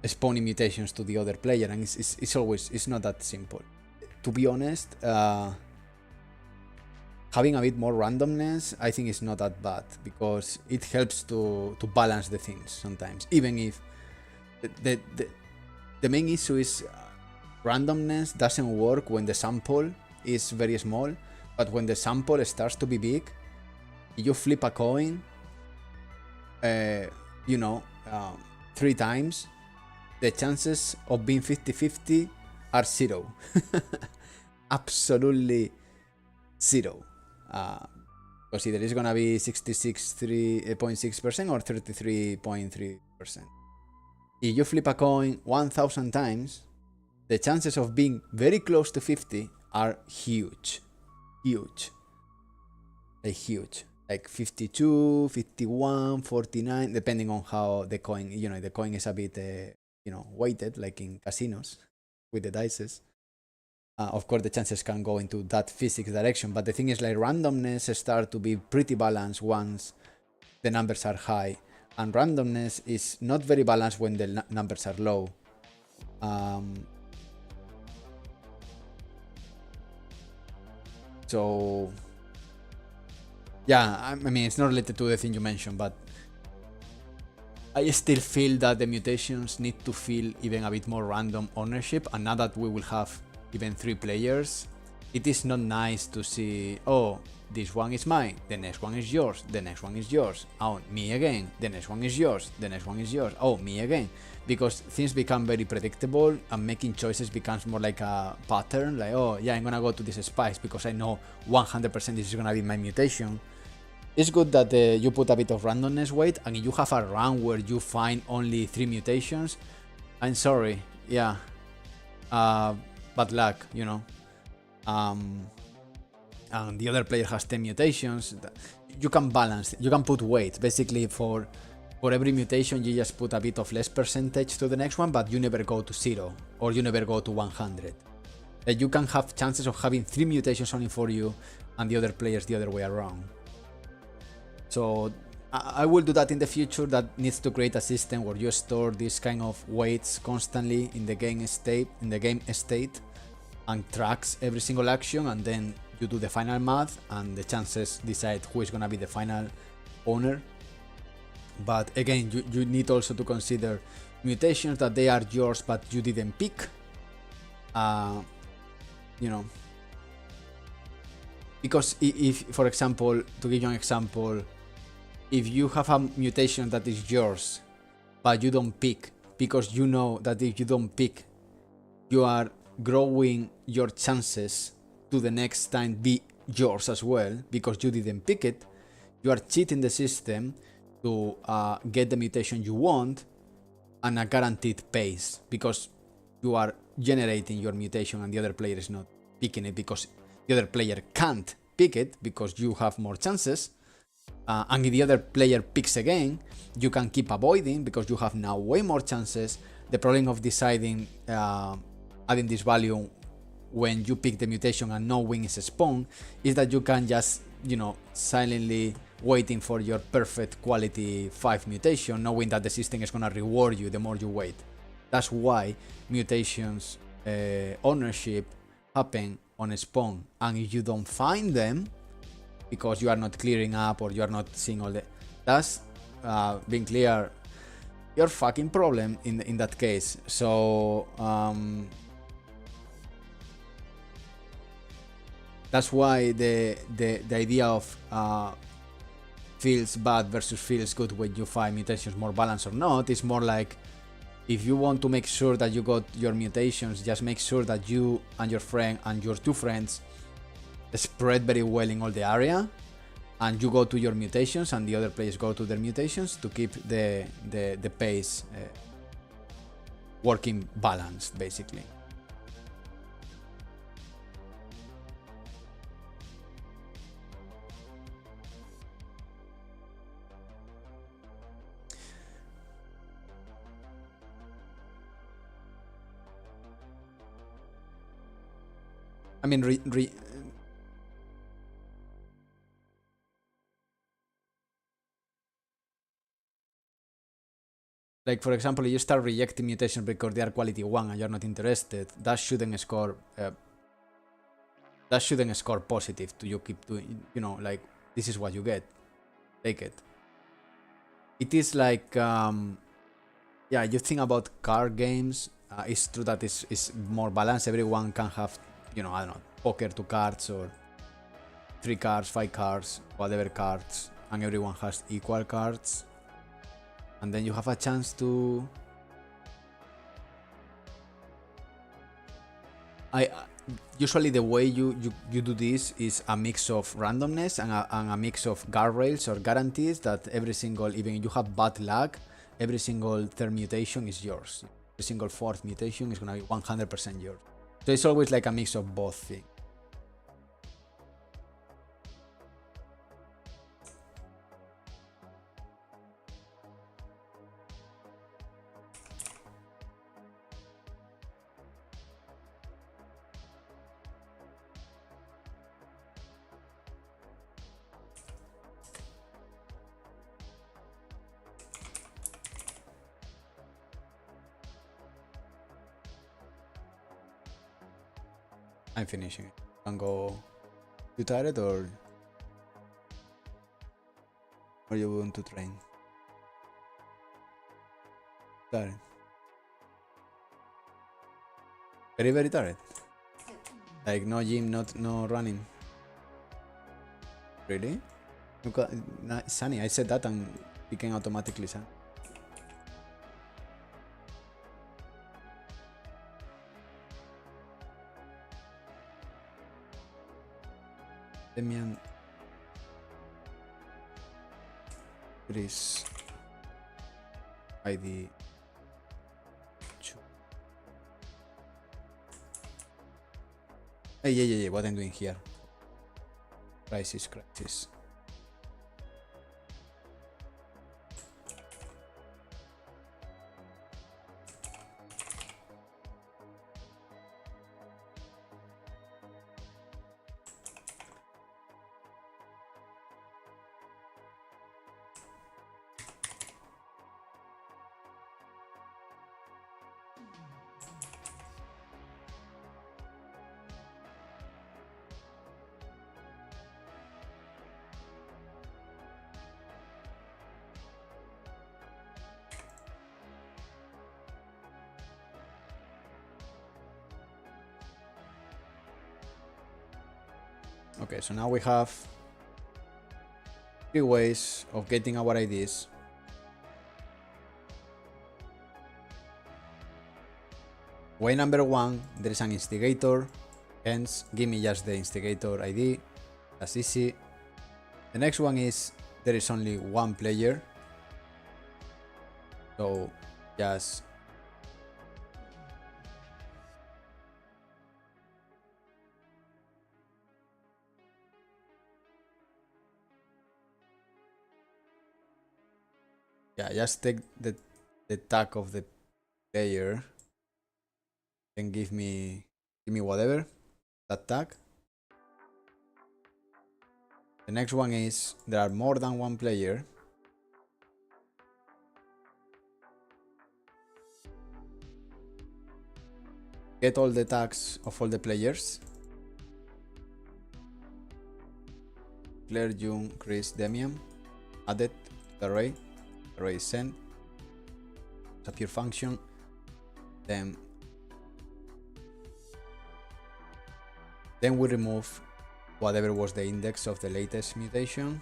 spawning mutations to the other player, and it's not that simple. To be honest, having a bit more randomness, I think is not that bad because it helps to balance the things sometimes, even if the main issue is randomness doesn't work when the sample is very small, but when the sample starts to be big, you flip a coin, you know, 3 times, the chances of being 50-50 are 0. Absolutely 0. Because either it's gonna be 66.6% or 33.3%. If you flip a coin 1,000 times, the chances of being very close to 50 are huge. Huge. Like huge. Like 52, 51, 49, depending on how the coin, you know, the coin is a bit, you know, weighted, like in casinos with the dices. Of course, the chances can go into that physics direction, but the thing is, like, randomness start to be pretty balanced once the numbers are high, and randomness is not very balanced when the numbers are low. So yeah, I mean, it's not related to the thing you mentioned, but I still feel that the mutations need to feel even a bit more random ownership, and now that we will have even 3 players, it is not nice to see, oh, this one is mine, the next one is yours, the next one is yours, oh, me again, the next one is yours, the next one is yours, oh, me again. Because things become very predictable and making choices becomes more like a pattern, like, oh yeah, I'm gonna go to this spice because I know 100% this is gonna be my mutation. It's good that you put a bit of randomness weight, and if you have a run where you find only 3 mutations, I'm sorry, yeah, bad luck, you know. And the other player has 10 mutations. You can balance, you can put weight. Basically, for every mutation, you just put a bit of less percentage to the next one, but you never go to 0, or you never go to 100. You can have chances of having 3 mutations only for you, and the other players the other way around. So I will do that in the future. That needs to create a system where you store these kind of weights constantly in the game state, and tracks every single action, and then you do the final math, and the chances decide who is gonna be the final owner. But again, you need also to consider mutations that they are yours but you didn't pick. You know, because if, for example, to give you an example, if you have a mutation that is yours but you don't pick, because you know that if you don't pick, you are growing your chances to the next time be yours as well, because you didn't pick it, you are cheating the system to get the mutation you want and a guaranteed pace, because you are generating your mutation and the other player is not picking it, because the other player can't pick it because you have more chances. And if the other player picks again, you can keep avoiding because you have now way more chances. The problem of deciding adding this value when you pick the mutation and knowing it's a spawn is that you can just, you know, silently waiting for your perfect quality 5 mutation, knowing that the system is gonna reward you the more you wait. That's why mutations ownership happen on a spawn, and if you don't find them because you are not clearing up or you are not seeing all the, that's being clear, your fucking problem in that case. So that's why the idea of feels bad versus feels good when you find mutations more balanced or not is more like, if you want to make sure that you got your mutations, just make sure that you and your friend and your 2 friends spread very well in all the area, and you go to your mutations and the other players go to their mutations to keep the pace working balanced, basically. I mean, like, for example, you start rejecting mutations because they are quality 1 and you're not interested, that shouldn't score positive to you keep doing, you know, like, this is what you get, take it. It is like, yeah, you think about card games, it's true that it's more balanced. Everyone can have, you know, I don't know, poker 2 cards or 3 cards, 5 cards, whatever cards, and everyone has equal cards. And then you have a chance to... usually the way you do this is a mix of randomness and a mix of guardrails or guarantees that every single, even if you have bad luck, every single 3rd mutation is yours. Every single 4th mutation is gonna be 100% yours. So it's always like a mix of both things. I'm finishing it. Can go. You tired or you want to train? Tired. Very tired. Like no gym, no running. Really? Sunny, I said that and became automatically sunny. Demian Chris ID 2. Hey, yeah, what I'm doing here. Crisis. Okay, so now we have 3 ways of getting our IDs. Way number 1, there is an instigator, hence give me just the instigator ID, that's easy. The next one is there is only one player, so just just take the tag of the player and give me whatever that tag. The next one is there are more than one player. Get all the tags of all the players. Claire, June, Chris, Demian. Add it to the array. Array is sent. It's a pure function. Then we remove whatever was the index of the latest mutation.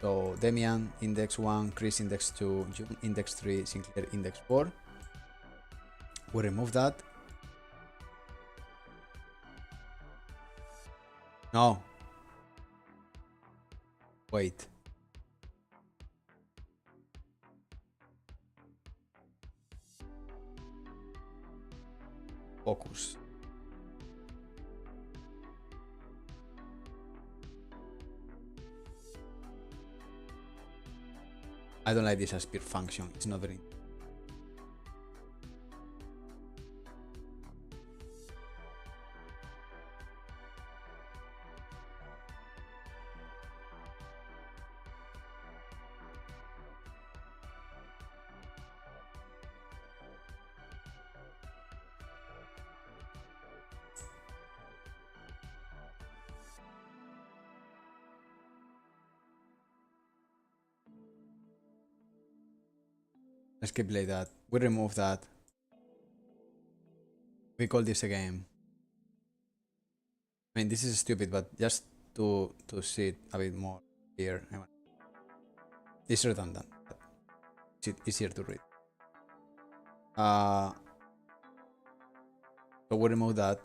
So Demian index 1, Chris index 2, June index 3, Sinclair index 4. We remove that. No. Wait. Focus. I don't like this as pure function. It's not very. Let's keep like that. We remove that. We call this a game. I mean, this is stupid, but just to see it a bit more here. It's redundant. It's easier to read. So we remove that.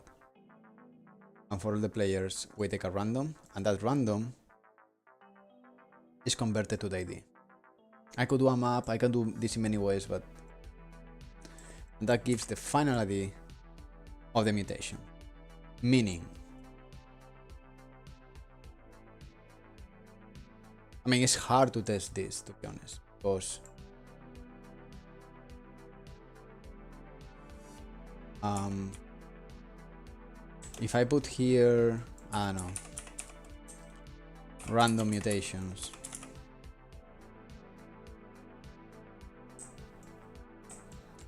And for all the players, we take a random. And that random is converted to the ID. I could do a map, I can do this in many ways, but that gives the final ID of the mutation. Meaning, I mean, it's hard to test this, to be honest, because if I put here, I don't know, random mutations,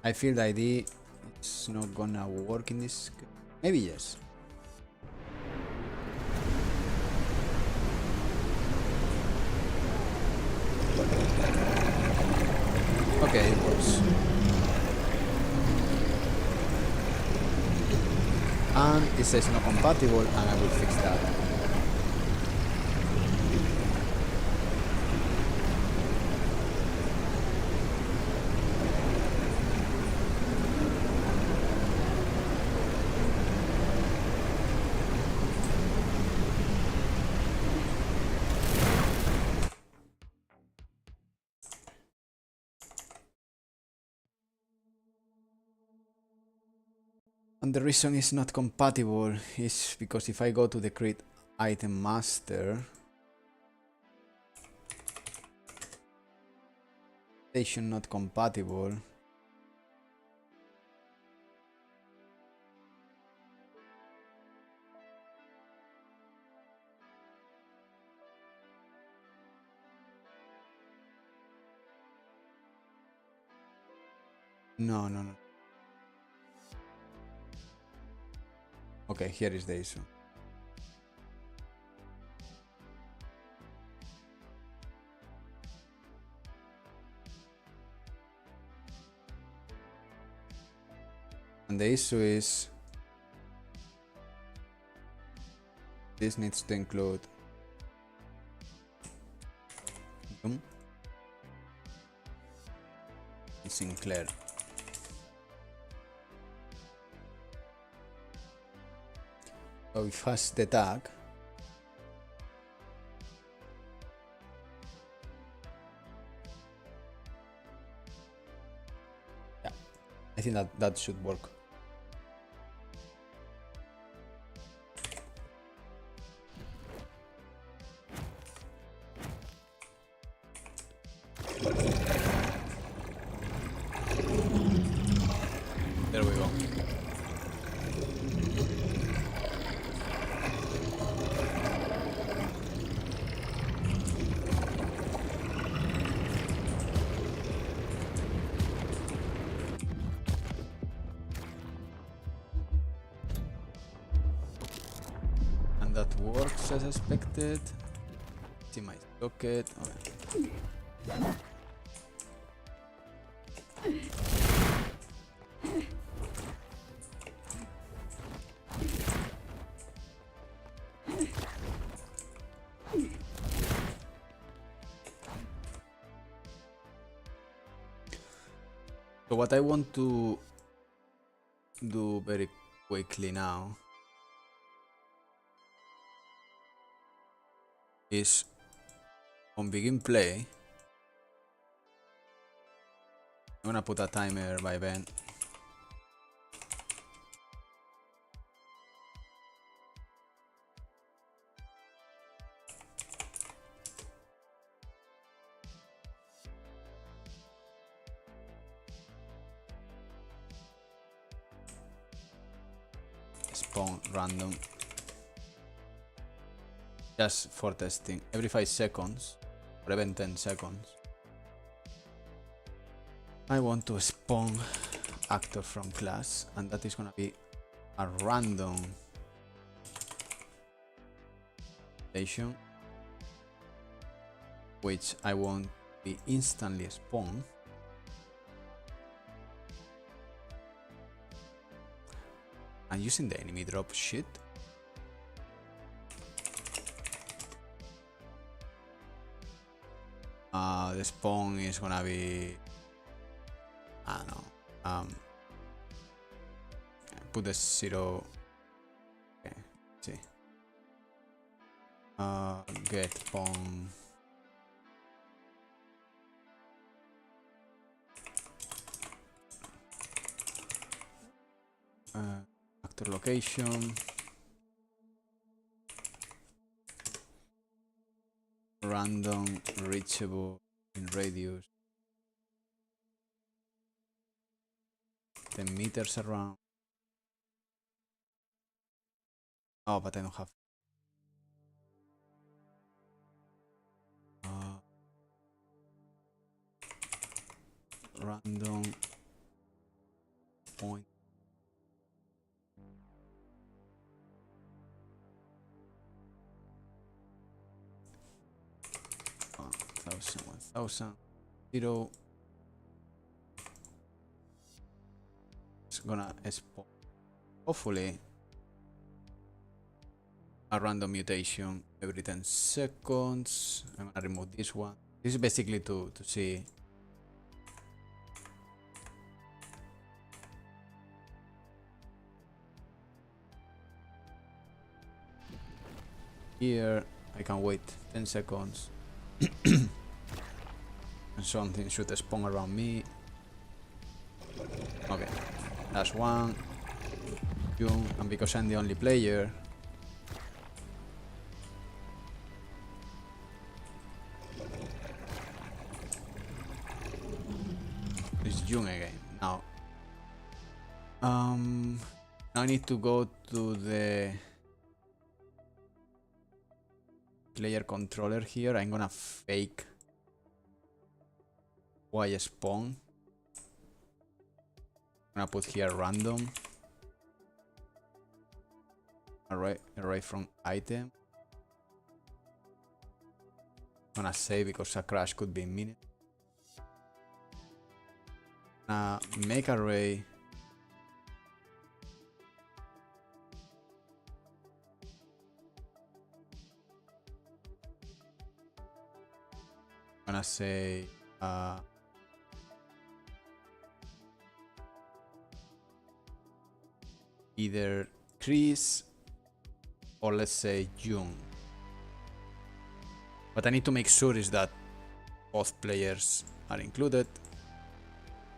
I feel the ID is not gonna work in this. Maybe yes. Okay, it works. And it says not compatible, and I will fix that. And the reason it's not compatible is because if I go to the CRETE item master, station not compatible. No. Okay, here is the issue. And the issue is this needs to include Sinclair. So it has the tag. Yeah, I think that should work. There we go. And that works as expected. See my socket. Okay. So what I want to do very quickly now is on begin play, I'm gonna put a timer by event. Spawn random. Just for testing. Every 5 seconds, or even 10 seconds, I want to spawn actor from class, and that is gonna be a random station, which I want to be instantly spawned. I'm using the enemy drop shit. The spawn is gonna be, I don't know, put the 0. Okay, see. Get spawn. Actor location. Random reachable in radius 10 meters around. Oh, but I don't have. Random point. 1000, 0. It's gonna spawn. Hopefully, a random mutation every 10 seconds. I'm gonna remove this one. This is basically to see. Here, I can wait 10 seconds. And something should spawn around me. Okay, that's one. Jung, and because I'm the only player, it's Jung again. Now, now I need to go to the player controller here. I'm gonna fake Y spawn. I'm gonna put here random. Array from item. I'm gonna save because a crash could be imminent. Make array. I'm gonna say either Chris or let's say Jung. But I need to make sure is that both players are included.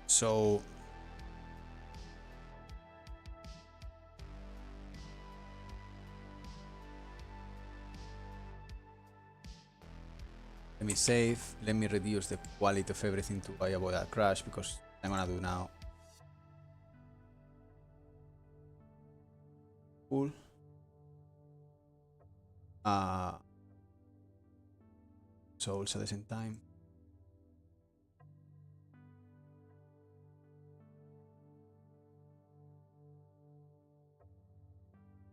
So let me save. Let me reduce the quality of everything to avoid a crash because I'm gonna do now. Cool. Souls at the same time.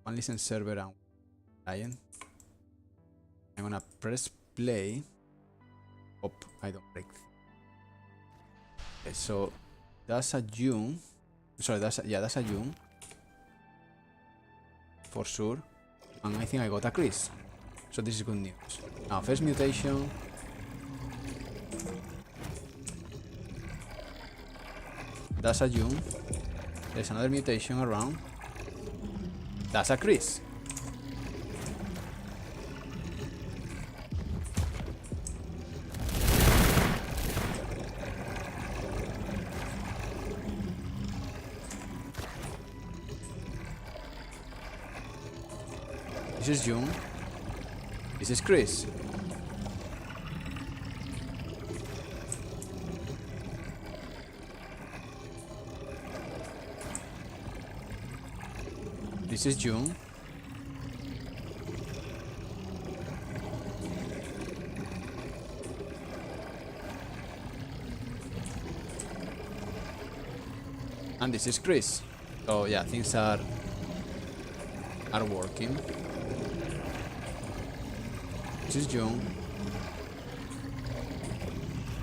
One listen server and client. I'm gonna press play. Hope I don't break. Okay, so that's a Jung. Sorry, that's a Jung. For sure. And I think I got a Chris. So this is good news. Now first mutation. That's a Jung. There's another mutation around. That's a Chris. This is Jung. This is Chris. This is Jung. And this is Chris. So yeah, things are working. This is Jung.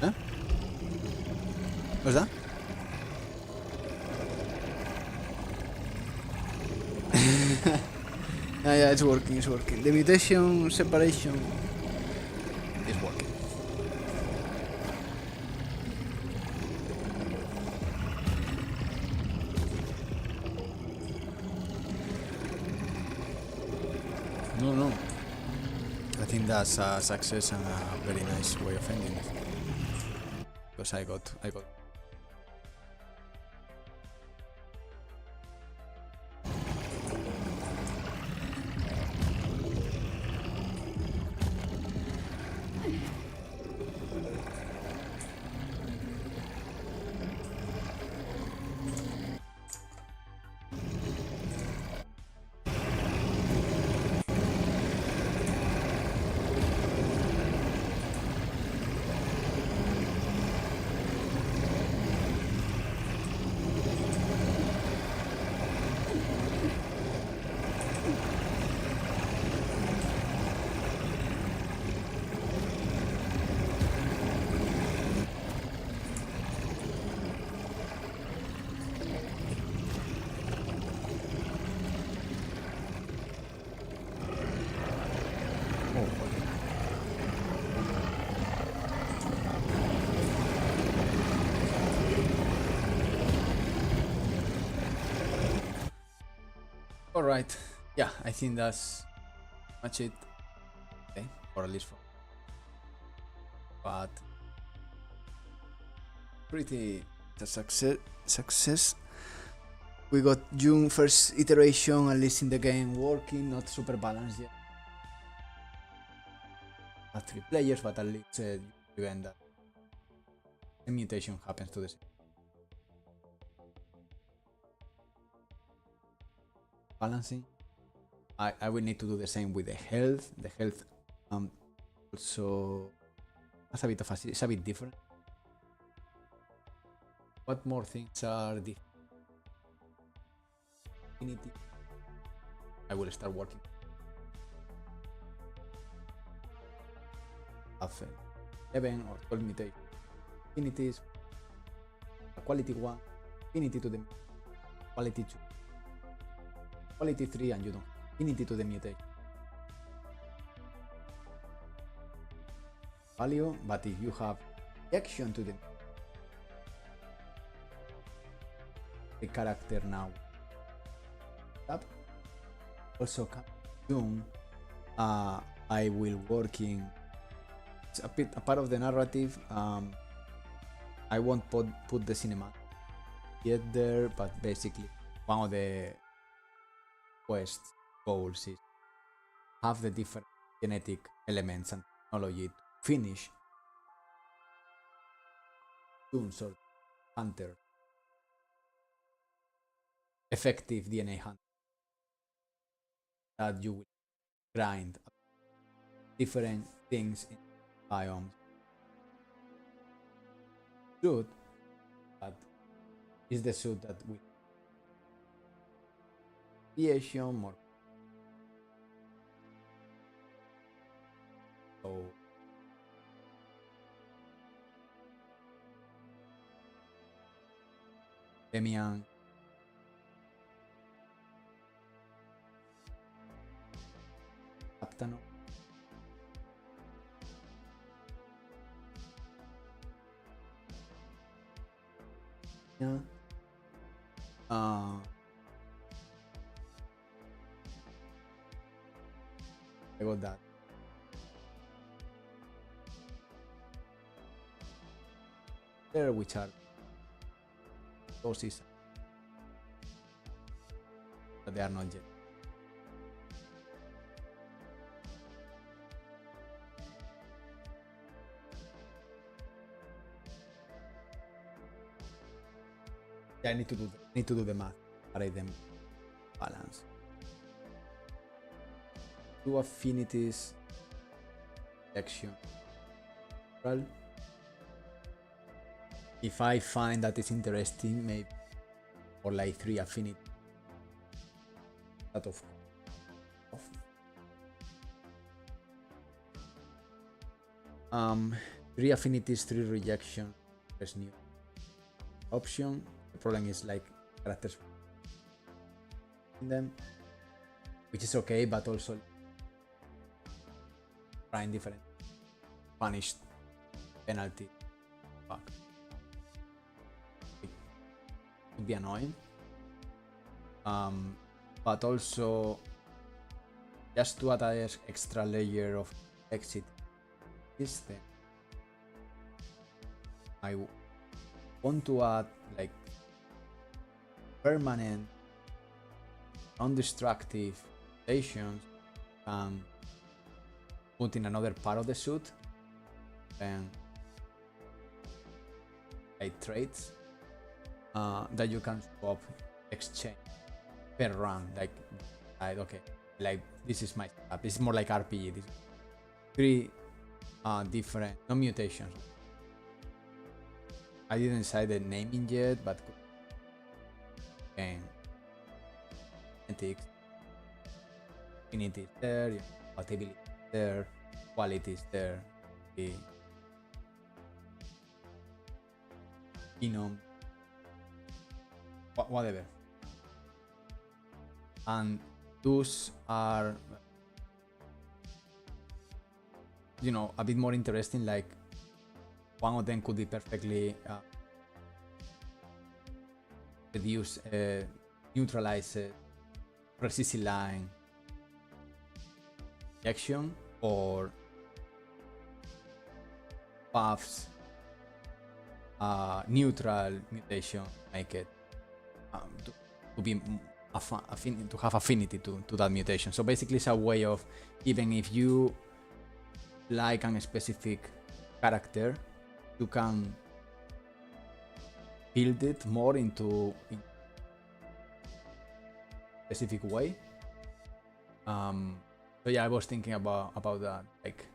Huh? What's that? Yeah, it's working, it's working. The mutation separation is working. No. I think that's a success and a very nice way of ending it. Because I got Alright, yeah, I think that's much it. Okay, or at least for. But pretty the success. We got June first iteration, at least in the game, working, not super balanced yet. Have 3 players, but at least event that the mutation happens to the same. Balancing. I will need to do the same with the health. The health also has a bit of it's a bit different. What more things are different? Infinity. I will start working. Have 11 or 12 mutations. Infinities. A quality 1. Infinity to the quality 2. Quality 3, and you don't have infinity to the mutation. Value, but if you have reaction to the character now up, also can assume I will working. It's a part of the narrative. I won't put the cinema yet there, but basically one of the quest goals is have the different genetic elements and technology to finish Toons or Hunter, effective DNA hunt, that you will grind different things in biomes. Suit, but is the suit that will creation more. So Demian Captano. Yeah. I got that. There, which are sources, but they are not yet. Yeah, I need to do the math. Array them balance. 2 affinities action. Well, if I find that is interesting, maybe, or like 3 affinities. That of 3 affinities, 3 rejection. There's new option. The problem is like characters in them, which is okay, but also trying different punished penalty. Fuck. It would be annoying. But also just to add an extra layer of exit system, I want to add like permanent non-destructive stations and put in another part of the suit and like traits that you can swap, exchange per run. Like okay, like this is my setup. This is more like RPG. This is 3 different mutations. I didn't decide the naming yet, but genetics, infinity is there, compatibility is there, quality is there, the genome, whatever. And those are, you know, a bit more interesting. Like one of them could be perfectly reduce, neutralize precision line action, or paths neutral mutation, make it to be to have affinity to that mutation. So basically it's a way of, even if you like a specific character, you can build it more into a specific way. So yeah, I was thinking about that, like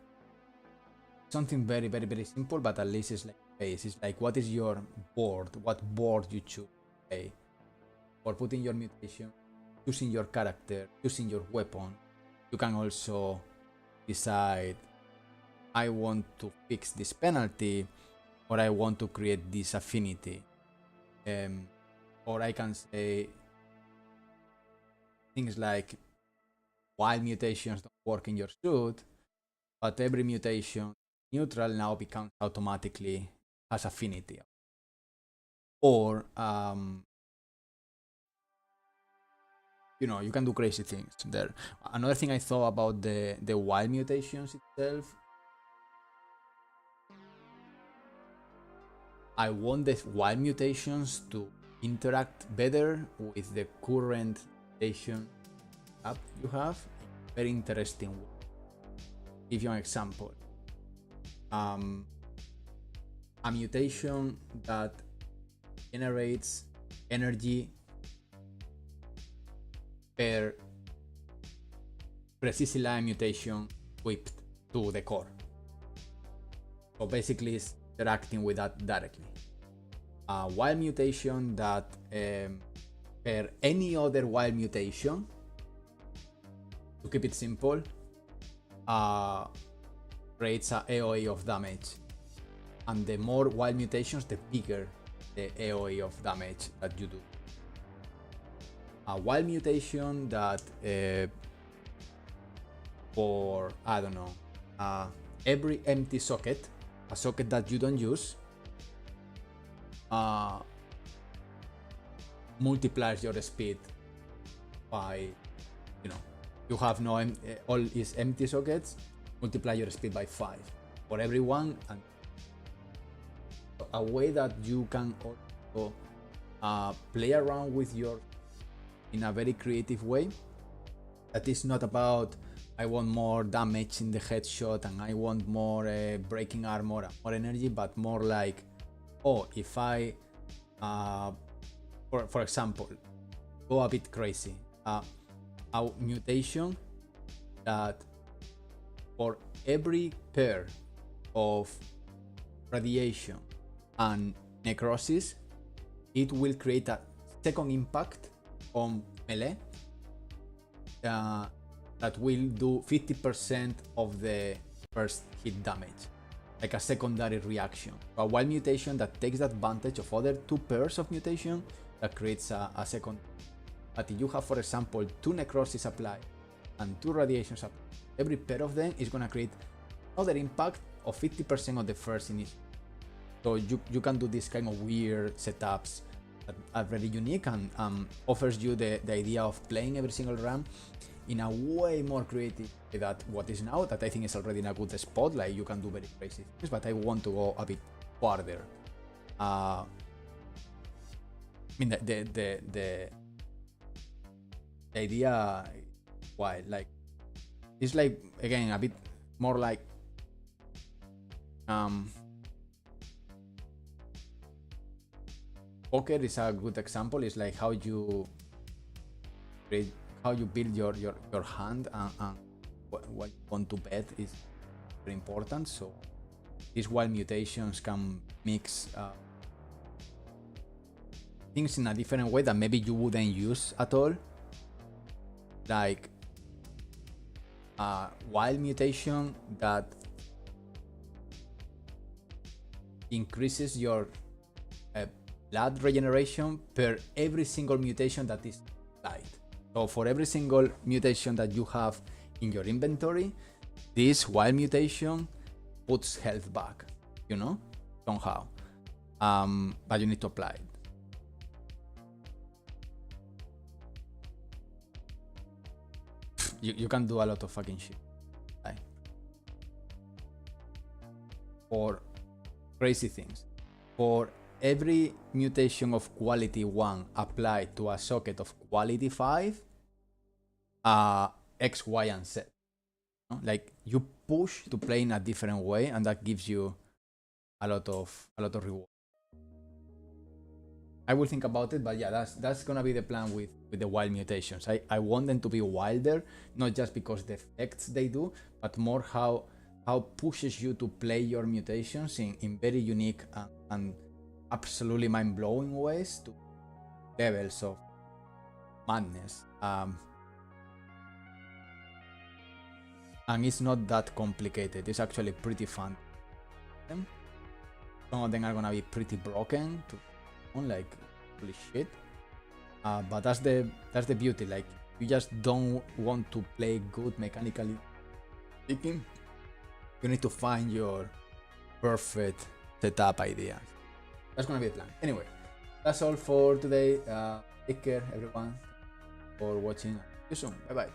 something very, very, very simple, but at least it's like base. It's like, what is your board? What board you choose? Okay, for putting your mutation, choosing your character, choosing your weapon. You can also decide, I want to fix this penalty, or I want to create this affinity. Or I can say things like, while mutations don't work in your suit, but every mutation neutral now becomes automatically has affinity. Or you know, you can do crazy things there. Another thing I thought about the wild mutations itself, I want the wild mutations to interact better with the current mutation app you have. Very interesting way. Give you an example. A mutation that generates energy per precise line mutation whipped to the core. So basically it's interacting with that directly. A wild mutation that per any other wild mutation, to keep it simple, creates a AoE of damage. And the more wild mutations, the bigger the AoE of damage that you do. A wild mutation that for, I don't know, every empty socket, a socket that you don't use, multiplies your speed by, you know, you have no all is empty sockets, multiply your speed by 5 for every one, and a way that you can also play around with your in a very creative way. That is not about, I want more damage in the headshot and I want more breaking armor and more energy, but more like, oh, if I for example, go a bit crazy, a mutation that for every pair of radiation and necrosis, it will create a second impact on melee that will do 50% of the first hit damage, like a secondary reaction. A wild mutation that takes advantage of other two pairs of mutation that creates a second. But if you have, for example, 2 necrosis applied and 2 radiations applied, every pair of them is going to create another impact of 50% of the first initial. So you can do this kind of weird setups that are very unique and offers you the idea of playing every single run in a way more creative way than what is now, that I think is already in a good spot. Like, you can do very crazy things, but I want to go a bit farther. I mean, the idea, why, like, it's like, again, a bit more like poker is a good example. It's like how you create, how you build your hand, and what you want to bet is very important. So these wild mutations can mix things in a different way that maybe you wouldn't use at all. Like a wild mutation that increases your blood regeneration per every single mutation that is applied. So for every single mutation that you have in your inventory, this wild mutation puts health back, you know, somehow. But you need to apply it. You can do a lot of fucking shit, right? Or crazy things. For every mutation of quality 1 applied to a socket of quality 5, X, Y, and Z. Like you push to play in a different way, and that gives you a lot of reward. I will think about it, but yeah, that's gonna be the plan with the wild mutations. I want them to be wilder, not just because the effects they do, but more how pushes you to play your mutations in very unique and absolutely mind-blowing ways to levels of madness. And it's not that complicated. It's actually pretty fun. Some of them are gonna be pretty broken to like holy shit. But that's the beauty. Like you just don't want to play good mechanically speaking. You need to find your perfect setup ideas. That's gonna be the plan. Anyway, that's all for today. Take care, everyone, for watching. See you soon. Bye bye.